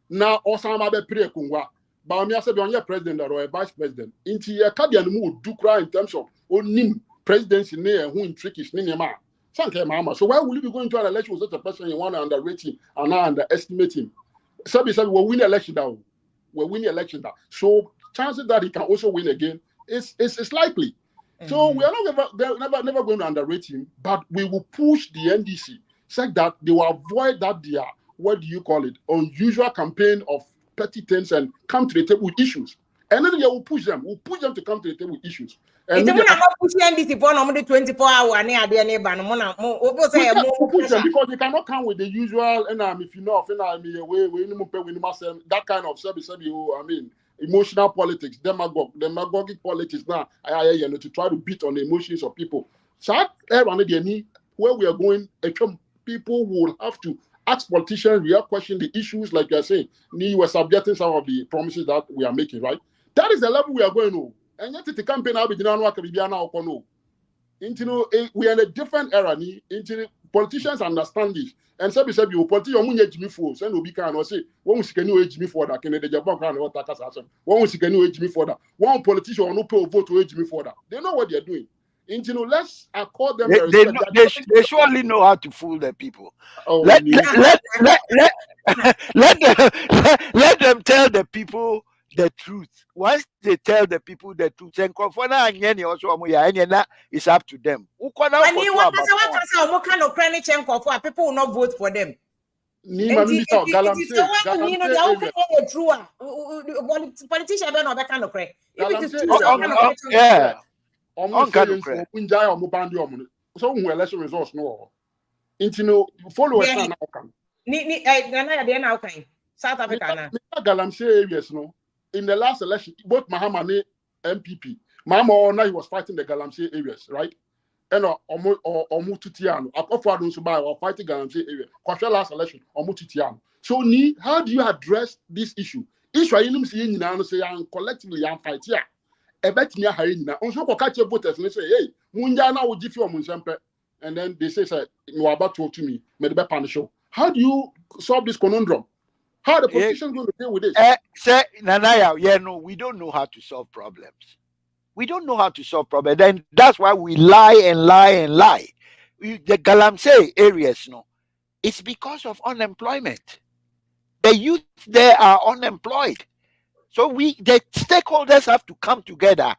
Now Osama be pre kungwa. Baumia said on your president or a vice president. Into your cardian mood do cry in terms of onim presidency near who in trick is name ma. Mahama. So why will you be going to an election with such a person you want to underrate him and not underestimate him? Somebody said we'll win the election down. We'll win the election down. So chances that he can also win again is likely. So we are not never going to underrate him, but we will push the NDC such that they will avoid that their what do you call it unusual campaign of petty things and come to the table with issues. And then they will push them. We'll push them to come to the table with issues. And it's not pushing NDC for normally 24 hours near the neighbor. We'll push them because they cannot come with the usual and if you know that kind of service. I mean, emotional politics, demagogic politics now. To try to beat on the emotions of people. So where we are going, people will have to ask politicians real question the issues, like you are saying. You were subjecting some of the promises that we are making, right? That is the level we are going to. And yet the campaign now be we are in a different era. Politicians understand this. And so you politicians Jimmy for send will be kind of say one was can Jimmy for that can the Japan can what one was can Jimmy for that. One politician no pay vote to Jimmy for that. They know what they are doing. Let's accord them they surely know how to fool the people. Oh, let them tell the people the truth. Once they tell the people the truth, and it's up to them. People will not vote for them. Politicians don't know that kind of credit. Yeah. So election results no. Followers now South Africa areas no. In the last election, both Mahama and MPP, Mahama he was fighting the Galamsey areas, right? And Omututiano, or fighting Galamsey area. Because last election, Omututiano. So how do you address this issue? Israelim saying say collectively and fight here. Bet me a also catch your voters and they say, hey, Munjana will give you a Munsempe. And then they say, you are about to talk to me, made the pan show. How do you solve this conundrum? How are the politicians going to deal with this? Say, Nanaya, we don't know how to solve problems. We don't know how to solve problems. Then that's why we lie and lie and lie. The Galamsey areas, it's because of unemployment. The youth there are unemployed. So the stakeholders have to come together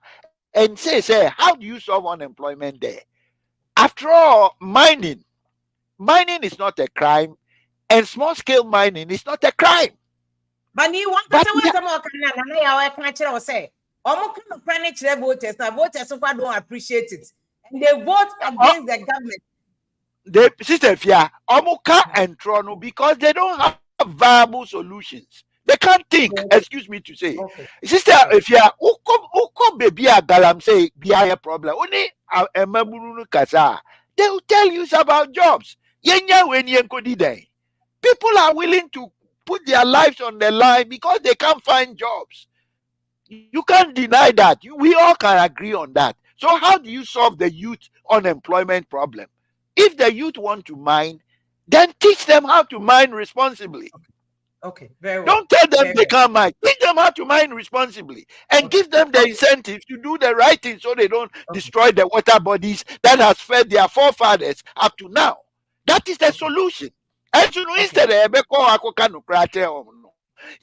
and say, how do you solve unemployment there? After all, mining is not a crime, and small-scale mining is not a crime. But you want to say, voters don't appreciate it, and they vote against the government. The sister, and Trono because they don't have viable solutions. They can't think. Excuse me to say, sister, if you are baby a Galamsey be a problem. Only a kasa. They will tell you about jobs. People are willing to put their lives on the line because they can't find jobs. You can't deny that. We all can agree on that. So how do you solve the youth unemployment problem? If the youth want to mine, then teach them how to mine responsibly. Okay, very well. Don't tell them they can't mine. Teach them how to mine responsibly and give them the incentives to do the right thing so they don't destroy the water bodies that has fed their forefathers up to now. That is the solution. And instead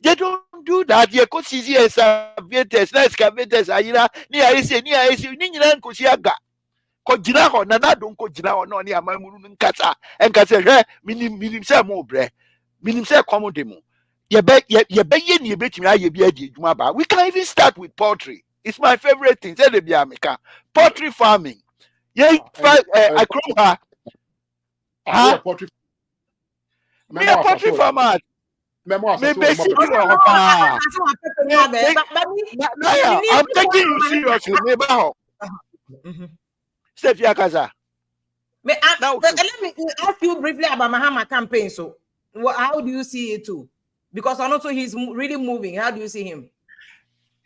they don't do that. You could see excavators, excavators, we can even start with poultry. It's my favorite thing. Poultry farming. Poultry farmer. I'm taking you seriously. Let me ask you briefly about Mahama campaign. So, how do you see it too? Because also he's really moving. How do you see him?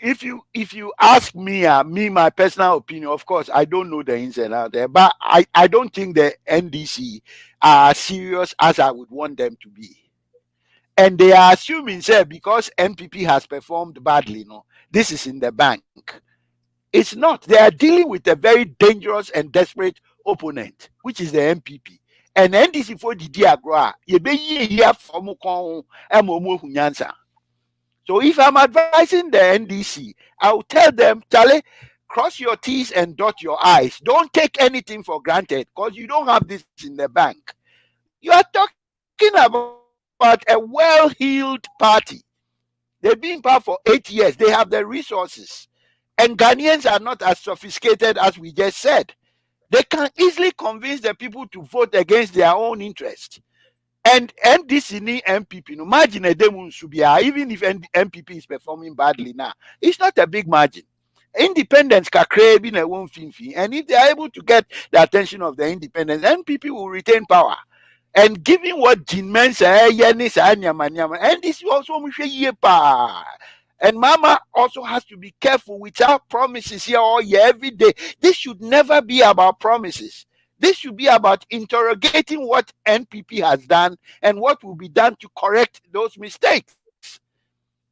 if you ask me, my personal opinion, of course, I don't know the ins and outs there, but I don't think the NDC are as serious as I would want them to be. And they are assuming, say, because MPP has performed badly, no, this is in the bank. It's not. They are dealing with a very dangerous and desperate opponent, which is the MPP. And NDC for the Diagra, you be here for Mukon and Momo Hunyansa. So if I'm advising the NDC, I'll tell them, Charlie, cross your T's and dot your I's. Don't take anything for granted because you don't have this in the bank. You are talking about a well-heeled party. They've been in power for 8 years. They have the resources. And Ghanaians are not as sophisticated as we just said. They can easily convince the people to vote against their own interest. And NDC MPP, no margin a demo should be even if MPP is performing badly now. It's not a big margin. Independents can crave in a one fee, and if they are able to get the attention of the independents, MPP will retain power. And given what Jinmen say, and this is also and Mama also has to be careful with our promises here all year, every day. This should never be about promises. This should be about interrogating what NPP has done and what will be done to correct those mistakes.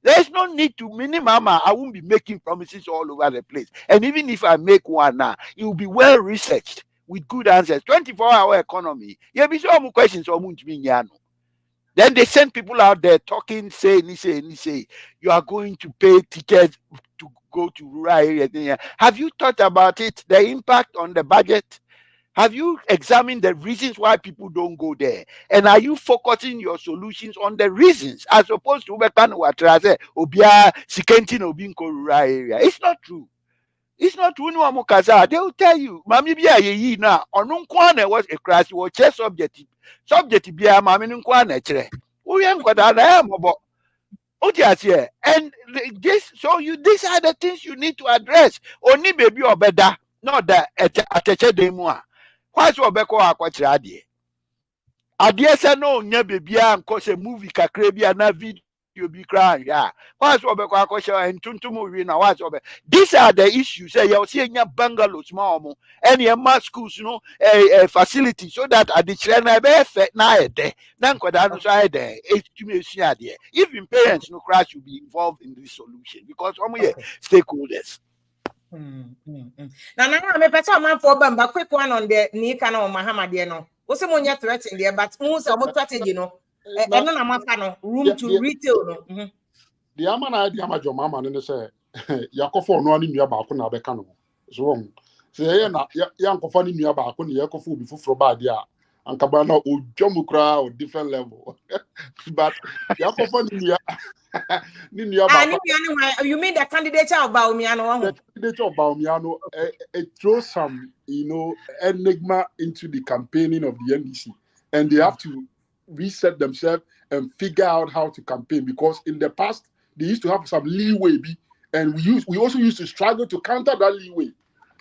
There's no need to Mama. I won't be making promises all over the place. And even if I make one now, it will be well researched with good answers. 24-hour economy. You be so many questions. Then they send people out there talking, say, you are going to pay tickets to go to rural areas. Have you thought about it? The impact on the budget? Have you examined the reasons why people don't go there? And are you focusing your solutions on the reasons as opposed to Obia Sikentin Obinko rural area? It's not true. It's not true. No Amukaza. They will tell you, Mami Bia ye na on Kwane was a crash or chess subject. Subject Bia Mami Kwane. We ain't got that about Otias, and this so these are the things you need to address. Only baby or better, not that at a demo. What's what Beko Aquatradi? Adiesa no nya baby and cause a movie Kakrabia na video be crying. Yeah. What's what Beko Aquasha and Tuntumu na what's over. These are the issues. You're seeing your bungalows, mom, and your mass schools, a facility so that at the China effect na day. Even parents no crash should be involved in this solution because stakeholders. Now, I'm a better man for Bamba. Quick one on the Nika or Mahama, dear no. What's the one you're threatening there? But most of what you know, and then I'm a room to retail. The Amana Diamajo Mama and say, Yakofo no any about Kunabekano. So, say, Yanko funny near Bakun, Yakofu before Frobadia. And Cabana or Jomukra or different level. But Yakofo you mean the candidature of Baumiano? The candidature of Baumiano, it throws some, enigma into the campaigning of the NDC. And they have to reset themselves and figure out how to campaign because in the past, they used to have some leeway, and we also used to struggle to counter that leeway.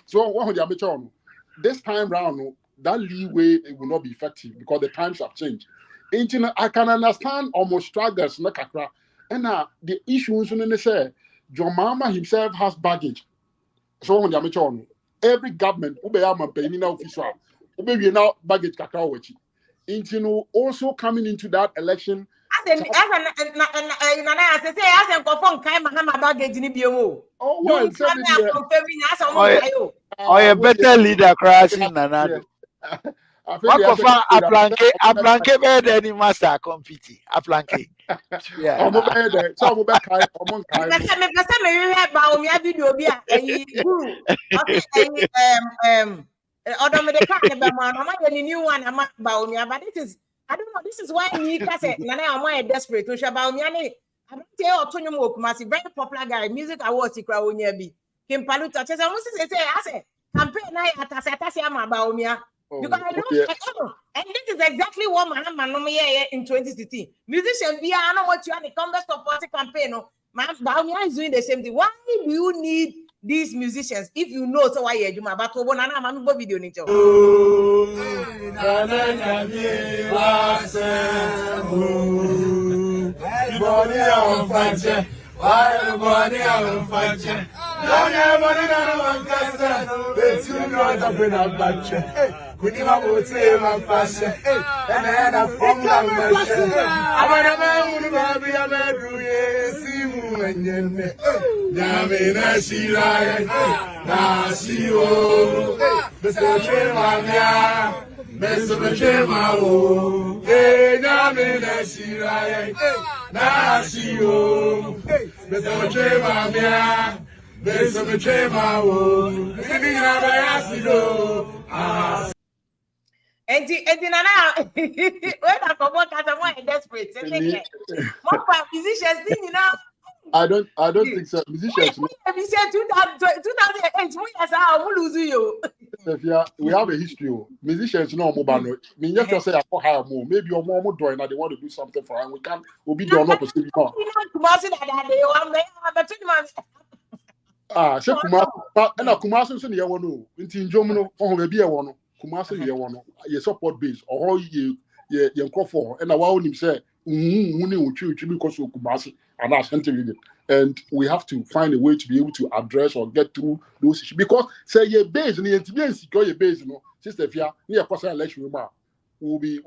So, what this time round, that leeway it will not be effective because the times have changed. I can understand almost struggles, and the issue is say John Mahama himself has baggage. So when you every government official now baggage also coming into that election. A better leader crashing Nanado. Aplanke better than the master compete. Aplanke. Yeah. New one but this is I don't know. This is why Nika said Nana am desperate to about me. I don't tell Tonyo Kumasi, very popular guy, music awards he crowd near me. Kim Paluta says I say campaign at about me. Because I know, and this is exactly what Mahama in 2016. Musicians, I know what you are the Incumbent supporting campaign. Baumia is doing the same thing. Why do you need these musicians if you know so why you do my battle? I'm video nature. Why money I'm fighting? Don't have money on Cassa. Let's you not up in a batch. We never say my fashion. And I had a phone number. I want to be a man who is you and you. Yamina, she lied. Now she oh, Mr. Chemamia, Mr. Chemao. Hey, Yamina, she lied. Now she oh, Mr. Chemamia. Mr. Chemao. Living out by Enti nana when I come back as I'm desperate. Musicians didn't know. I don't think so. Musicians. We said 2008. We have a history. Musicians know mobile. Me you say I hire more. Maybe your mom doing and they want to do something for and we can be done up to so Kumasi and Kumasi so near one. Inti Jomo on be a one. Kumasi ye one. Ye support base or ye call for and I want him say because of Kumasi and that's something. And we have to find a way to be able to address or get through those issues because say your base and the secure your base, sister if you near a election we'll be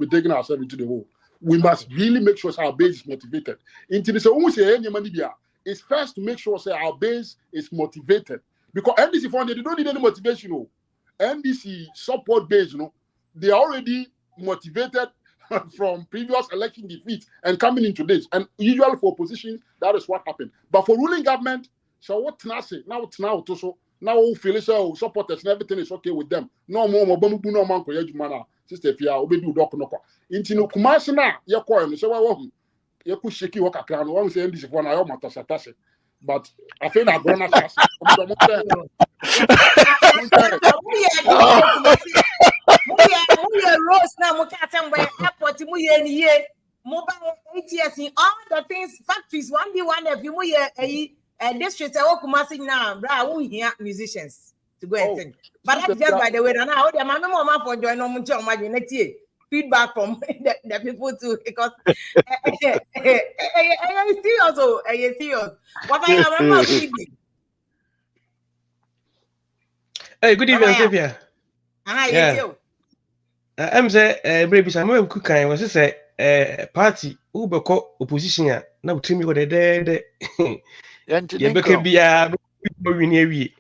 digging ourselves into the hole. We must really make sure our base is motivated. Into this almost any money it's first to make sure our base is motivated because NDC funded they don't need any motivation. NDC support base, they are already motivated from previous election defeats and coming into this. And usually for opposition, that is what happened. But for ruling government, so what now feel supporters and everything is okay with them. No more no man ko sister if you obedu dok no ko. Intino Kumasi na ye ko so wa you could shake you walk around one saying this one I almost attach. But I think I'm gonna ask Rose now airport mobile ATS all the things factories one day one of you district Kumasi now bra we hear musicians to go and sing. But that's just by the way now the mama for join on my feedback from the people too because I serious. What I remember feedback. Hey, good evening, Sylvia. You. I'm say, baby, some of cook I was say, party, Uber opposition, now tell me what they did. Yeah, be a we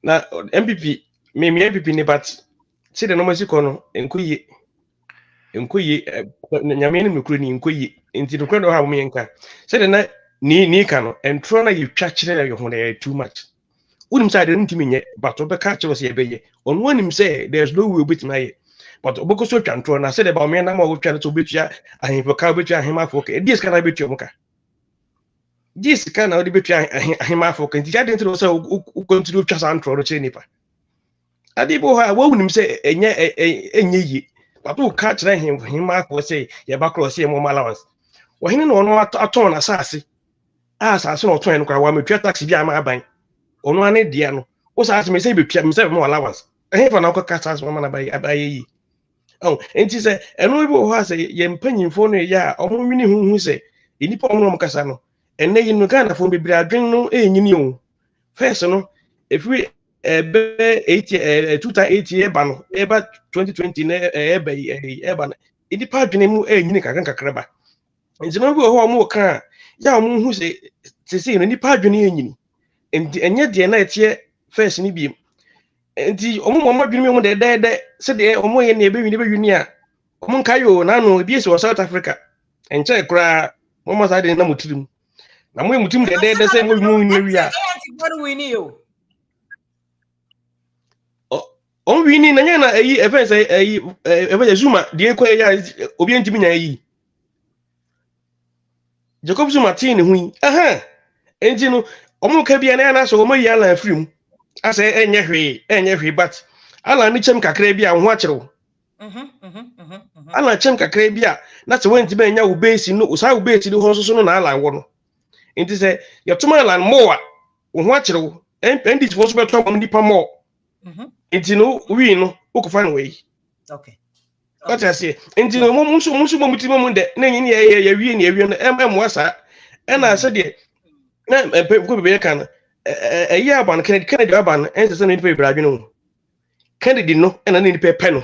now MPP, maybe MPP, but say the normal secono, and Kuyi, Yamin Mukuni, and Kuyi, into the crowd of how me and can. Say the night, ni cano, and Trona you catch it too much. Wouldn't say didn't mean yet, but Obeka was here. On one him say there's no will beat my but Oboko so can I said about me and I'm all trying to beat ya and him for cabbage and him off okay. This can I beat your mocha? This can I beat him off okay. The other thing also who going to do just antro the chenipa. I did won't him say ye, but who catch him off or say your back or say more allowance. Well, he didn't know what a ton assassin. As I saw 20 crowd me taxi via my bank. Ono ane dia no wo sa me say be pia me say mo allowance ehim fa na ko kasa so ma na abayi oh enti say eno bi ho say ye mpanyimfo no ya omo nwini huhu say enipa omo kasa no enne yi no Ghana fo bebiri adwen no enyini o first no if we be 2008 eba no eba 2020 na eba na enipa adwen mu enyini kakra ba enti no bi ho omo ka ya omo hu say sisi no enipa adwen enyini enti enye de na etie first ni biem enti omo adwene mu de se de omo ye na ebe wini a omo nka yo na no bi esi South Africa enche kra omo sa de na mutirim na mo mutim de se mo wini a o wini na nya na eyi e fence eyi e Zuma de ko ya obi ntimi nya eyi Jacob Zuma tin hu aha enti no omo ka bia na so omo yi ala afrim ase enye hwe but ala ni chem kakra bia ho akyerew ala chem kakra bia na se wenti ba nya wo base no usa wo base ni ho so no na ala wo no enti se yetuma ala mo a wo ho akyerew endi fo so beto am nipa mo enti no wi no wo ko fa no we okay what I say enti no mo muti mo de na yin ye wi no em wasa e na se de na ko be kan ya ban Kennedy ban en se ni pe bradwe no Kennedy no na ni pe no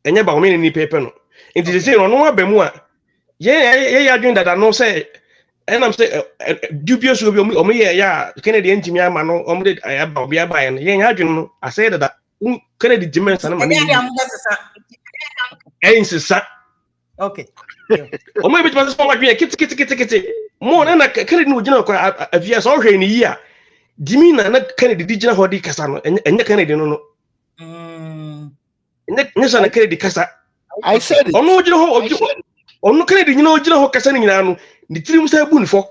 enya ba o me ni pe no nti se no no abemu a ye ya adwen dada no say enam say dubious obi o me ye ya Kennedy entimi ama no o me de aba obi aba ye no ye ya adwen no asay dada Kennedy dimension na ma ni insisa okay o me be tuma so adwen kiti mo na Kennedy no gina ko afia so hwe ni yi a dimi na Kennedy di gina ho di kasa no enya Kennedy no enya sana Kennedy kasa I said it. Ono gina ho ono Kennedy nyina o gina ho kasa ni nyina no ni tirim sa bu ni fo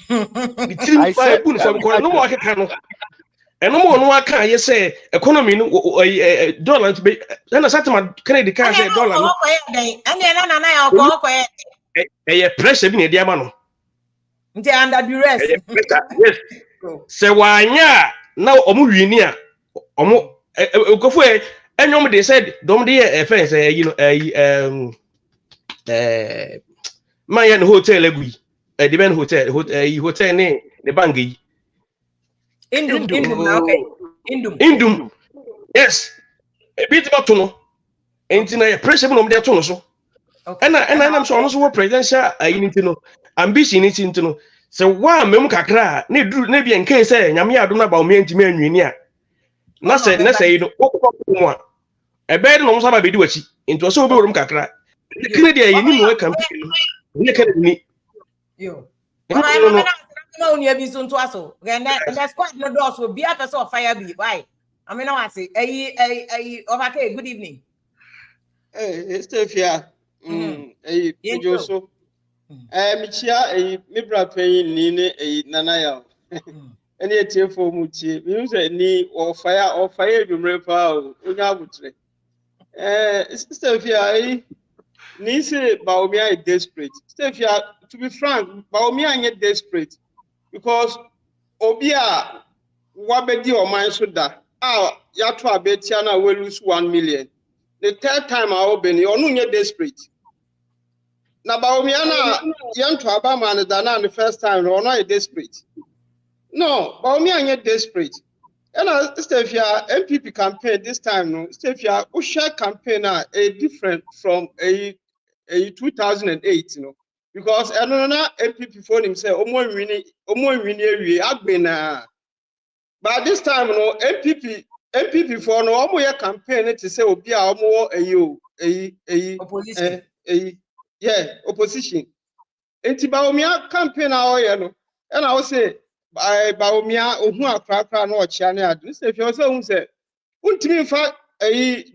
ni tirim fa bu ni fo ko no mo akeka no eno mo no aka ye say economy no dollar to be na satima Kennedy ka say dollar no na ya ko ye pressure bi na dia ma no nti under duress yes se wanya na omo wini a omo okofo enyom they said dom dey fence you know my hotel egui the ben hotel ne the bank yi indum yes a bit about to no enti na pressure bi no dey to no so and I'm so so presidential unity no ambition unity no se wa mem kakra na duru na bi enke se nyame ado na ba o me ntimi anwini a na se no okoko a ebe de no so ba bedi wachi enti o so obi worum kakra Kennedy ayi ni mo campaign no ne Kennedy ni yo no no bi so nto aso and the squad no do so be a person of fire be why I mean I say okay good evening Stefia Joso michia mi bra payin ni ne nana ya ene etiefo mu tie mi say ni o fire adwumre pa o onya abutre Stefia ni say Baumia is desperate. Stefia, to be frank, Baumia is desperate because Obia wabedi or mine so that yatwa betiana will lose 1 million. The third time I open you no desperate. Na Baumia na yanto abama na the first time or not desperate. No, Baumia is desperate. And Stefia MPP campaign this time no Stefia Usha campaign a different from a 2008 you know because another MPP for himself omo wini ewie agbena but this time no MPP for no omo ye campaign to say obi a omo opposition opposition enti Baumia campaign a oye no and I will say Baumia ohu akrakra na ochia na adu say fi o say hu say untimi fa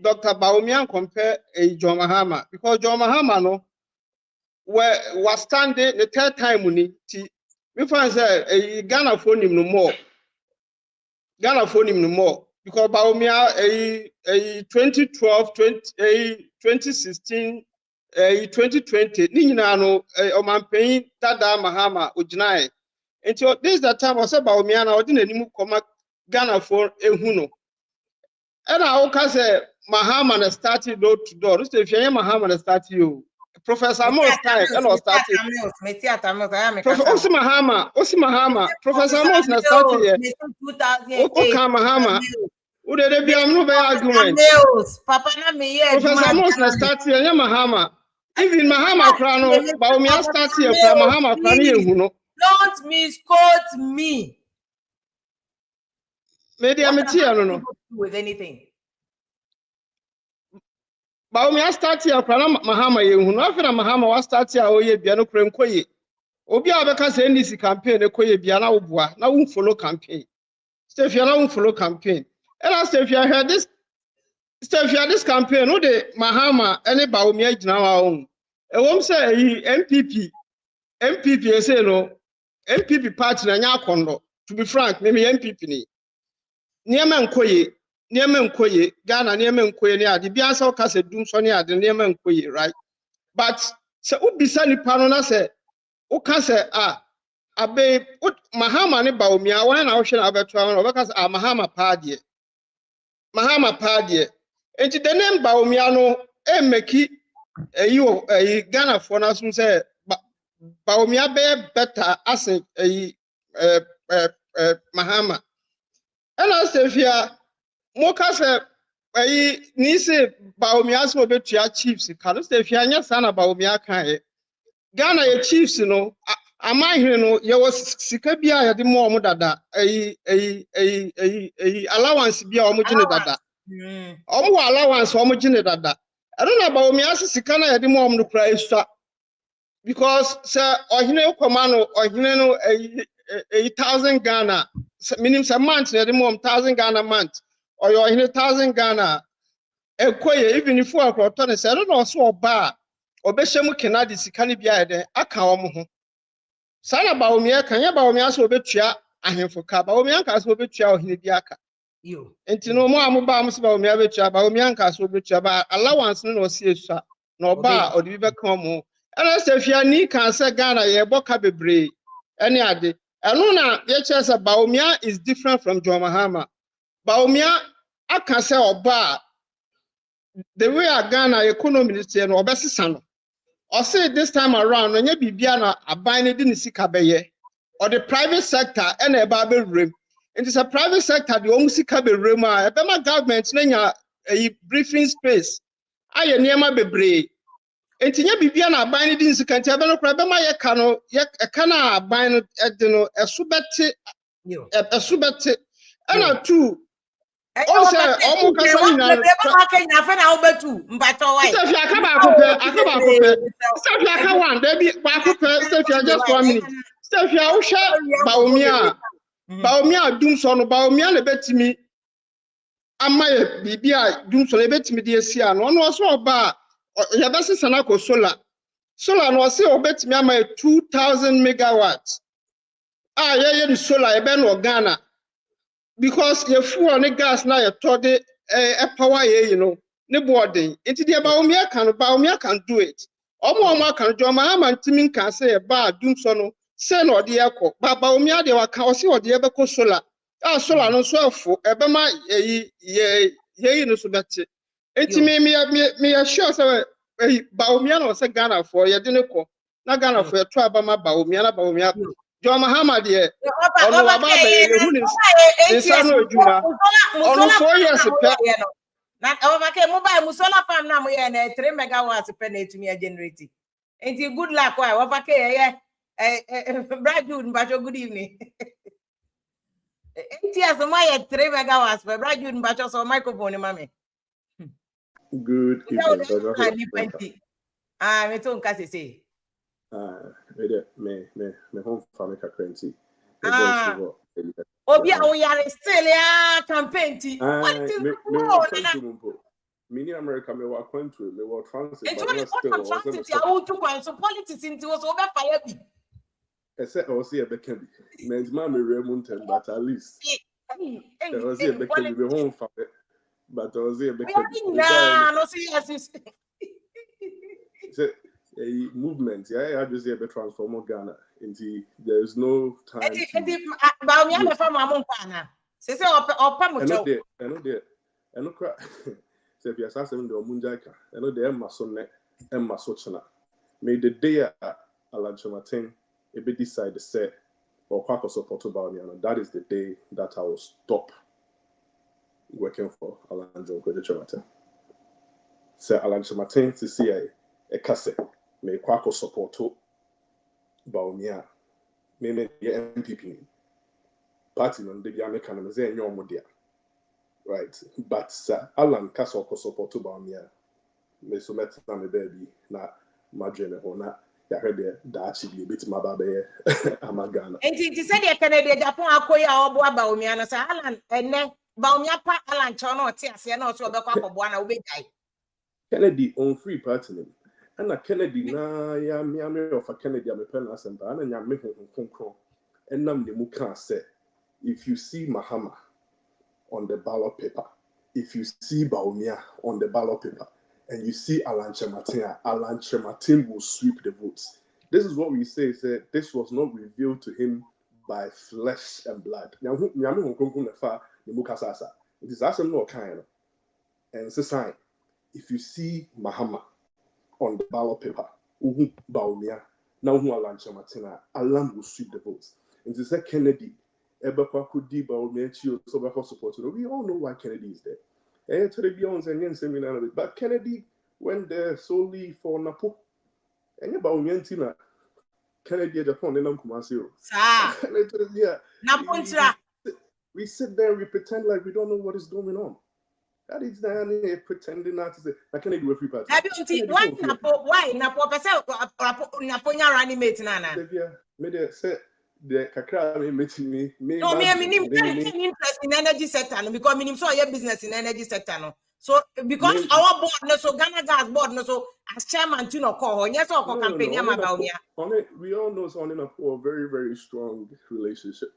Dr. Baumia compare John Mahama because John Mahama no was standing the third time we find say Ghana phone him no more because Baumia 2012 2016 2020 ni nyina no o manpen tada Mahama oginai until this is the time I say Baumia na odi nanim koma Ghana phone ehu no and I will say Mahama na started door to door. So if you Mahama na start you, Professor Moss time and I started. Osi Mahama, Professor Moss na started here. Okay, Mahama. Who did be am no be argument? Papa na me here. Professor Moss na started here. Mahama. Even Mahama krano, Baumia started here. Mahama krano yehu no. Don't misquote me. Maybe I'm no. With anything. Baumia start here Mahama yehu no afena Mahama wa start here oye bia no krem koye obi a beka say NDC campaign e koye bia na woboa na wo follow campaign Stefia na wo follow campaign and Stefia heard this campaign no de Mahama ene Baumia gina wa on e wom say MPP say no MPP party na nya akondo to be frank me MPP ni niema nkoye Ghana niema nkoye ni ade bia sa ka se dum so ni ade niema nkoye right but se ubisa ni pano na se o ka se abe Mahama ne Baumia wan na wo hwe na abeto an o ka se Mahama paadie enti the name Baumia no emeki Ghana for na sum se Baumia be better as Mahama. And I say, "Fia, moka se ni se Baumia so betua chiefs. Kanu say fia nya sana Baumia kan. Ghana ye chiefs no. Amahiri no ye was sika bia ye de mo omo dada. Allowance bia omo gine dada. Omo allowance omo gine dada. I don't know about Baumia sika na ye de mo omo no kra esua. Because sir ohine komano ohine no 1,000 Ghana minimum a month na the mom 1,000 Ghana month or your 1,000 Ghana ekoye even if you are croton say no no so oba obehemu kenadi sika ne bia ede aka omo ho sana ba omia kan ya ba omia so obetua ahemfo ka ba omia kan so obetua ohine bi aka yo enti no mo amoba am so ba omia betua ba omia kan so obetua ba allowance no no sie sua na oba odi bi beka omo ana se fia ni kan se Ghana ye boka bebre any ade eno na ye che se Baumia is different from John Mahama. Baumia aka se oba the way a Ghana economy is no obesisa no. O say this time around onye bibia na aban ne di ne sika beye or the private sector and e ba be rem. It is a private sector the omu sika be rem a e be ma government na nya a briefing space. Aye niema bebre. Entinye bibia na aban ne di nsika ntia be no kra be ma ye ka no ye ka na aban no e de no esubete ana two o say omo kasa ni na Kenya fe na obetu mbato why Steffi akaba akope Steffi akawan there be akope Steffi just 1 minute Steffi a wo hwe Baumia dum so no Baumia na betimi amaye bibia dum so na betimi de asia no no so oba ya besesa na ko solar no say obetimi amaye 2,000 megawatts ye the solar e be no Ghana because your fuel and gas now you told it power you know ne boarding into the Baumia can do it omo can do Mahama Timin can say a bar doom so say no the echo but Baumia they were can see what the echo solar solar no so for ebema ye no so that it me sure say Baumia no say Ghana for ye didn't call na Ghana for 2 Baumia John Mahama there ono aba be ye hu ni sanu adwuma ono 4 years pe na obake mobile musola farm na mo ye na 3 megawatts pe na etumi generate enti good luck why obake ye Bradwood mbacho good evening enti asoma ye 3 megawatts pe Bradwood mbacho so microphone mama Good evening, me to nka sese me home family currency. Obi a we are still ya campaign ti what is Mini America me wa kwantwe me wa transit but no still transit ya wo to kwan so politics nti wo so be fire bi ese o se e be ka bi me ma me remuntem but at least o se e be ka bi me home family but o se e be ka bi no see yes a movement I just say be transform Ghana into there is no time Baumia me fa mo nkwana se opa mo cho I know cry say if you assassin the omunjaka I know the emma so china may the day Alanchamatin a bit decide to say or quack support Baumia that is the day that I will stop working for Alanjo Kodechamatin say Alanchamatin to see a casse me kwako supporto Baumia me MPP party no de bia me kana me ze enyo modia right but sir Alan kaso ko supporto Baumia me so met na me baby na madre me ho na ya hwede da achi bi beti maba be amagana enti se de Canada Japan akoya obo Baumia no sa Alan enne Baumia pa Alan cho no te ase na o so obekwa akobo na obedai Kennedy on free party name and a Kennedy na ya me of a Kennedy am pen assemble and ya me konkron and nam de muka say if you see Mahama on the ballot paper if you see Baumia on the ballot paper and you see Alan Chematin will sweep the votes. This is what we say this was not revealed to him by flesh and blood. It is actually not kind and it's a sign. If you see Mahama on the ballot paper, Baumia, now who Alan Chematina, Alan will sweep the votes. Into say Kennedy, Ebekwa could be Baumia so back support. We all know why Kennedy is there. And to the beyond and seminar, but Kennedy went there solely for Napo. And about Miantina, Kennedy Japan and Kumasi. We sit there, we pretend like we don't know what is going on. That is the pretending not to say, I can't do every party. Why Napo Naponia animate Nana? Maybe say the Kakra meeting me. No, me interest in energy sector because I saw your business in energy sector. No. So because our board, no, so Ghana Gas board, no, so as chairman, you know, call yes, or campaign, we all know it's on a very, very strong relationship.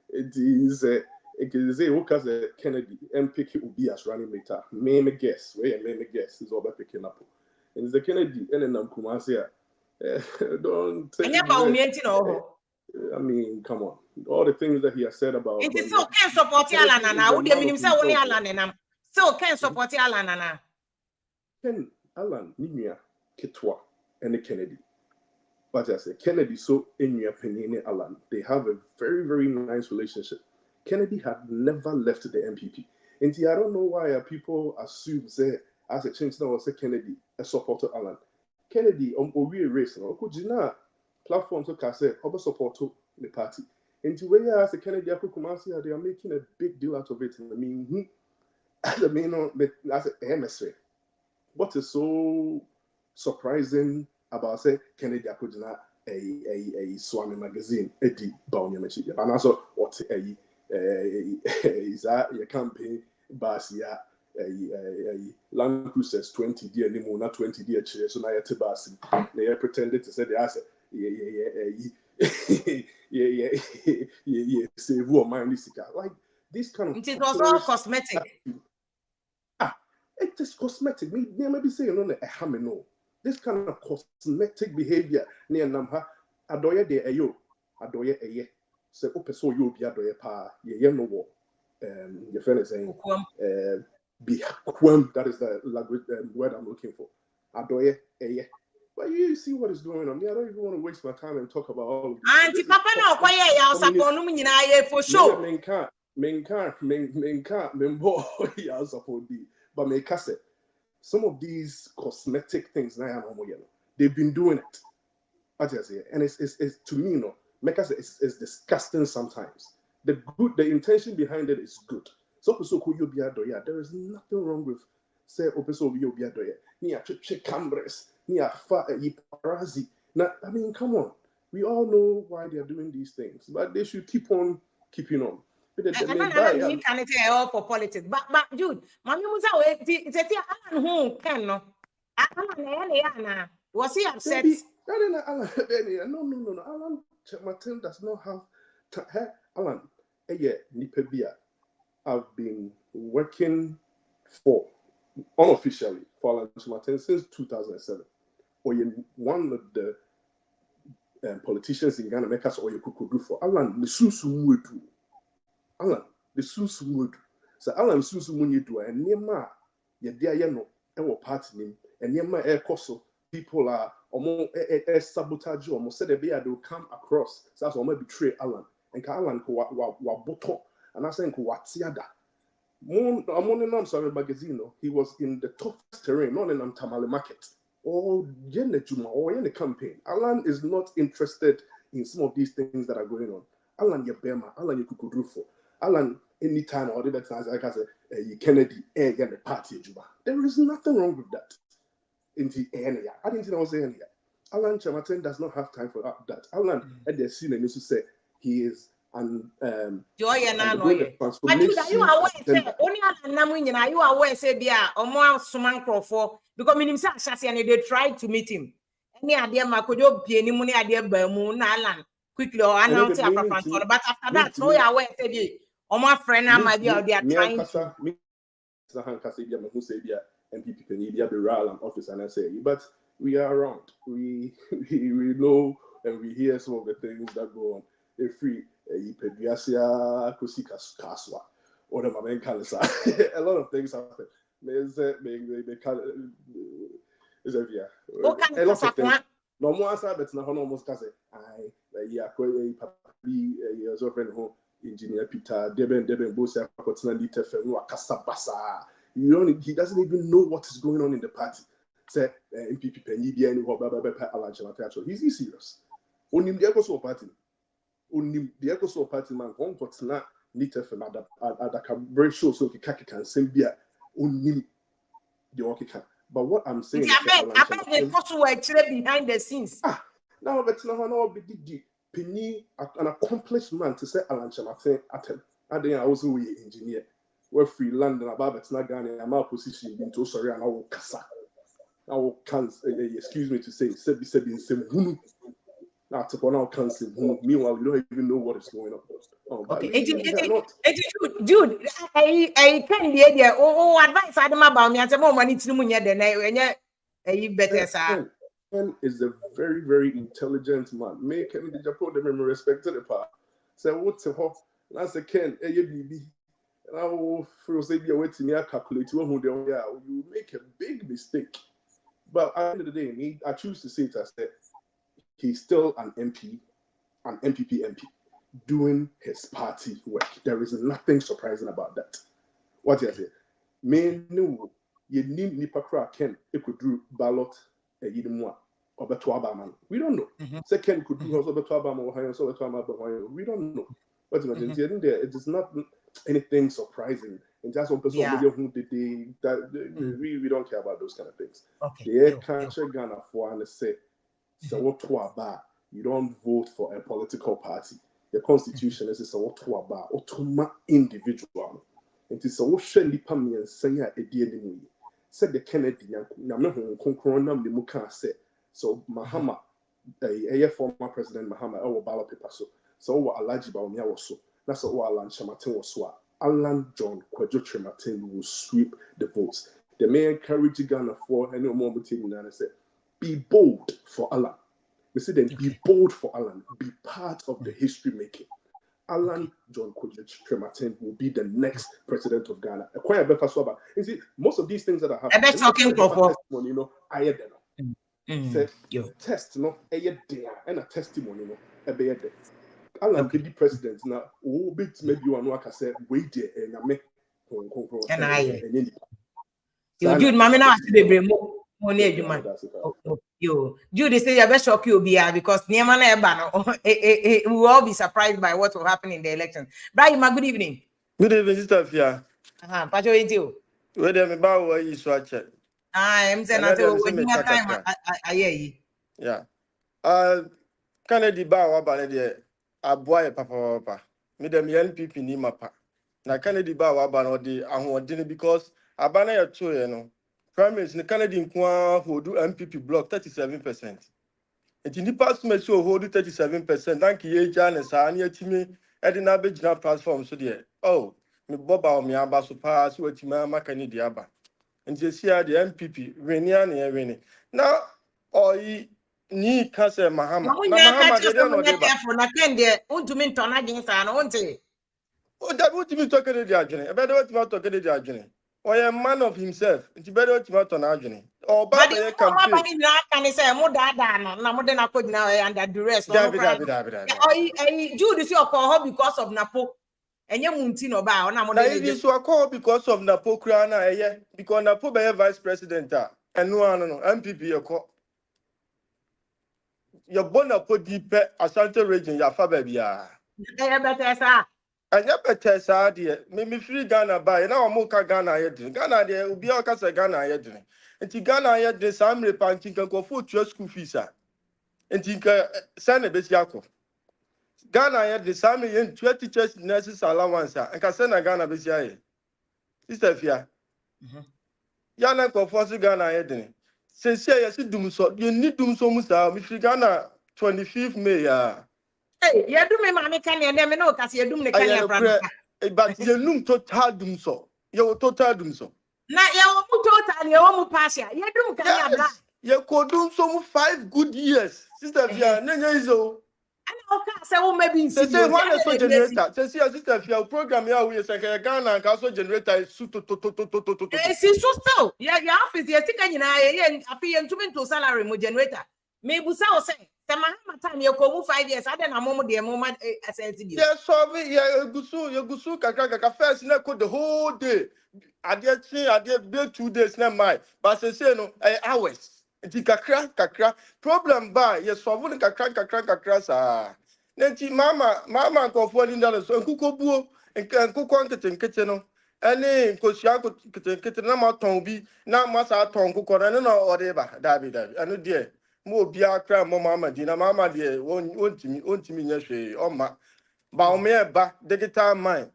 It is a because Kennedy MPK will be as running mate. Main guess, is all picking up. And it's the Kennedy and then Kumasi. Don't take I mean, come on. All the things that he has said about it is so can support Alan. Would you mean say only Alan and so can support Alan? Ken Alan, Nimia, Ketwa, and the Kennedy. But I say Kennedy so in your opinion, Alan, they have a very, very nice relationship. Kennedy had never left the MPP. And I don't know why people assume say as a change now say Kennedy a supporter Alan. Kennedy we race no could you not platform to say over support to the party. And to where as a Kennedy Kumasi, they are making a big deal out of it. I mean, as a main as a MSA. What is so surprising about say Kennedy Akujina a Swami magazine Eddie Baunyamachi and also what is that your campaign Basia Land Cruisers 20 dear anymore, not 20 dear chairs, so now you're Tibasi. They pretended to say the answer. Save who mind this like this kind of it was all cosmetic. It's just cosmetic. Maybe saying no no. This kind of cosmetic behavior near Namha Adoya de Ayo Adoya Aye. So so you'll be Adoya Pa ye no war. Your friend is saying be that is the language word I'm looking for. Adoye Aye. But you see what is going on. I don't even want to waste my time and talk about all of this. Auntie Papa no kwaya ya support for sure. But make us some of these cosmetic things they've been doing it. And it's to me, you know, make us it's disgusting sometimes. The intention behind it is good. So there is nothing wrong with say cameras. I mean, come on. We all know why they are doing these things, but they should keep on keeping on. I can't tell for politics, but dude, Mammy it's a who can no. Was he upset? No. Alan Martin does not have Alan. Nipebia. I've been working for unofficially for Alan Martin since 2007. Or one of the politicians in Ghana make us or you could do for Alan the Susumudu. Alan the Susumudu. So Alan Susumudu and Nema Yadia no party name and Nema air coso people are almost sabotage almost said they will come across. So that's almost betray Alan and Alan waboto and I saying Watiada. Magazine, he was in the toughest terrain, not in Tamale market. Or in the campaign. Alan is not interested in some of these things that are going on. Alan Yabema, Alan Yukukudrufo, Alan anytime or the times like I said, Kennedy, the party Juba. There is nothing wrong with that. In the area. I didn't think I was saying here. Alan Chamaten does not have time for that. Alan at the scene and used to say he is and joy and but you are aware only Namuina, you are aware say be or more suman for because minimum and they tried to meet him. Any idea Makojo Pieni money idea Bermu Nalan quickly or announce but after that, so you are aware say or my friend might be out there trying to MPP Penibia Beral office and I say, but we are around. We know and we hear some of the things that go on. They're free. Pediasia, Kusikas Kaswa, or the Mamen Kalisa. A lot of things happen. There's a lot of things. No more answer, but not almost because I be years of home engineer Peter Deben both have opportunity to Kasabasa. He doesn't even know what is going on in the party. Say MPP Penny he's serious. Only the Ecoso party. Only the Ecoso party man what's not neater for Adaka very sure so Kaki can send beer only the Okika. But what I'm saying is behind the scenes. Now that's not big Penny an accomplished man to say Alan Chamatin at him. I think I was an engineer. We're free land and above it's not Ghana. I'm out position into sorry and I will kasa. I will excuse me to say said in same not upon our council. Meanwhile, we don't even know what is going on. Okay, Jude, I can't be there. Oh, advice I don't about me. I said more money to Munya than I better, sir. Ken is a very, very intelligent man. Make him the Japan them respected the part. Say what's a hop? That's a Ken, baby. And I will say be waiting me calculate who they are. You make a big mistake. But at the end of the day, I choose to say it as that he's still an MP, an MPP MP, doing his party work. There is nothing surprising about that. What you say? Me no, you need Nipakra Ken. It could do ballot a yidimwa or betuabaman. We don't know. Second could do also betuabam or higher so betuabam. We don't know. But imagine it is not anything surprising. And just one person who did that we don't care about those kind of things. The country Ghana for and say. So what to about you don't vote for a political party. The constitution is what to about or to individual. It is so shall me and say a dear said the Kennedy Namu Concronam the Muka said. So Mahama, a former president Mahama, our ballot paper so what Alaji Baumia was so. That's what Alan Shamatin was so. Alan John Kwadjo Trematin will sweep the votes. The mayor encouraged Ghana for any more meeting and said, be bold for Alan. We say then be bold for Alan. Be part of the history making. Alan John Kwadjo Trematin will be the next president of Ghana. You see, most of these things that are happening, testimony, I had them. Test, and a testimony, Alan be the president now. Oh, bit maybe you know, I said, wait there, and I make. And I, you Jude, Mamma, now I bring more. Yo, Judy say you best shock you because we will all be surprised by what will happen in the election. Brian, good evening. Good evening, Sister Fia. Pacho you. Where them about where you swatch it? I'm saying I hear you. Yeah. Kennedy ba wa de aboa papa. Me dem NPP ni mapa. Na Kennedy ba wa ba no de ahoɔden because abana ya to ye no. Prime Minister Kennedy nkwa hold MPP block 37%. And in the past me so hold 37%. Thank you Jan and sa na yatimi e de na be gina platform so de. Oh, me boba o me aba so pass wetima maka ni de aba. And you see the MPP wenia na e wene. Now oyi ni ka say Mahama. Na Mahama de no de ba. Na kende untumi ntona gin sa na unti. Oh, that untumi to Kennedy adwene. E be de untumi to Kennedy adwene. Or a man of himself. It's better to not on Adjuni. Or Baba campaign. Can say, Modana, Namodena could now under duress. Jude is your call because of Napo. And you Muntino Bow. Now, it is your call because of Napo Krana, because Napo be vice president. And no, MPP, your call. Your bona put deep Asante region, your Fabia. And you better say, dear, me free Ghana by now. I'm more Ghana yet. Ghana, there will be all kinds of Ghana yet. And to Ghana yet, the same repanting can go for your school fees. And think send a bit Yako. Ghana yet, the same in 20 teachers nurses allowance. And can send a Ghana bit. Sister Fia. Yana go for Ghana yet. Since you see doom so, you need doom so much. Me free Ghana 25th May. Hey, you do me, mammy, can you never know? Because you do me, but you know, total doom so. You total doom so. Now, you total, you almost pass ya. You do can you could do some 5 good years. Sister Fia, so. And okay, so maybe say one is so generator. Say, Sister Fia, program here we say Ghana and also generator is so to. See, so still, yeah, your office, you're thinking, and I pay to salary, generator. Maybe so say. Mahama time you go 5 years. I don't know the moment assess you. Yeah, so you gusu kaka first na the whole day. I did build 2 days na my. But say no hours. Nti kakra problem ba ye solve kakra sa. Nti mama ko for ndalo so nkuko buo nkuko nkete no. Ene nkosia nkete na ma ton bi na ma sa ton nkuko na no odeba dabi. Anu die mo bia kra mo mama di na mama die wontimi nya hwe oma ba me ba digital mind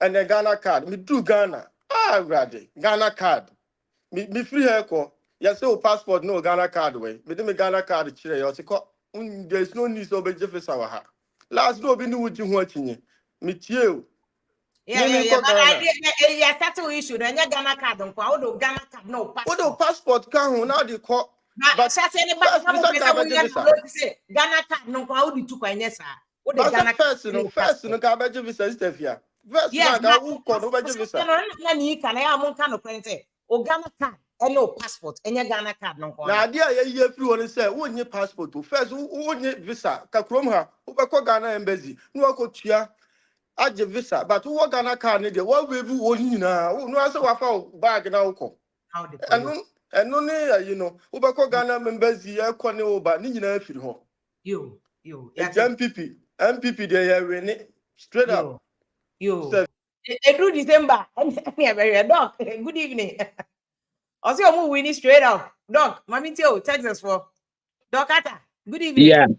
and the Ghana card me do Ghana grade Ghana card me free hair ko yes so passport no Ghana card way me dem Ghana card chire yo se ko there's no need so be jefe wa ha last no be ni wuji ho achinye me tie o Yeah. But I settle issue. Then Ghana card on Ghana card no passport. What passport can ho now the call. But Ghana card no how do to kwanya sa. What the Ghana first no ka beje visa Stefia. First na ka who call no beje visa. Na ni kan ya mon kan no kwente. O Ghana card and no passport. Enya Ghana card no kwa. Na dia ye free one say wo nye passport o first wo nye visa ka krom ha wo be ko Ghana embassy no akotua age visa but wo Ghana card ne de wo wave wo nyina wo no ase wa fa bag na wo ko. How the eno ne you know wo be ko Ghana embassy e ko ne wo ba ni nyina afiri ho. You. MPP they win straight up. Through December. Doc, good evening. Also, I'm winning straight up. Doc, Mami Tio, Texas for Doc Ata. Good evening.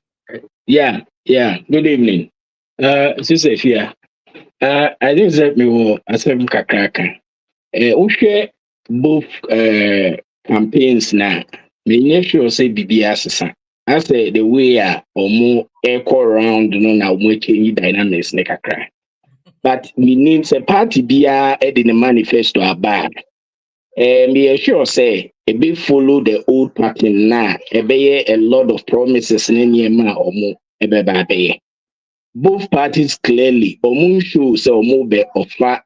Yeah. Good evening. Sister Fia. I didn't say me wo asem kakraka. Uhwe both campaigns na me nye sure say bibia asesa. I say the way omo echo around no na omo change dynamics ne kakra. But we need a party bia in the manifesto about. Me sure say a bit follow the old pattern na a lot of promises in ma omo ebe. Both parties clearly omo show say omo be offer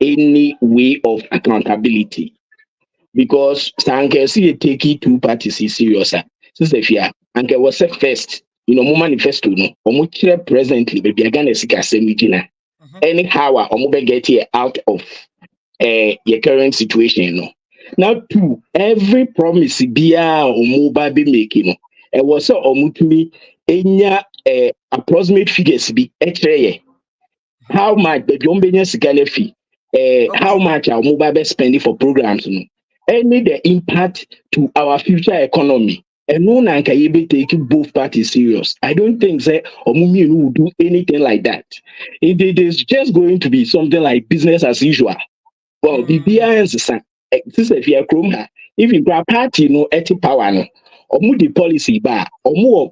any way of accountability. Because Sanke see take 2 parties serious. Sister Fia, Anke was first, mo manifesto no, omo kire presently, baby Ghana sika semijina. Anyhow, omo be get here out of your current situation, no. Now, 2, every promise bia omo ba be making, no. It was so omo to me, enya approximate figures be etre. How much the Jombenya sika fee? How much our mobile spending for programs, no. Any the impact to our future economy. And no one can even take both parties serious. I don't think that Omumi will do anything like that. It is just going to be something like business as usual. Well, the BIS is if you are if you grab party no eti power no, omu the policy ba, omu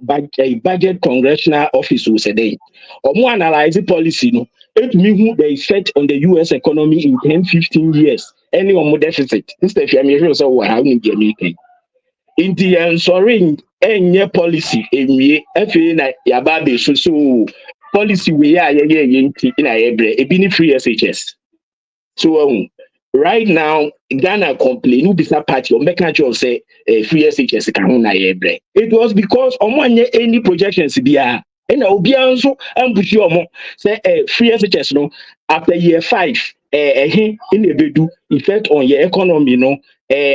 budget congressional office will say then, omu analyze the policy no. It means the effect on the U.S. economy in 10-15 years. Any omu deficit. Instead if you are measuring so what how many American. In the sorry, any policy, FA na yababe so policy we are in a bini free SHS. So right now, Ghana complain who be that party or make sure say free SHS can na ebre. It was because any projections be and obi also ambushi omo say free SHS no after year 5 in the bedu effect on your economy no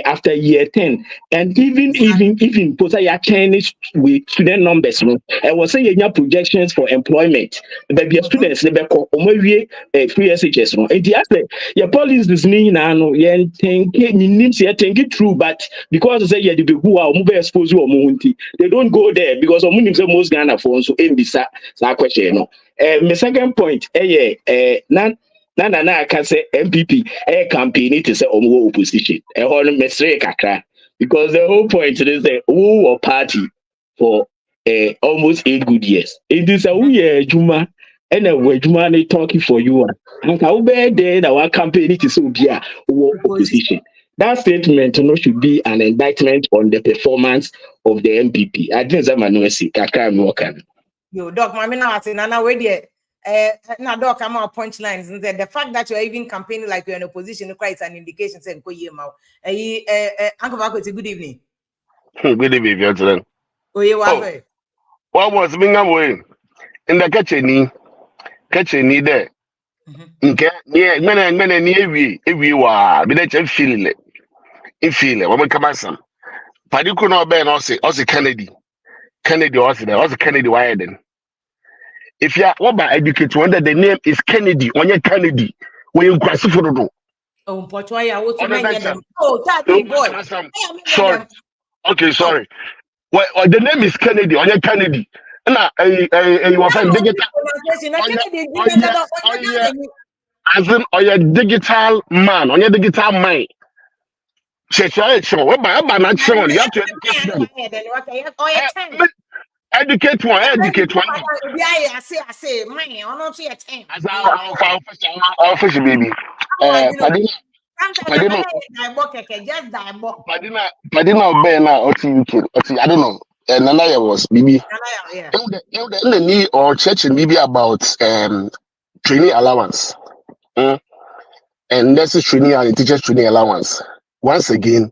after year 10 and even post your Chinese with student numbers no I was saying your projections for employment but your students they be free SHS no and the aspect your policies ni na no you think it true but because say you the who are move expose you omo they don't go there because omo say most Ghana for so mbisa that question no my second point na can say MPP campaign it is omo opposition on mesre kakra because the whole point is that who or party for almost 8 good years it is a we juma and a juma they talking for you and how bad there our campaign it is so dear opposition. That statement should be an indictment on the performance of the MPP. I think that man see kakra me working. Yo doc mama na ati na we there na doc come out punchlines and the fact that you're even campaigning like you're in opposition quite an indication say nko ye ma Uncle Marco, good evening. Good evening, gentlemen. Oye Oh, wafe. what was being away in the kitchen there. Okay, yeah, many near we were, but that's feeling it. In feeling, when we come at some. Padiku no ben also Kennedy. Kennedy also Kennedy Wyden. If you are over educated, wonder the name is Kennedy, on your Kennedy, when you cross for the Oh, Pochoya, what's your other than man? some. Oh, No, that boy. sorry. Okay, sorry. Well, the name is Kennedy, on your Kennedy. Nah, you are from digital. As in, on your digital man, on your digital mind. Check, what about not showing? You have to educate them. Educate one. I say, man, I'm not see a 10. As our official baby. Padina, Padina Ben now or UK. I don't know. And Nanaya was BB. In the need or church and BB about training allowance. And that's a training and teachers training allowance. Once again,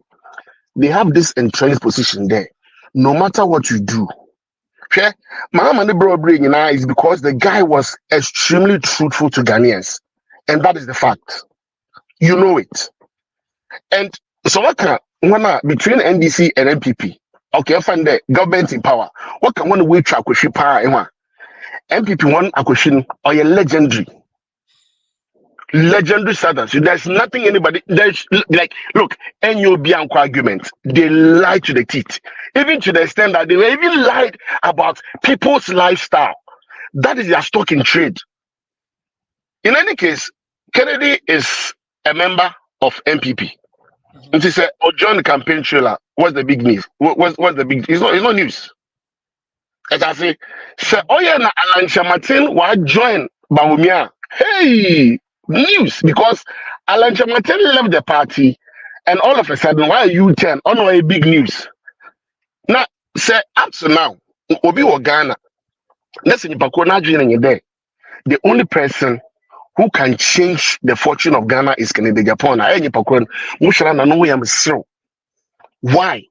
they have this entrenched position there. No matter what you do. Okay? Mahama bro bring is because the guy was extremely truthful to Ghanaians. And that is the fact. You know it. And so what can between NDC and MPP? Okay, I find the government in power. What can one way track with power? MPP one question or a legendary status. There's nothing anybody there's like look, NUB argument. They lie to the teeth, even to the extent that they were even lied about people's lifestyle. That is their stock in trade. In any case, Kennedy is a member of MPP. And she said, "Oh, John the campaign trailer. What's the big news? What's the big? It's not news." As I say, "Oh yeah, na Alan Martin will join Bawumia." Hey, news because Alan Martin left the party, and all of a sudden, why are you ten? Oh no, a big news. Now, say up to now, Obi or Ghana. Listen, you pakona joining there. The only person who can change the fortune of Ghana is Ken Agyapong. Why?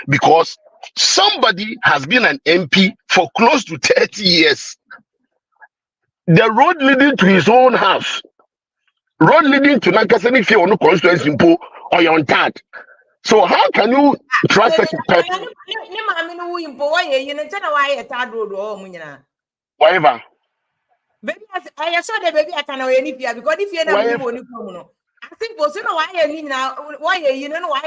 Because somebody has been an MP for close to 30 years. The road leading to his own house, road leading to Nakasani Fio no constituency or your third. So how can you trust such a person? Whatever. Baby, I saw the baby at an Oyenifia because if you're not moving, I think was why you know why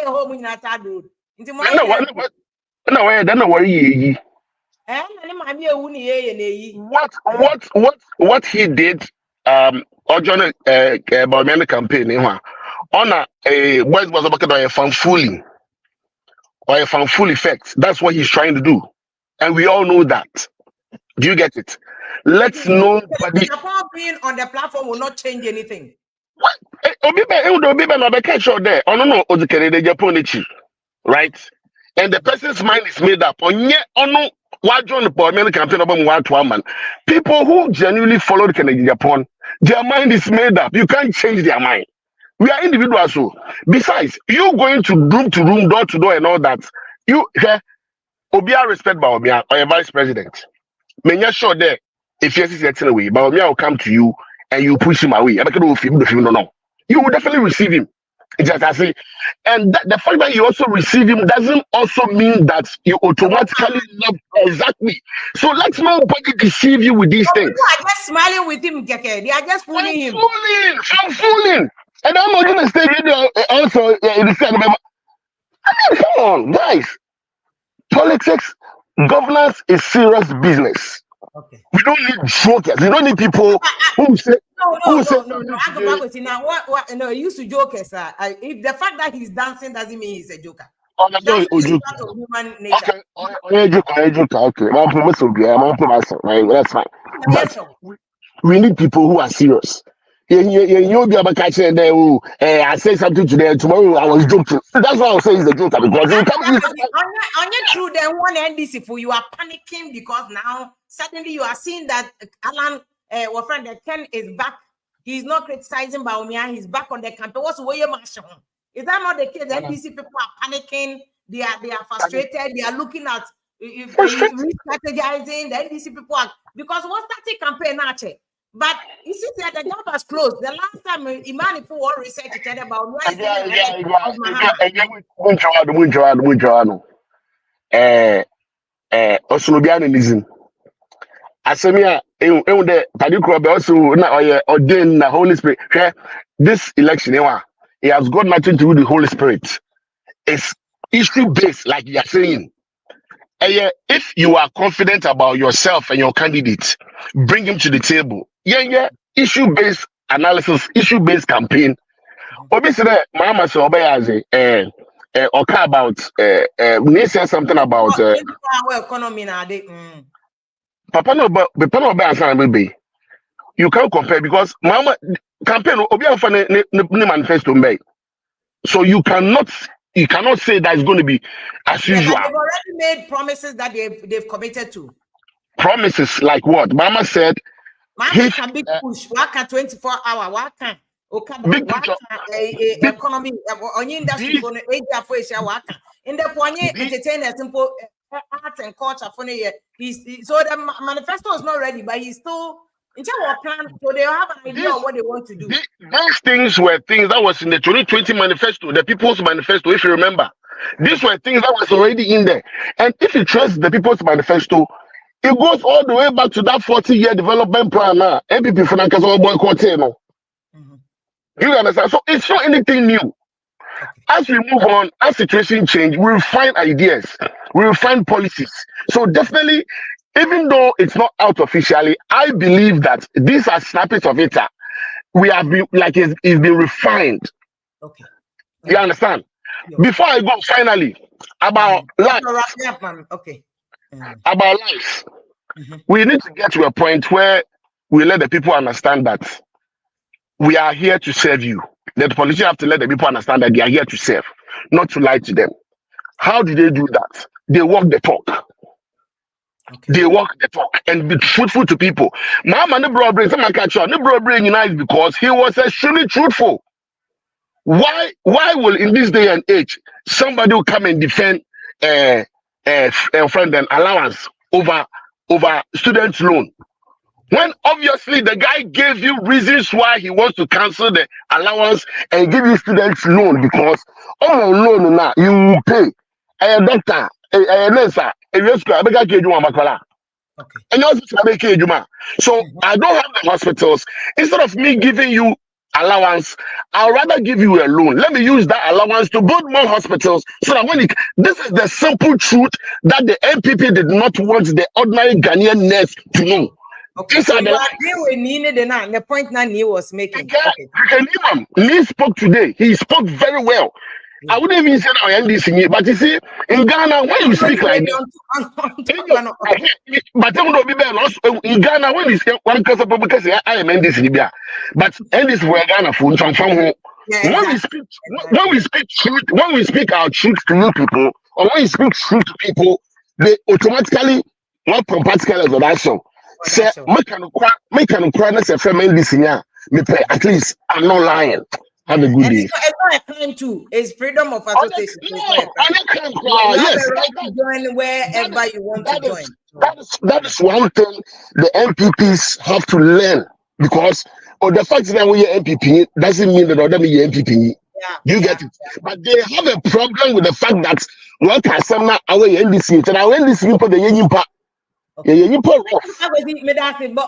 a home in that road. Into my no way, then no worry. What he did or John Bawumia campaign on a what was about a fanfooling or a fanful effect. That's what he's trying to do. And we all know that. Do you get it? Let's nobody being on the platform will not change anything. What? Right? And the person's mind is made up. People who genuinely follow Ken Agyapong, their mind is made up. You can't change their mind. We are individuals. So besides, you going to room, door to door, and all that. You Obia respect Bawumia or your vice president. Make sure that if you see certain way, Bawumia will come to you and you push him away. You will definitely receive him. Just as I say, and the fact that you also receive him doesn't also mean that you automatically love exactly. So let nobody deceive you with these things. People are just smiling with him, Keke. They are just fooling him. I'm fooling. And I'm not gonna stay video also in the same. I mean, come on, guys. Politics, governance is serious business. Okay. We don't need jokers. We don't need people who say no. Now what? No, he used to joke, sir. If the fact that he's dancing doesn't mean he's a joker. That's part of human nature. Okay. That's fine. But we need people who are serious. You'll be able to catch it there. I say something today, tomorrow I was joking. That's why I say he's a joker because you come. On your true, then one NDC for you are panicking because now suddenly you are seeing that Alan, our friend Ken is back. He's not criticizing Bawumia. He's back on the campaign. What's the way you march? Is that not the case? The NDC people are panicking. They are frustrated. They are looking at re-strategizing. The NDC people are, because what's that campaign actually? But you see that the gap has closed. The last time Imani for all research each other about why is it of Mahama. Osulubianism. Asemia, the Padikro also na ordained the Holy Spirit. This election, it has got nothing to do with the Holy Spirit. It's issue based, like you are saying. If you are confident about yourself and your candidate, bring him to the table. Issue based analysis, issue based campaign. Obviously, Mama so okay about we say something about economy now. Papa no be you can't compare because Mama campaign obi afa ne manifesto mbey. So you cannot say that it's going to be as usual. But they've already made promises that they've committed to. Promises like what? Mama said Mama can be push. What can 24 hour? What can economy on industry for the age for in the Poignet entertainer simple arts and culture for the so the manifesto is not ready, but he's still in terms of plan, so they have an idea of what they want to do. These things were things that was in the 2020 manifesto, the People's Manifesto, if you remember. These were things that was already in there. And if you trust the People's Manifesto, it goes all the way back to that 40-year development plan now. MPP Franca's all boycott. You understand? So it's not anything new. As we move on, as situation change, we will find ideas, we will find policies. So definitely, even though it's not out officially, I believe that these are snippets of it. We have been like it's been refined. Okay. You understand? Yeah. Before I go, finally, about life. Okay. About life. We need to get to a point where we let the people understand that we are here to serve you. The politicians have to let the people understand that they are here to serve, not to lie to them. How do they do that? They walk the talk. Okay. They walk the talk and be truthful to people. Mahama ne bro brain, someone catch on. Ne bro brain united because he was extremely truthful. Why will in this day and age somebody will come and defend friend and allowance over student loan? When obviously the guy gave you reasons why he wants to cancel the allowance and give you student loan because loan now you will pay a doctor, a nurse, a rescue, a bigger makwala. Okay. And also so I don't have the hospitals. Instead of me giving you allowance, I'll rather give you a loan. Let me use that allowance to build more hospitals so that this is the simple truth that the MPP did not want the ordinary Ghanaian nurse to know. Okay, so you are the point Nani was making. Lee spoke today. He spoke very well. Yeah. I wouldn't even say I am this in but you see, in Ghana, when you speak like this, but in Ghana, when you say one person because I am in this Libya, but and this where Ghana food from home. When we speak truth, when we speak our truth to you people, or when you speak truth to people, they automatically not practical as that song. Say, make an cry say from this year. Me pay at least I'm not lying. Have a good day. It's not a crime too. It's freedom of association. Yes, join wherever you want to join. That is one thing the MPPs have to learn because the fact that we are MPP doesn't mean that other me MPP. You get it? But they have a problem with the fact that one can some now away NDC and our NDC people the union part. Okay. Yeah, but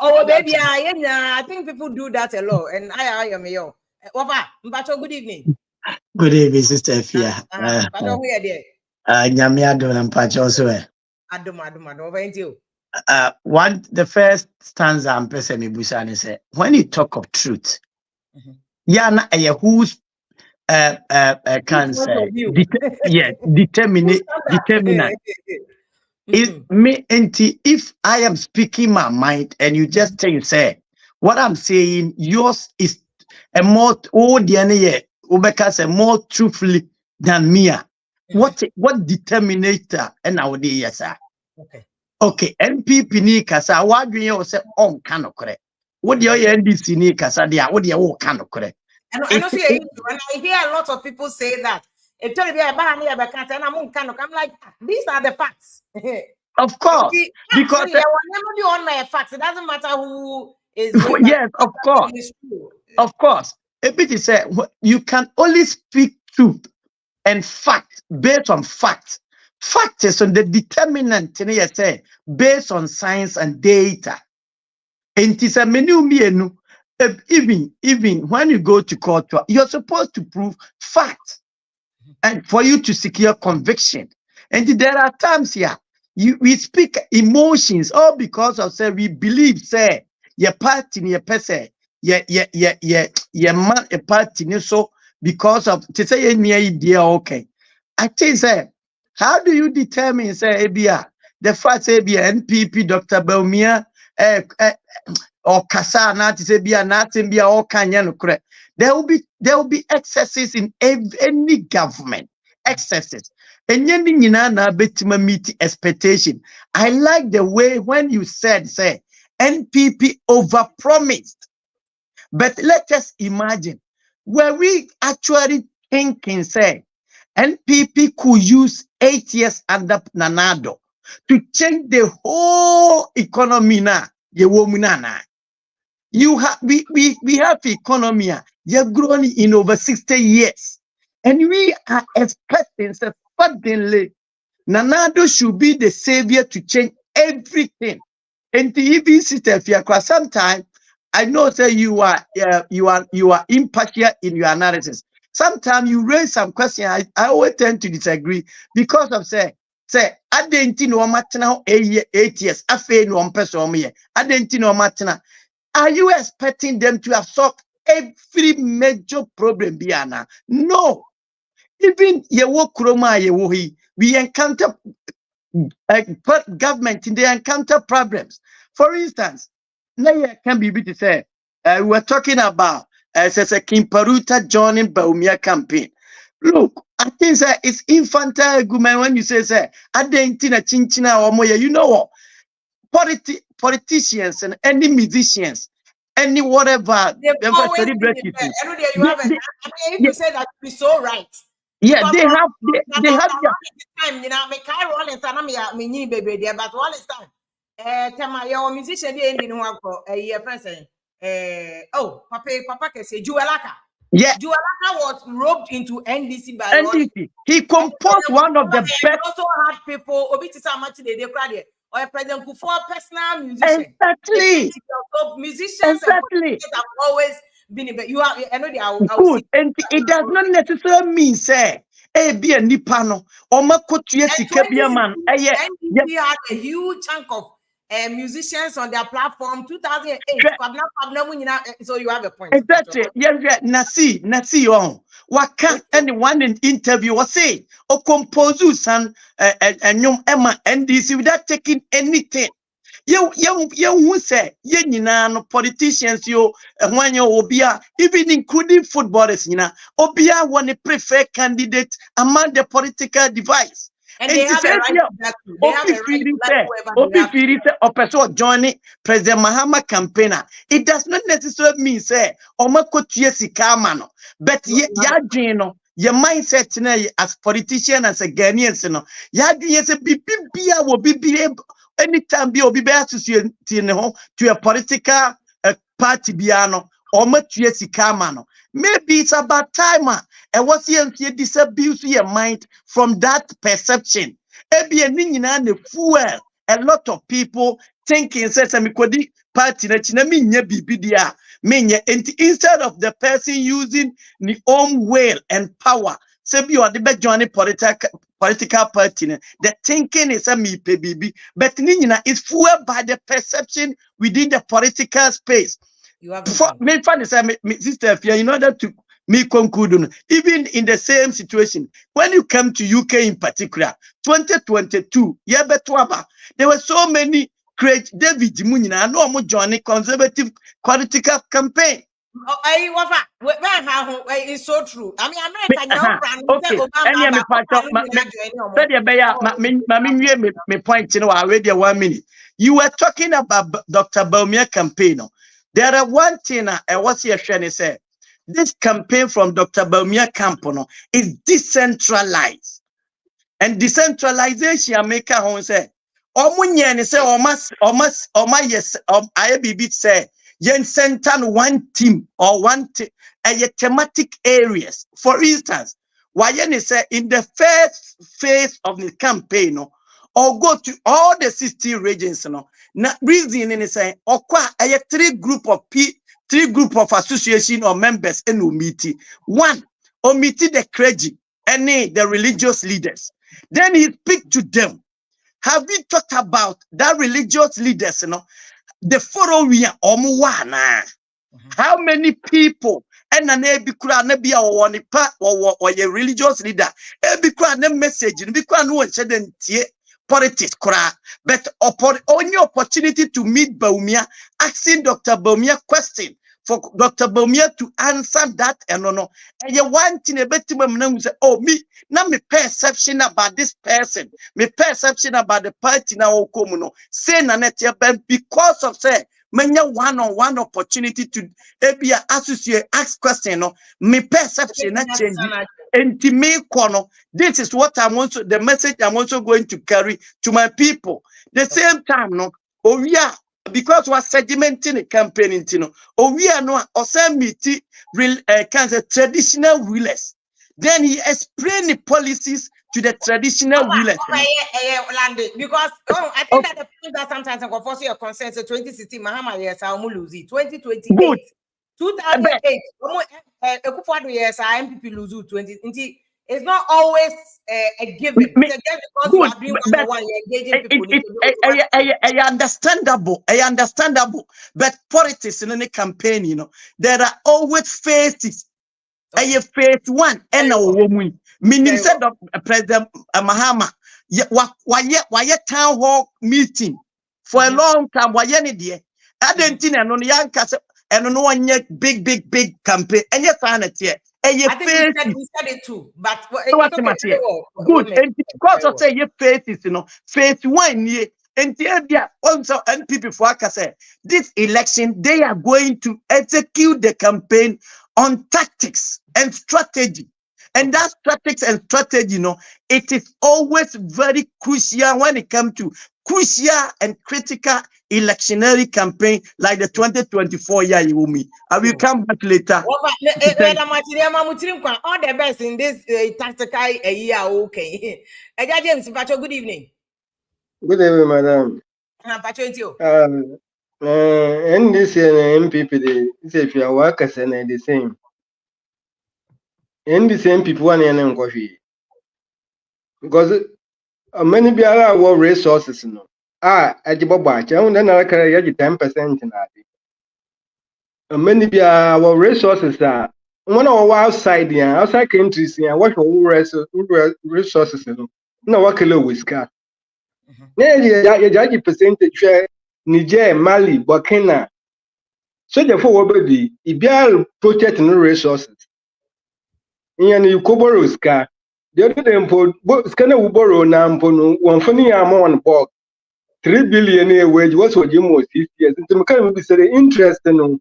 oh baby, I think people do that a lot, and I am yo. Mbacho, good evening. Good evening, Sister Fia. Nyamiado and Mpacho so. The first stanza I'm pressing me Busani say when you talk of truth, yana who's can say determinant. Is me anti if I am speaking my mind and you just say what I'm saying, yours is a more more truthfully than me. What determinator and our day, yes, sir. Okay, NPP ni kasa what do you say on can correct? What do you NDC ni kasa dia what do you can correct? And I see when I hear a lot of people say that. I'm like, these are the facts. Of course. Because on my facts. It doesn't matter who is going yes, of course. Of course. A bit is you can only speak truth and fact based on fact. Fact is on the determinant say based on science and data. And it is a menu even when you go to court, you're supposed to prove fact and for you to secure conviction. And there are times here we speak emotions all because of say we believe say your party your person your man a party so because of to say any idea okay. I think say how do you determine say ABR the fact say ABR NPP Dr. Baumia or kasa na to say bia na bia all kanya no correct. There will be excesses in any government. Excesses. And na betima meet expectation. I like the way when you said say NPP overpromised. But let us imagine were we actually thinking say NPP could use 8 years under Nanado to change the whole economy now. You have we have economy. You're growing in over 60 years. And we are expecting that suddenly Nanado should be the savior to change everything. And the even sister sometimes I know that you are impartial in your analysis. Sometimes you raise some questions. I always tend to disagree because of say I didn't know matana 8 years. I fail no person here. I didn't know matana. Are you expecting them to have solved every major problem, Biana? No. Even yewo kroma yewo hi, we encounter government, they encounter problems. For instance, now can be to say we were talking about Kimparuta joining Baumia campaign. Look, I think that it's infantile argument when you say I didn't chinchina or moya. You know what? Politicians and any musicians, any whatever, they've always been in there. If you say that, be so right. Yeah, they have time. You know, me carry all in time. Me need baby there, but all this time. Tema your musician dey ending one for year person. Papa can say Juelaka. Yeah, Juelaka was roped into NDC by NDC. He composed one of the best. Also had people. Obiti Samachi they cried. Or President Kufuor personal musician. Exactly. So musicians exactly. And have always been. But you have. I know they are good, and it does not necessarily mean say. Be a nipano or makotuye sikabia man. NDC had a huge chunk of musicians on their platform. 2008. So you have a point. Exactly. Yeah. Nasi on. Waka anyone in interview was say or compose and young Emma NDC without taking anything. You who say no politicians when you obia even including footballers obia want a preferred candidate among the political device. And they have a right to that too. They have a right to person joining President Mahama campaigner. It does not necessarily mean say omakotuye sikamano, but your mindset as politician as a Ghanaian ya say bibia will be anytime be associated to a political party biano or matuye sikamano. Maybe it's about time and what's here disabuse your mind from that perception. Fuel a lot of people thinking says party instead of the person using the own will and power. Say you are the best joining political party. The thinking is a me baby, but nina is fueled by the perception within the political space. You have sister, in order to me conclude, even in the same situation, when you come to UK in particular, 2022, there were so many great David Munina, and no more joining conservative political campaign. It's so true. I mean, America, 1 minute. You were talking about Dr. Baumia campaign. There are one thing I was here trying say. This campaign from Dr. Baumia campaign is decentralized. And decentralization make home say, omunye ni say yes IABB say yen center one team or a thematic areas. For instance, why yen say in the first phase of the campaign or go to all the 60 regions na reason in say okwa a three group of association or members in meeting. One, omiti the clergy, any the religious leaders. Then he speak to them. Have we talked about that religious leaders, the following omuwana? How many people and an ebikura nebia or one part or a religious leader? Ebikura ne message, bikura no one said politics kura, but only opportunity to meet Baumia, asking Dr. Baumia question for Dr. Baumia to answer that and no. And you want in a better moment say, oh me, now me perception about this person, me perception about the party now komuno, say na because of say many one-on-one opportunity to be associate ask question no, me perception na change. And to me, this is what I'm also the message I'm also going to carry to my people. The same time, no, oh yeah, because we're sedimenting a campaign, oh we are no, or some meeting real traditional rulers. Then he explained the policies to the traditional rulers. Because I think that the point that sometimes I force your consent. So 2016, Mahama yes, I will lose it. 2028. Good. 2008, yes, our MPP lose 20. It's not always a given. It's just because you are doing one, you're engaging people. Understandable. But politics in any campaign, there are always phases. Okay. Phase one, and a woman. Meaning said of President Mahama, why town hall meeting for a long time? Why any day? I didn't think on the young castle. And no one yet big campaign. And yes, I think we said it too. But good. And because of say your faces, phase one year. And the also and people for say this election, they are going to execute the campaign on tactics and strategy. And that tactics and strategy, it is always very crucial when it comes to crucial and critical electionary campaign like the 2024 year. I will come back later. All the best in this tactical year. Okay. James, good evening. Good evening, madam. And this MPP, if you are workers and the same. And the same people one and coffee. Because many be our resources, at the Bobacha, and then I carry 10% in that. Many be our resources are one of our outside countries here, what resources, no, what kilo whisker. Yeah, percentage share Niger, Mali, Burkina. So therefore, what if you are protecting resources, and you could borrow scar. The other day, scanner will borrow now, one funny amount on board 3 billion a wage was what you most 6 years. It's kind of say interest no.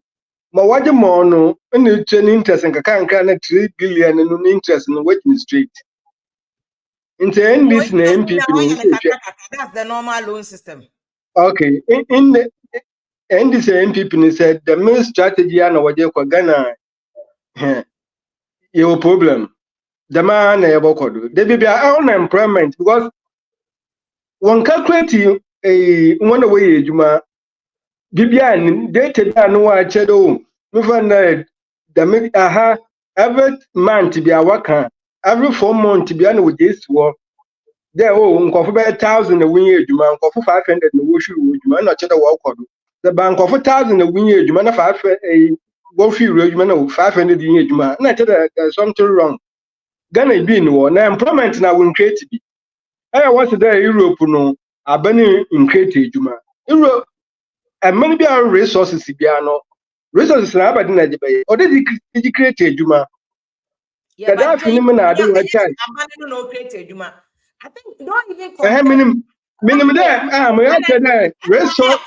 Ma waje mono, and it's an interest and can 3 billion and interest in the waiting street. In the end, this name people that's the normal loan system. Okay, in the end, the same people said the main strategy and what you Ghana, your problem. The man they be unemployment because one calculate one way Juma Bibian data no chedo every month to be a worker every 4 months to be an with this work there 1,000 a win Juma 500 no worship Juma not cheddar work the bank of 1,000 a win Juma 5 a go free Juma 500 in Juma not there's something wrong. Ghana being war now employment now will create be. I want to there Europe no abani in create Juma. Europe and many be our resources biano. Resources na abadi na jibe. Or they create Juma. Yeah, but phenomenon do what chance. No create Juma. I think don't even compare. Minimum there I said that resource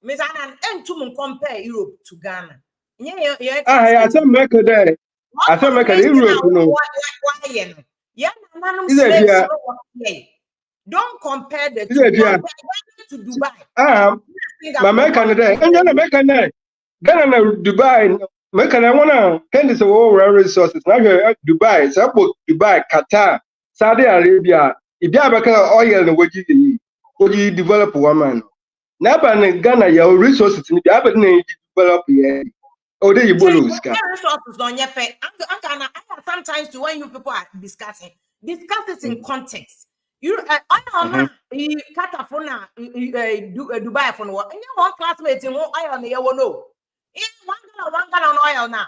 Miss Anna and to compare Europe to Ghana. Yeah, I said make there. I said make Europe no. Yeah, Don't compare the two. Compare Ghana to Dubai. American there. And then American there. Ghana and Dubai. American, I wanna hand this all resources. Now Dubai, so Dubai, Qatar, Saudi Arabia. If you have oil and what you develop woman. Now, Ghana, your resources, if you have develop here. Oh, there you resources on your pay. I sometimes to when you people are discuss it in context. You Dubai for no. And you one classmate in oil on the no. One gallon oil now.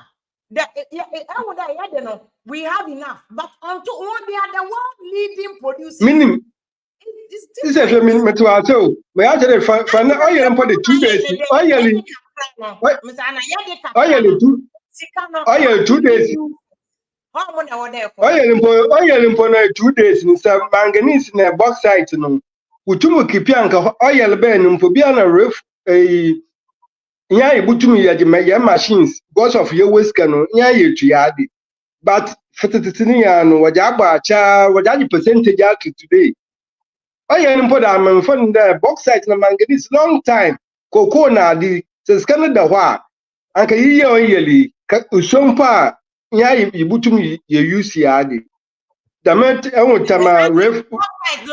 We have enough, but until one they are the world leading producers. This is a minute to our so. We actually find oil for the 2 days. Oil 2 days. Oil for 2 days in some manganese in a bauxite. No, Utumu Kipianka, oil ben for being a roof. Butumi at machines, because of your whisker, triadi. But for the Tinian, Wajaba, what are the percentage today? Oil put a from the bauxite and manganese long time. Cocoa na the Canada wa. Anka yearly, Usompa, Butumi, you use yadi. The met Tama ref.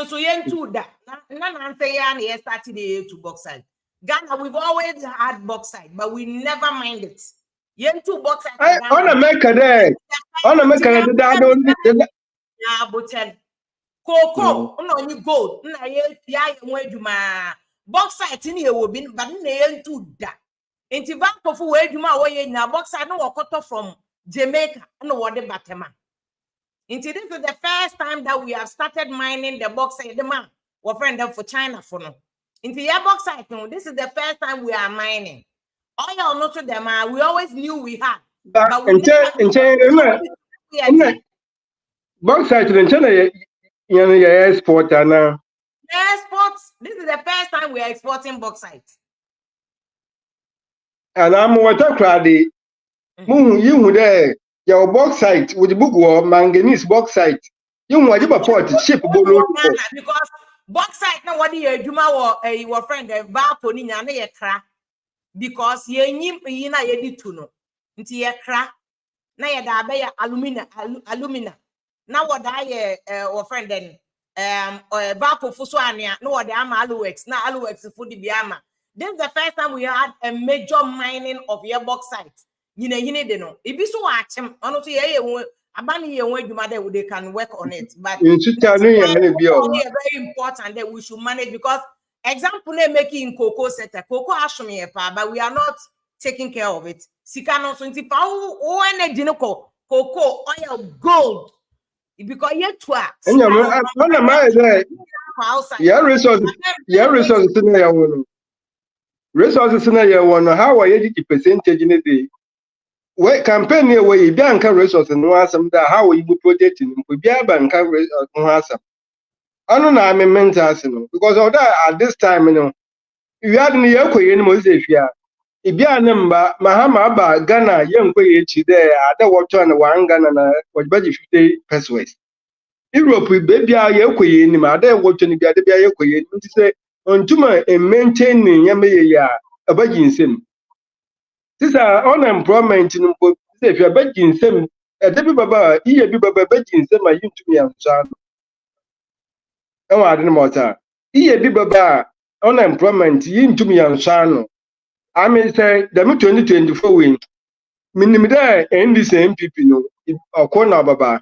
So yen too that. None say yan started to bauxite. Ghana, we've always had bauxite, but we never mind it. Yen too bauxite. On America there. On America, yeah, but cocoa, no, you gold. Bauxite in here will be, but in the end too that. In Tibanko for where you my now, bauxite no cut from Jamaica, no what the batema. This is the first time that we have started mining the bauxite. The man, we're friend them for China for no. Into your bauxite, no. This is the first time we are mining. All y'all know to them, we always knew we had. But we bauxite in China, you export now. Exports. This is the first time we are exporting bauxite. And I'm water crowdy. You there, your bauxite with the book war, manganese bauxite. You want to port ship because bauxite now what you do your friend Vaponi na ye cra because ye nyim na ye di to no nti ye cra na ye da be alumina na what ye your friend then Vapo fuso ania no what ama aluwex na aluwex fu di biama. This is the first time we had a major mining of your bauxite. Yine de no ebi so watchem ono to ye abani ye when they can work on it, but it's very important that we should manage because example they making cocoa sector, cocoa ashumi but we are not taking care of it. Sikano so nti pa o energy no cocoa oil gold because yet twa resources na ya wono how are you percentage in the day. Well, campaign here where you can't resources no asem that how you project in we be bank no asem. I don't know I'm mental because of that at this time you had me yakwe ni mo se fia. Ibia namba Mahama ba Ghana yankwe echi there ada wato na wan Ghana na wajibaji 50 pesos. Europe baby yakwe ni ma ada wato ni bia de bia yakwe ni say ontuma maintain yame ya abaji nsem. This unemployment in if you're begging some a debbie baba, be baba begging some my to me and son. Oh, I didn't matter. Be baba unemployment in to me and son. I may say the 2024 win. Minimida and the same people know or corner baba.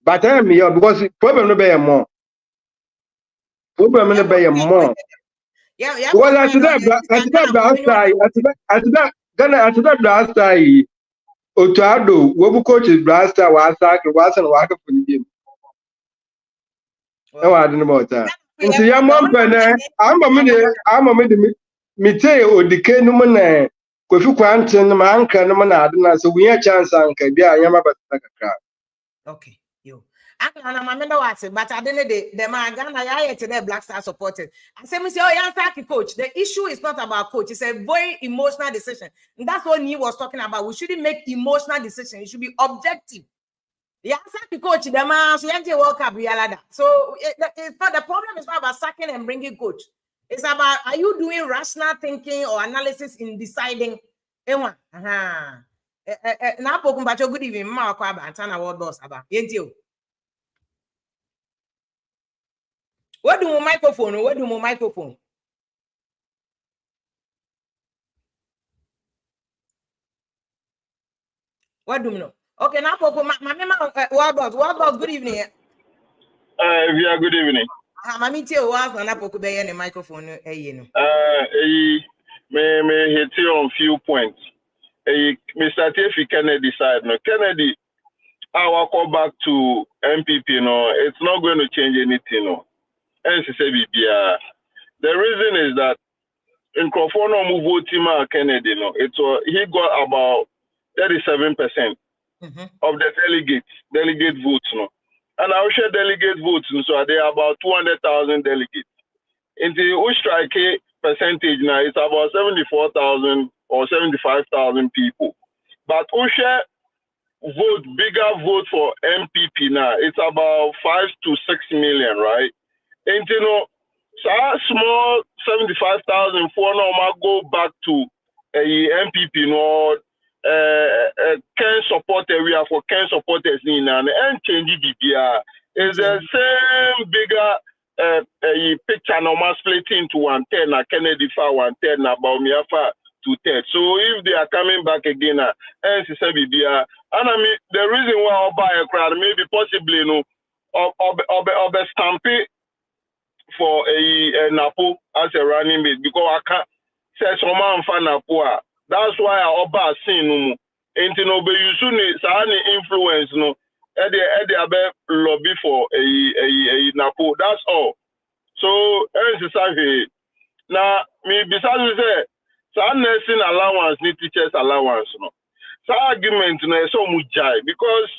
But I am here because problem no bear more. Problem no bear more. Yeah, well, after that, Ghana after that last time, Otuado, Wobu coaches blaster was and water for the game. No, I don't know about that. Into your mom, I'm a minute, me tell or decay no man, Kofu Quantum, man, Canamana, so we have chance, Uncle, yeah, Yamaba. Okay, you. I remember what I said, but I didn't the man Ghana today Black Star supported. I said, Monsieur, coach. The issue is not about coach, it's a very emotional decision. And that's what he was talking about. We shouldn't make emotional decisions, it should be objective. Yeah, sack coach the man, so you World Cup realada. So it's not the problem is not about sacking and bringing coach. It's about are you doing rational thinking or analysis in deciding? Now, good evening, Ma Kwaba, Antana World Boss about. What do my microphone? What do my microphone? What do you know? Okay, now World Boss, good evening. Yeah, good evening. Mami tell was na poku be the microphone no. Me hit you on few points. Mr. Tefi Kennedy side no. Kennedy, I will call back to MPP no. It's not going to change anything no. The reason is that in Crawford move voting Kennedy no. He got about 37% of the delegate votes no. And I will share delegate votes, so there are about 200,000 delegates. In the strike percentage now, it's about 74,000 or 75,000 people. But Usha bigger vote for MPP now, it's about 5 to 6 million, right? And so small 75,000 for now go back to a MPP no. Can support area for can supporters in and change BBR is the same bigger picture normal split into 110 Kennedy for 110 about Miafa 210. So if they are coming back again and BBR and I mean the reason why I'll buy a crowd maybe possibly no or stamping for a Napo as a running mate because I can't say someone fan Napo. That's why I oba seen no. Ain't no be you soon any influence no. Eddie lobby for a Napo. That's all. So now me besides say so nursing allowance need teachers allowance no. So argument no so much because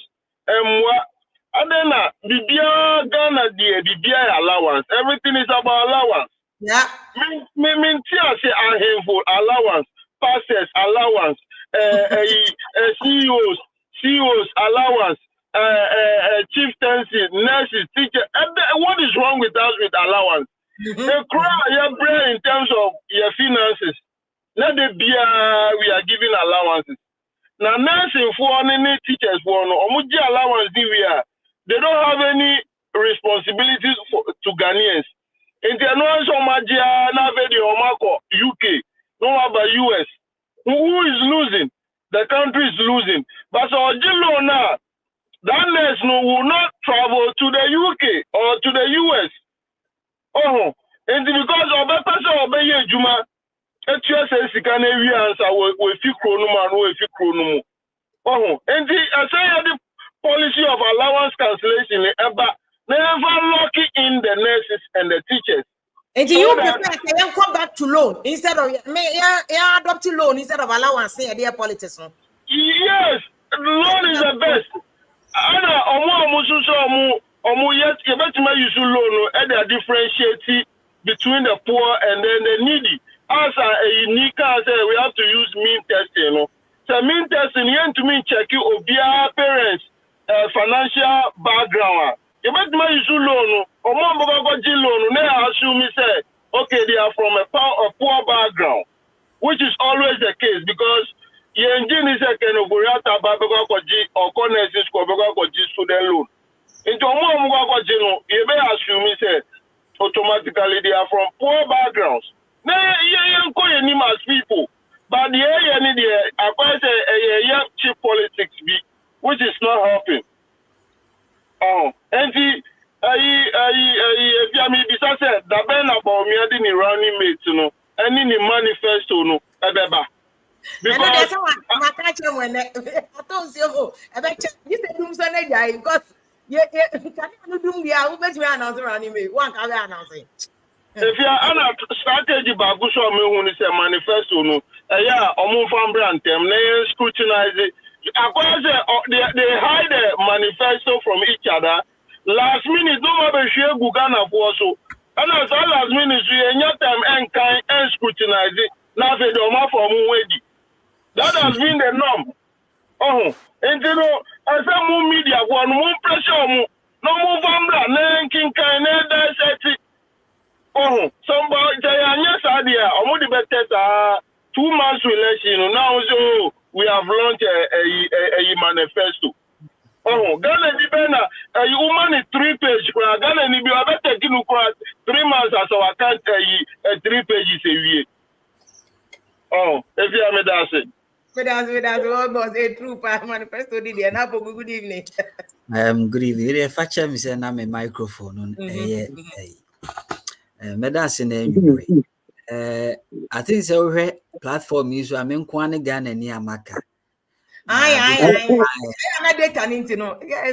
Adena Bibia Ghana the allowance. Everything is about allowance. Yeah. Me say I have for allowance. Pastors allowance, CEOs allowance, chieftaincy, nurses, teachers. What is wrong with us with allowance? The crowd your brain in terms of your finances. Not the beer we are giving allowances. Now nursing for any teachers for no allowance they don't have any responsibilities to Ghanaians. In the announcement of Magia UK. No about US. Who is losing? The country is losing. But so now, that nurse will not travel to the UK or to the US. Oh, and because of the person obey Juma, it's just a second answer with few chronoman or a few chronomo. Oh, and I say the policy of allowance cancellation, but never locking in the nurses and the teachers. And so you prefer to come back to loan instead of adopt loan instead of allowance say their politics. Yes, loan is the best. Ana yes, you better use loan and they differentiate between the poor and then the needy. As a unique we have to use mean testing, you know. So mean testing you to mean check you obia parents financial background. You better use loan or loan, now assume me say okay, they are from a poor background, which is always the case because your engine is a kind of or connections student loan. Into you may assume me say automatically they are from poor backgrounds. Now you call your as people, but the area I say cheap politics be, which is not helping. And I mean, besides that, the ben about me had any running mates, you know, and in the manifesto, no, because I catch him when I don't see I bet you said doom Sunday guy because can you do me? I will bet me announce running mate. One can be announcing. If you are on a strategy, Babuso, me when it's a manifesto, no, yeah, or move from brand them, they scrutinize it. They hide the manifesto from each other. Last minute, no matter share Gugana for so. And as last minute, in your time and kind and scrutinize it. Now they don't for ready. That has been the norm. Oh, and you know, as a more media one more pressure no more vambra nanking kind of that. Oh, somebody yes idea. I'm the better 2 months relation. Now so we have launched a manifesto. Oh, Ghana ni bena a woman is 3 pages. Ghana ni be better 3 months as our account 3 pages a year. Oh, if you have that said. That's almost a true manifesto did and have a good evening. Good evening. If I check me say na my microphone on medals in I think so platform is I mean kwane Ghana ni amaka. Aye. I'm a data into no. I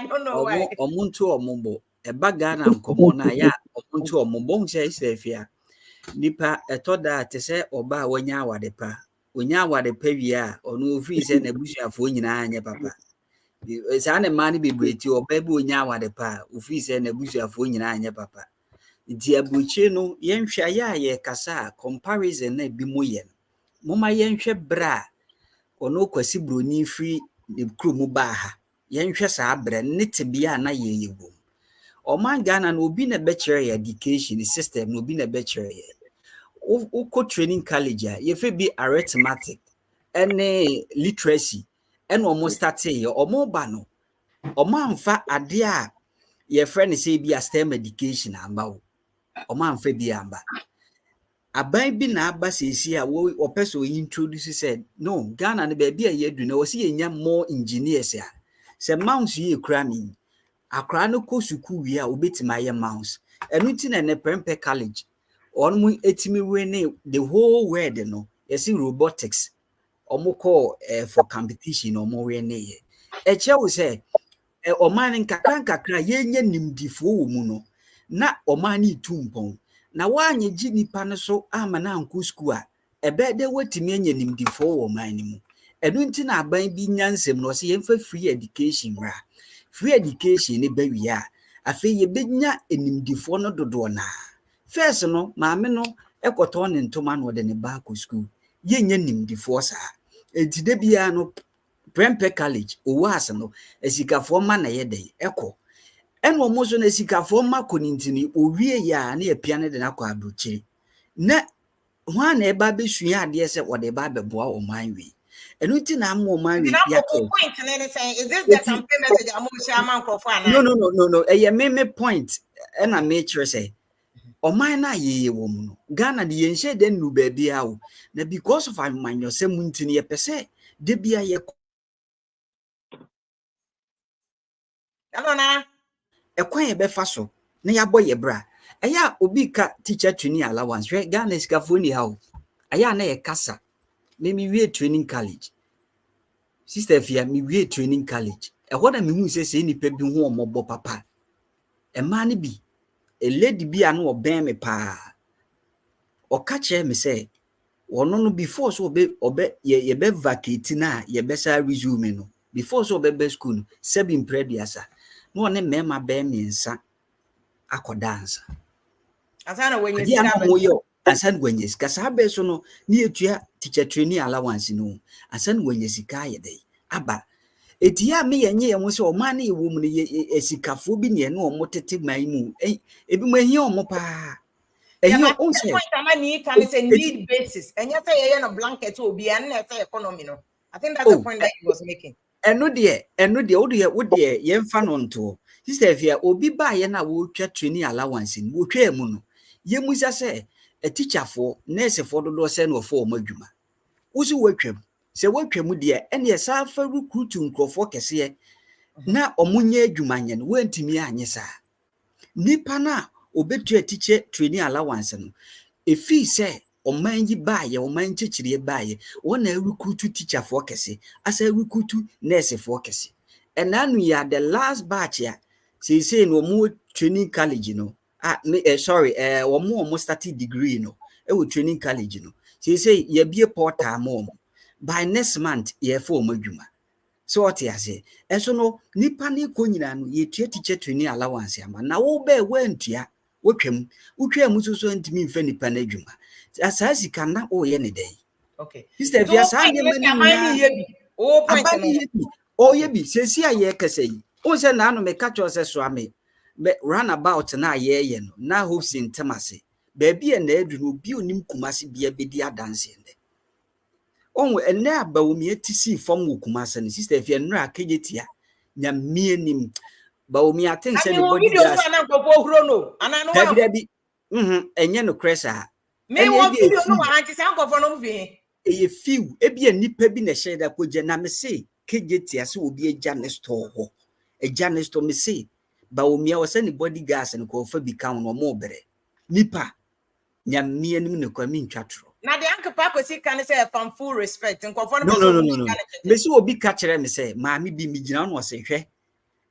don't know why. Omuntu omumbo eba Ghana nkomo na ya omuntu omumbo nche isefia nipa etoda te se oba wanya awadepa onya awadepa wi a ono ofiri se na busuafo nyina anye papa sa na mani bebreti oba bi onya awadepa ofiri se na busuafo nyina anye papa nti abuchi no yenhwa ya ye kasa comparison na bi moye moma yenhwe bra ono kwasi broni free de krumu ba ha yenhwe sa bra ne tebia na yeyewu oman Ghana no obi na bachelor education system no obi na bachelor uko training college ye fe bi arithmetic ene literacy ene omo start ye omo ba no omo amfa ade a ye friend say bi a STEM education amba wo omo amfa bi amba aban bi na aba sesi a wo opeso introduce said no Ghana ne ba bi a ye du na wo se yenya more engineers a se mounts ye kra ni akra no ko suku wi a obetima ye mounts enu ti na ne prempe college on mu etimi we ne the whole world no yes robotics omoko for competition omo we ne ye eche wo se oman nkakra yenye nimdifo wo mu no na oman ni tumpon na wanye ji nipa no so ama na anko school a ebe de watimi enye nimdifo wo man ni mu enu nti na aban bi nyansem no se yemfa free education ra free education ni bawi a afi ye benya enimdifo no dodo na first no maame no ekoto ne ntoma no de ne ba ko school yenye nimdifo sa entide bia no prempe college owas no esikafo ma na ye de eko eno mo so na esikafo ma ko nintini owie ya na epia ne de na kwa abuchi na hwa na eba besua ade se wode ba beboa o manwi enu ti na am o manwi ya point na say is this the campaign message am share man crofo ana no me point na me chere say oman na yeye wo mu no Ghana de yenhye de nu ba bia wo na because of amanyosem ntini ye pese de bia ye na ekwan ye befa so na ya boye bra eya obi ka teacher training allowance re Ghana skafo ni ha o eya na ye kasa me wie training college sister fia me wie training college ehona me hu se nipa bi hu omobo papa e ma ne bi a lady bi anu oben me pa o ka che me say wono no before so obe ye be vacate na ye be sa resume no before so be school no 7 prediasa no one mema be mensa akodansa asana wenye sika moyo asana wenye sika sabe so no ni etua teacher training allowance no asana wenye sika ye dey aba etia me yenye ye so oman na ewo mu ne esikafo bi ne no omotete man mu ebi mo ehia omo pa ehia on say point amani can say need basis and you say ye no blanket obi and na say economy no I think that's the point that he was making eno de wo de ye mfa no nto sister fia obi ba ye na wo twa training allowance ni wo twa mu no ye musa say a teacher for nurse for do say no for omadwuma wo si watwam se watwam de ene ye sa fa recruit nkrofo kese na omunye adwuma nye no wantimi anye sa nipa na obetua teacher training allowance no efi say omanji baye omanji chire baye wona recruit teacher for kese asa recruit nurse for kese and now you are the last batch ya say no more training college no omo started degree no we training college no say ye be portal mom by next month ye for omadwuma so what you say and so no nipa ne ko nyina no ye teacher training allowance ama na wo be wantua wotwam so ntimi mfa nipa na adwuma asasi kana o ye ne dai Okay. Sister Fia sa de mani na o point no. O ye bi sesi aye kase yi. O se na no me catch us so ame. Be run about na ye no. Na hope sin temase. Baby e na edu no bi onim kumase bia bedi adanse nde. On ene abawumi etisi fom wo kumase ne Sister Fia nra kejetia. Nya mienim bawumi aten se ne body gas. Video so na gogo huro no. Ana no wa. Bi enye no cresa. Me wo video no wa anti san go for no mvi. Eye few ebi enipa bi na hye da kogye na me se kejetia se obi agya ne store ho. Agya ne store me se bawumi a wose ne body gas ne ko fa bi kan no mo bere. Nipa nya mienim ne kwa mi ntwatro. Na de anke pa kwesi kan say from full respect nko for no. Me se obi ka kire me say maami bi mi gina no se hwe.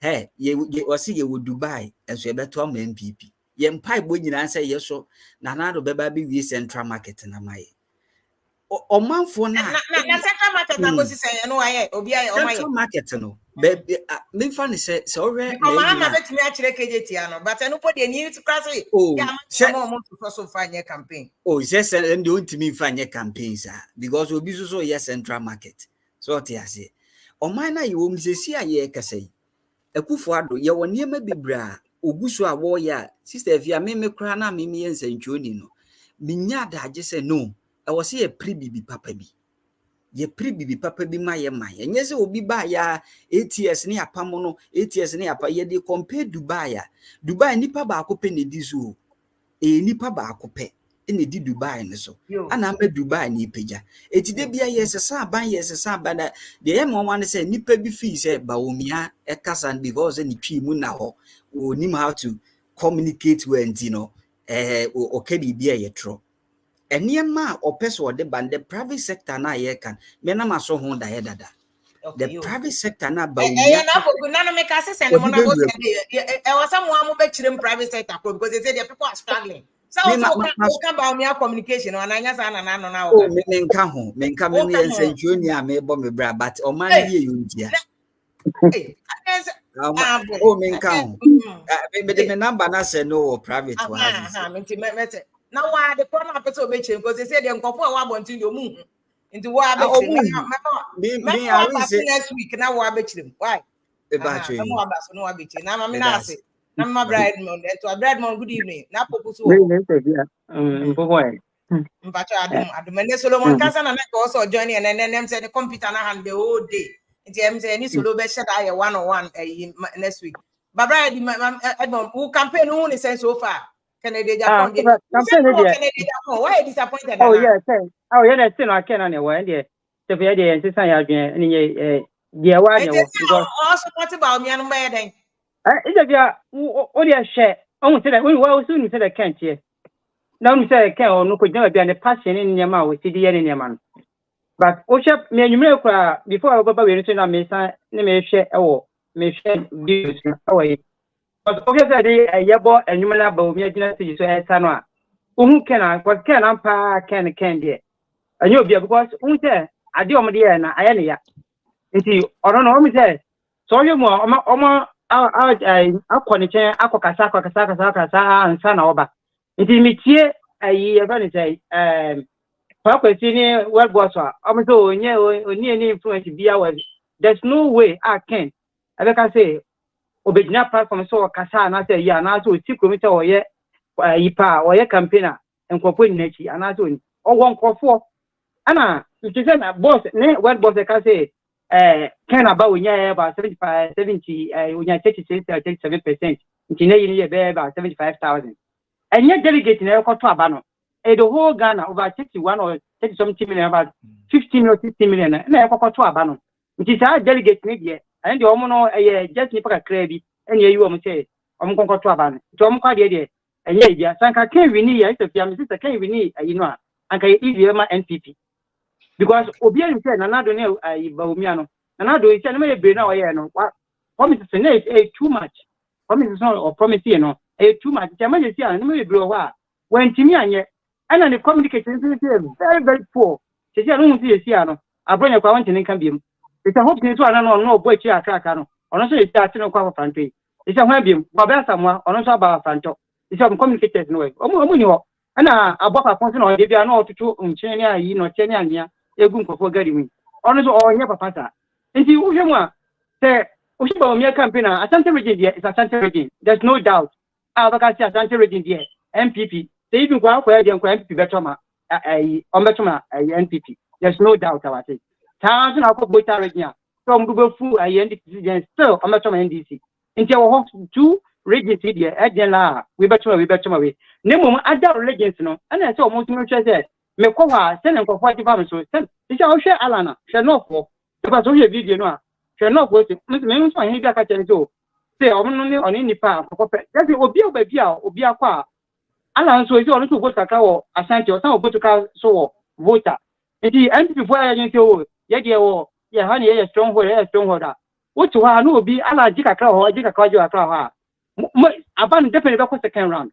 Hey, ye wose ye wo Dubai enso ye beto am MPP. Ye mpai bo nyina say ye so na na do beba bi wi Central Market na maye. O manfo na Central Market na go si say no aye obi aye o maye. Central Market no. Be me fa ne say ore na Mahama betimi a kire kejetia no but eno po de ni to class ya ma mo so fanya campaign. Oh, yes, and don't to me fanya campaigns because obi so yes Central Market. So what you say. O man na you me say aye kase. Ekufo ado ye woni ma bibra ogusu a wo ya Sister Fia me kra na me nsantwoni no minya da age se no e wo se ye pribibi papa bi ye pribibi papa bi ma enye se obi ba ya ATS ne apam no ATS ne apa ye de compare Dubai nipa ba akopɛ ne di so nipa ba akopɛ ene di Dubai ne so ana ma Dubai ni peja etide bia yesesa ban da de ye mo wan say nipa bi fi say bawomia e kasa because ni twi mu na ho onim how to communicate when o kedi bia ye tro eniema opeso de bande private sector na ye kan me na maso ho da ye dada the private sector na bawomia na go na no make access and mo na go say e was someone mo be chire private sector because they say the people are struggling. So can about me communication and anya sa na no na o me nka ho me nka me ne nsantwoni a me bo me bra but o man ye yuntia o me nka ho me de me number na say no private to have me now why the corner person be change because they say the nkofo a wa bontin do mu into what me next week now wa be chire why e ba chwe no wa ba so no wa be chire na me na say na my bride mon to a bride mon good evening na popo so mpacho adum ne Solomon kansa na make also join and then them say the computer na hand the whole day nti em say any solo be share that 101 next week but bride Edmond who campaign who ni sense so far Kennedy Agyapong why disappointed yeah still I can anyway there so for there say san ya adwen ni ye dia wa ne wo because also what about me and my den it's dia o dia share on say that when we soon say that can't here now me say can on ko jina bia ne passion ni nyama we see the nyama no but o share me anwumre kwa before I baba we no na me san ne me hwe ewo me hwe videos away but okay say dey yebo anwumre ba o me agina say so eta no a ohun ken because ken ampa ken there anyo bia because ohun say ade o me dey na aya ne ya nti oro no o me say so you mo omo akọ chen akọkasa ansa na oba nti mitie ayi eba ni say pa kwesi ni web boss am so onye ni influence bia was there's no way I can abeka say obedina platform so kasa na say ya na so ti committee oye yipa oye campaigner enkopo ni nachi ana so owo nkofo ana it say na boss ne web boss ka say can about unya about 70 unya 37% ntina yini ye be about 75,000 and yet delegate na ekoto aba no the whole Ghana over 61 or 30 something million about 15 or 60 million na ekoto aba no ntina delegate ni de and the omo no just ni paka krabi and ye you omo say omo konkoto aba no to omo kwa de and ye bia sanka can wini ya Ethiopia me sister can wini you know anka ye ma NPP because obian say na nado ne bawumia no na nado say na me be na oye no promise say too much promise no or promise you know too much chama je say na me be o wa when timi anye ana the communication is very very poor say no mu say sia no abronya kwa wanti nkan biem it's a hope ni so ana no bo echi aka no ono so esi ati no kwa franto it's a hwan biem ba ba samwa ono so ba franto it's a communicators no way omu ni ho ana abapa ponse na ode bia na otutu nkyene ne ayi no kyene anya egu nkofo gari mu ono so onye papa sa nti wo hwemu a se wo shi ba o campaign a Asante region there is Asante region, there's no doubt abaka si Asante region there MPP se even kwa there kwa MPP betoma ayi o betoma ayi NPP, there's no doubt about it. Taanso na ko Boita region so mdu be fu ayi NDC then still o betoma NDC nti wo ho two regions there again la we betoma we nemo other regions no ana say o mo tumi hwe say me ko ha say na nkofo ati fam so say say o hwe alana hwe no for because o hwe video no a hwe no for say me so hin bia ka chen so say o no ni oni nipa akoko pe that say obi obabi a obi akwa ala so say o no so vote kakra wo Asante o san o vote ka so wo voter enti NPP for ya say o ye de wo ye ha ne ye stronghold da wotu ha no obi ala ji kakra ho ji kakra ha Aban definitely back second round.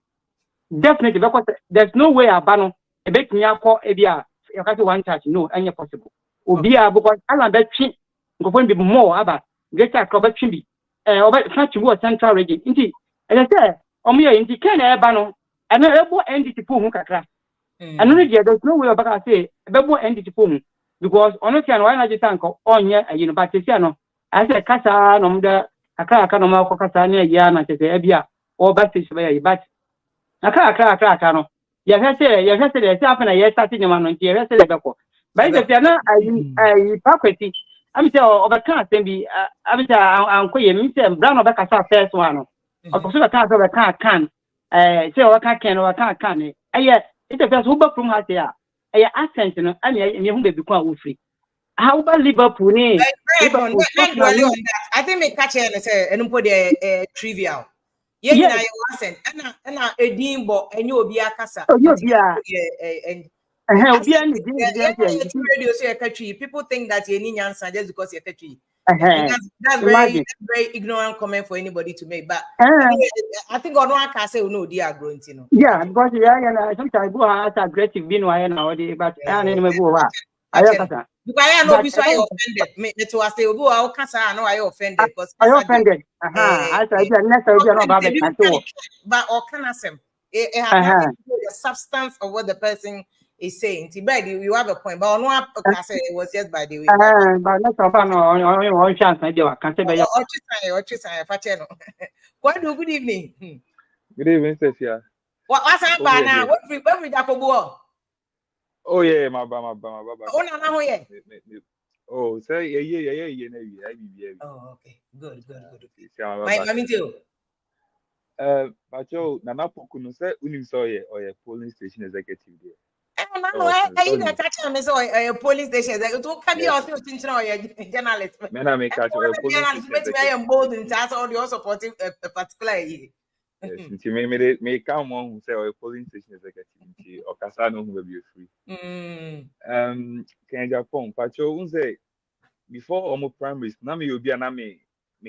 Definitely because there's no way Abano a bit nyako ebia you can't one touch no any possible. Obia because Alan between go for be more about greater acrobat be over such was central region. Indeed, and I say omo inti can Abano and able entity pu kakra. And no there's no way about I say able entity pu because honestly and why not just anko onye you but say no I say kasa no mda aka no ma ko kasa ne ya na tete ebia o ba se be but aka no ya hwese de se afena ye start nyama no nti ye hwese de beko but if you na ai pakweti am say o ba kan asem bi am say anko ye mi say bra no be kasa first one no o ko so be kan say o ka ken o ka kan ne aye it just who ba from ha say aye accent no am ye hu be bi ko a wo free. How about Liverpool? Liverpool I think me catch it say enumpo de trivial. Yeah, you know your accent. Ana edimbo enyo obi akasa. Radio say catchy. People think that you need answer just because you're catchy. That's very ignorant comment for anybody to make. But I think on one can say no, they are growing, you know. Yeah, because sometimes go as aggressive being why nowadays, but I never go. Because I know be so offended. Me to say obu I can't say I know I offended because I offended. I said next time you know about it. But or can I say it has nothing to do with the substance of what the person is saying. You have a point, but on one can say it was just by the way. But next time no chance maybe I can say by your good evening. Good evening, Sophia. What's up now? What we da Oh yeah, my baba. Oh no, no, yeah. Oh, say yeah. Oh, okay. Good. My me too. But yo, Nana Pokuno say unim so or polling station executive there. I you catch me so a police station executive. To can be also thinking or journalist. Men I make catch a police station. I am bold in that all the supporting a particular year. Since you may come on who say or polling station executive or Casano who will be free. Ken Agyapong, Pacho unse before almost primaries, na me obi na me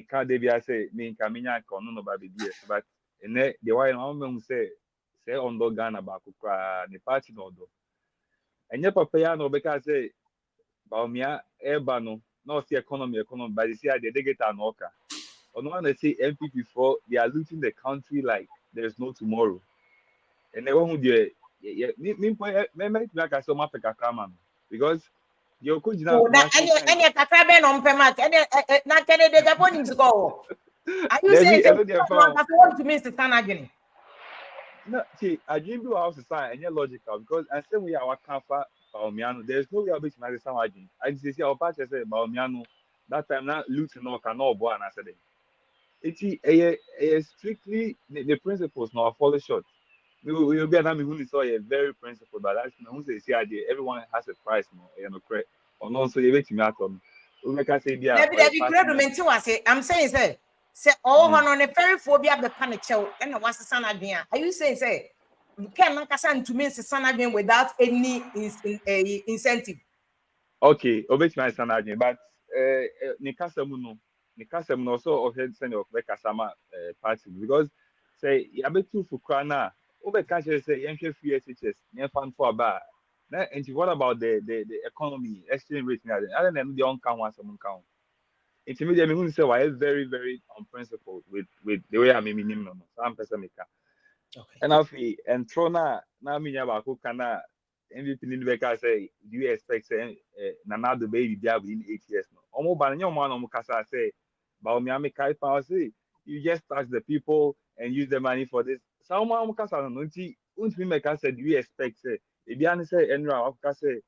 can't be I say me Kaminya kono no ba bibie but ene the why no me say on do Ghana ba kukra ne party no do. Enye papa ya no be ka say Baumia eba no see economy but you see they get an oka. On one they say MPP for they are looting the country like there's no tomorrow. And they won't do like I saw my Kakaman because your coach now. Any Kakaben on Pemat, not Kennedy, the morning to go. Are you saying want to miss the sun again? No, see, I dream you house sign and you're logical because I say we are our Kafa Baumiano. There's no way I'll be to some agent. I just see our patch say Baumiano that time not looting no cannot boy and I said it's strictly the principles now follow short. We'll be an who is a very principle, but that's who say see idea. Everyone has a price, correct. Or no, so you wait to me out on. We make us say, yeah. I'm saying, say, oh, on a very phobia, the panic show, and what's the son again? Are you saying, say, you can't make a son to miss the son again without any incentive? Okay, obey my son again, but Nikasamuno also of head send of Bekasama party because say, you have two for Krana. Over catch say entry free SHS near fund for a bar. And what about the economy exchange rate? I don't know the on-count one some count. It's immediately who say why it's very, very unprincipled with the way I mean minimum some person make. And afi and Trona na minya ba ko kana MVP ni be ka say do you expect say Nana the baby there within 8 years no. Omo ba nyo man omo kasa say ba o mi am kai pa say you just tax the people and use the money for this. So omo kasa no nti untimi make say do you expect say e bia ni say enra of ka say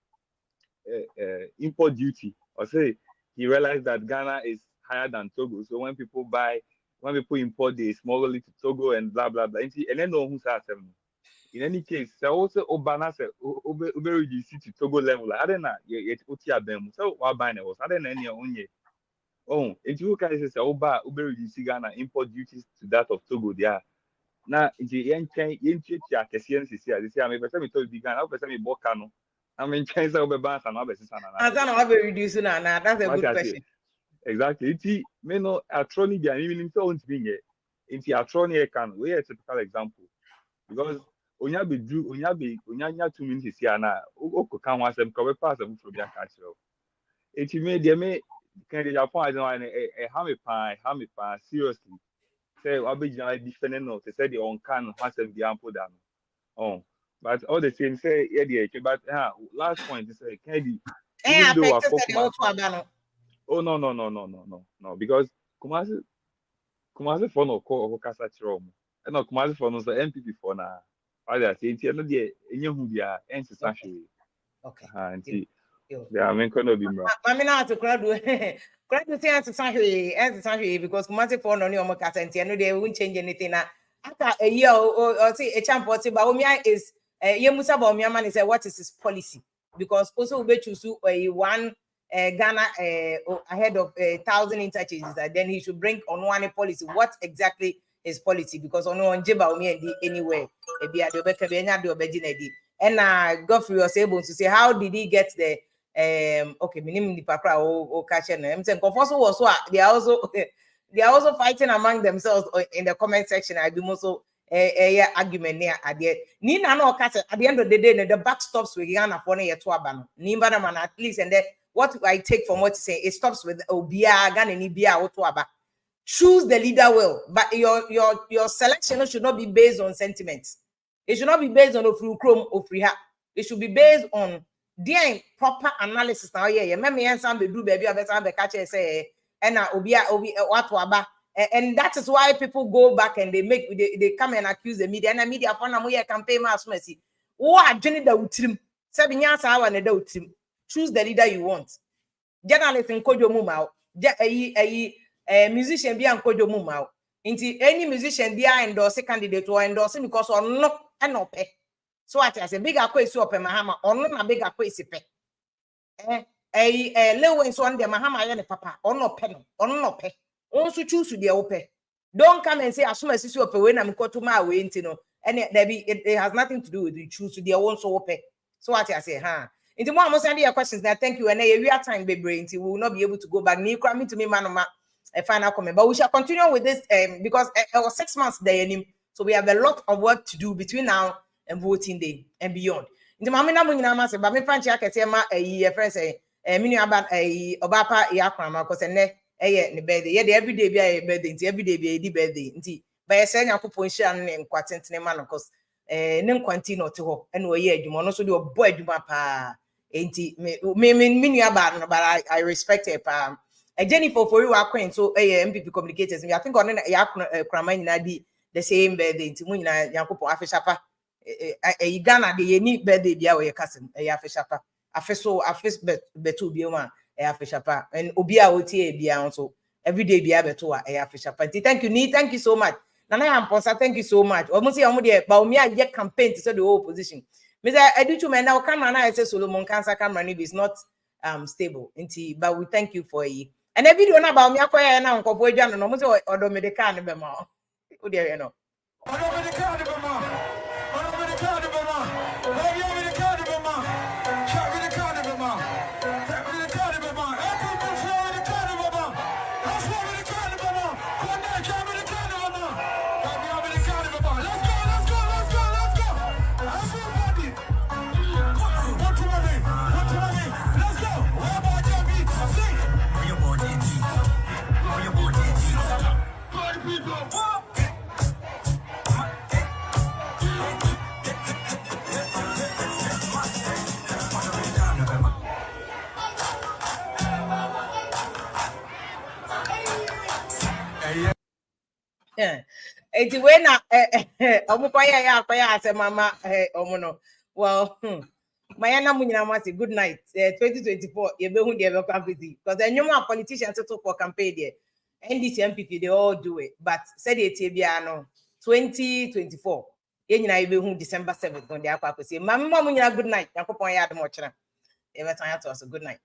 import duty or say he realized that Ghana is higher than Togo. So when people import, they smuggle it to Togo and blah blah blah. And then no who says in any case, so also Obana said Uber reduce to Togo level. I don't know. Yet Utia Bem. So what buying was I don't know any only. Oh, if you guys say Uber reduce Ghana import duties to that of Togo, there. Now, in the end, you check the CNC. This year, I mean, person me told Ghana, person me Bokano. I mean, Chinese over balance and other system. As I know, reducing now. That's a good question. Exactly. It's me no atroni be even in so being here. It's atroni can we a typical example because onya be 2 minutes here na o can one sem ko be pass am from their catch. It's me dey me can dey Japan I don't how me pan seriously. Say I be defending no. They say the on can once them the ample down. Oh, but all the same say yeah but last point is say can even though oh no because Kumasi for no call Kasa Chrom. And no Kumasi for no the MPP for na other say no dey enye hu bia ense sahwe. Okay. Anti they are men kono bi mra. Mami na to crowd say ense sahwe because Kumasi for no ni omo Kasa enti no dey won't change anything na after a year or say a champ or say Baumia is Yemusa Baumia man is what is his policy because also we choose one Ghana ahead of 1,000 interchanges, then he should bring on one policy. What exactly is policy? Because on Jeba anywhere, and Godfrey was able to say, how did he get the okay, minimum the pakra or catching them? They are also fighting among themselves in the comment section. I do also argument near at the Nina no at the end of the day, the back stops with Ghana for a tuabano. Nimba man at least and then. What I take from what you say, it stops with Obia, Ghana, Nibia, Otuaba. Choose the leader well, but your selection should not be based on sentiments. It should not be based on a free chrome or free hat. It should be based on the proper analysis. Now, yeah, maybe answer be do baby, better be catch say, and Obia, Otuaba. And that is why people go back and they come and accuse the media. And the media for now campaign mass mercy. Oh, I joined the utrim. 7 years hour and the utrim. Choose the leader you want. Journalist in Kojo Mumau, musician be Kojo Mumau. Into any musician be endorse a candidate or endorse because or no and no pay. So I say bigger question up Mahama or not a bigger question pay. A low and so on the Mahama and papa or no pen or no pay. Also choose to the open. Don't come and say as soon as you open when I'm got to my way, you know, and it has nothing to do with you choose to their own so open. So what I say, In the more I'm sending your questions now. Thank you. And we are time, baby. Until we will not be able to go back. Ni coming to me, man, a final comment. But we shall continue with this because it was 6 months there. So we have a lot of work to do between now and voting day and beyond. In the moment I'm going to say, but me fancy I can say a friend say, mini about a obapa yakrama because ne birthday. Yeah, every day be a birthday. Every day be a birthday. But I say I could point share name quartent name man because name continue to ho. Anyway, yeah, you must also do a boy do pa. Me about but I respect her. Jennifer for you are queen so MPP communicators. I think on the same birthday to Munina Yakupo Afishapa. Ghana the unique birthday be our cousin, a Afishapa. Afis betu be one, a Afishapa, and Obia Oti be also every day be able to a Afishapa. Thank you so much. Nana Amposa, thank you so much. Almost Baumia yet campaign to say the whole position. I do to me now. Camera now. I say Solomon cancer camera is not stable. But we thank you for it. And a video about me acquire now. Couple of no more or do me the can be more. Oh dear, you know. Eti we na omukwaya ase mama omuno. Well, Mayana Munyina Masi, good night. 2024, you be who they will campaign because the new politicians to for campaign there. NDC MPP, they all do it. But said it no 2024. You be who December 7th on the aqua say, Mama Munyina, good night. Yakopon yard mochana. Every time to us, good night.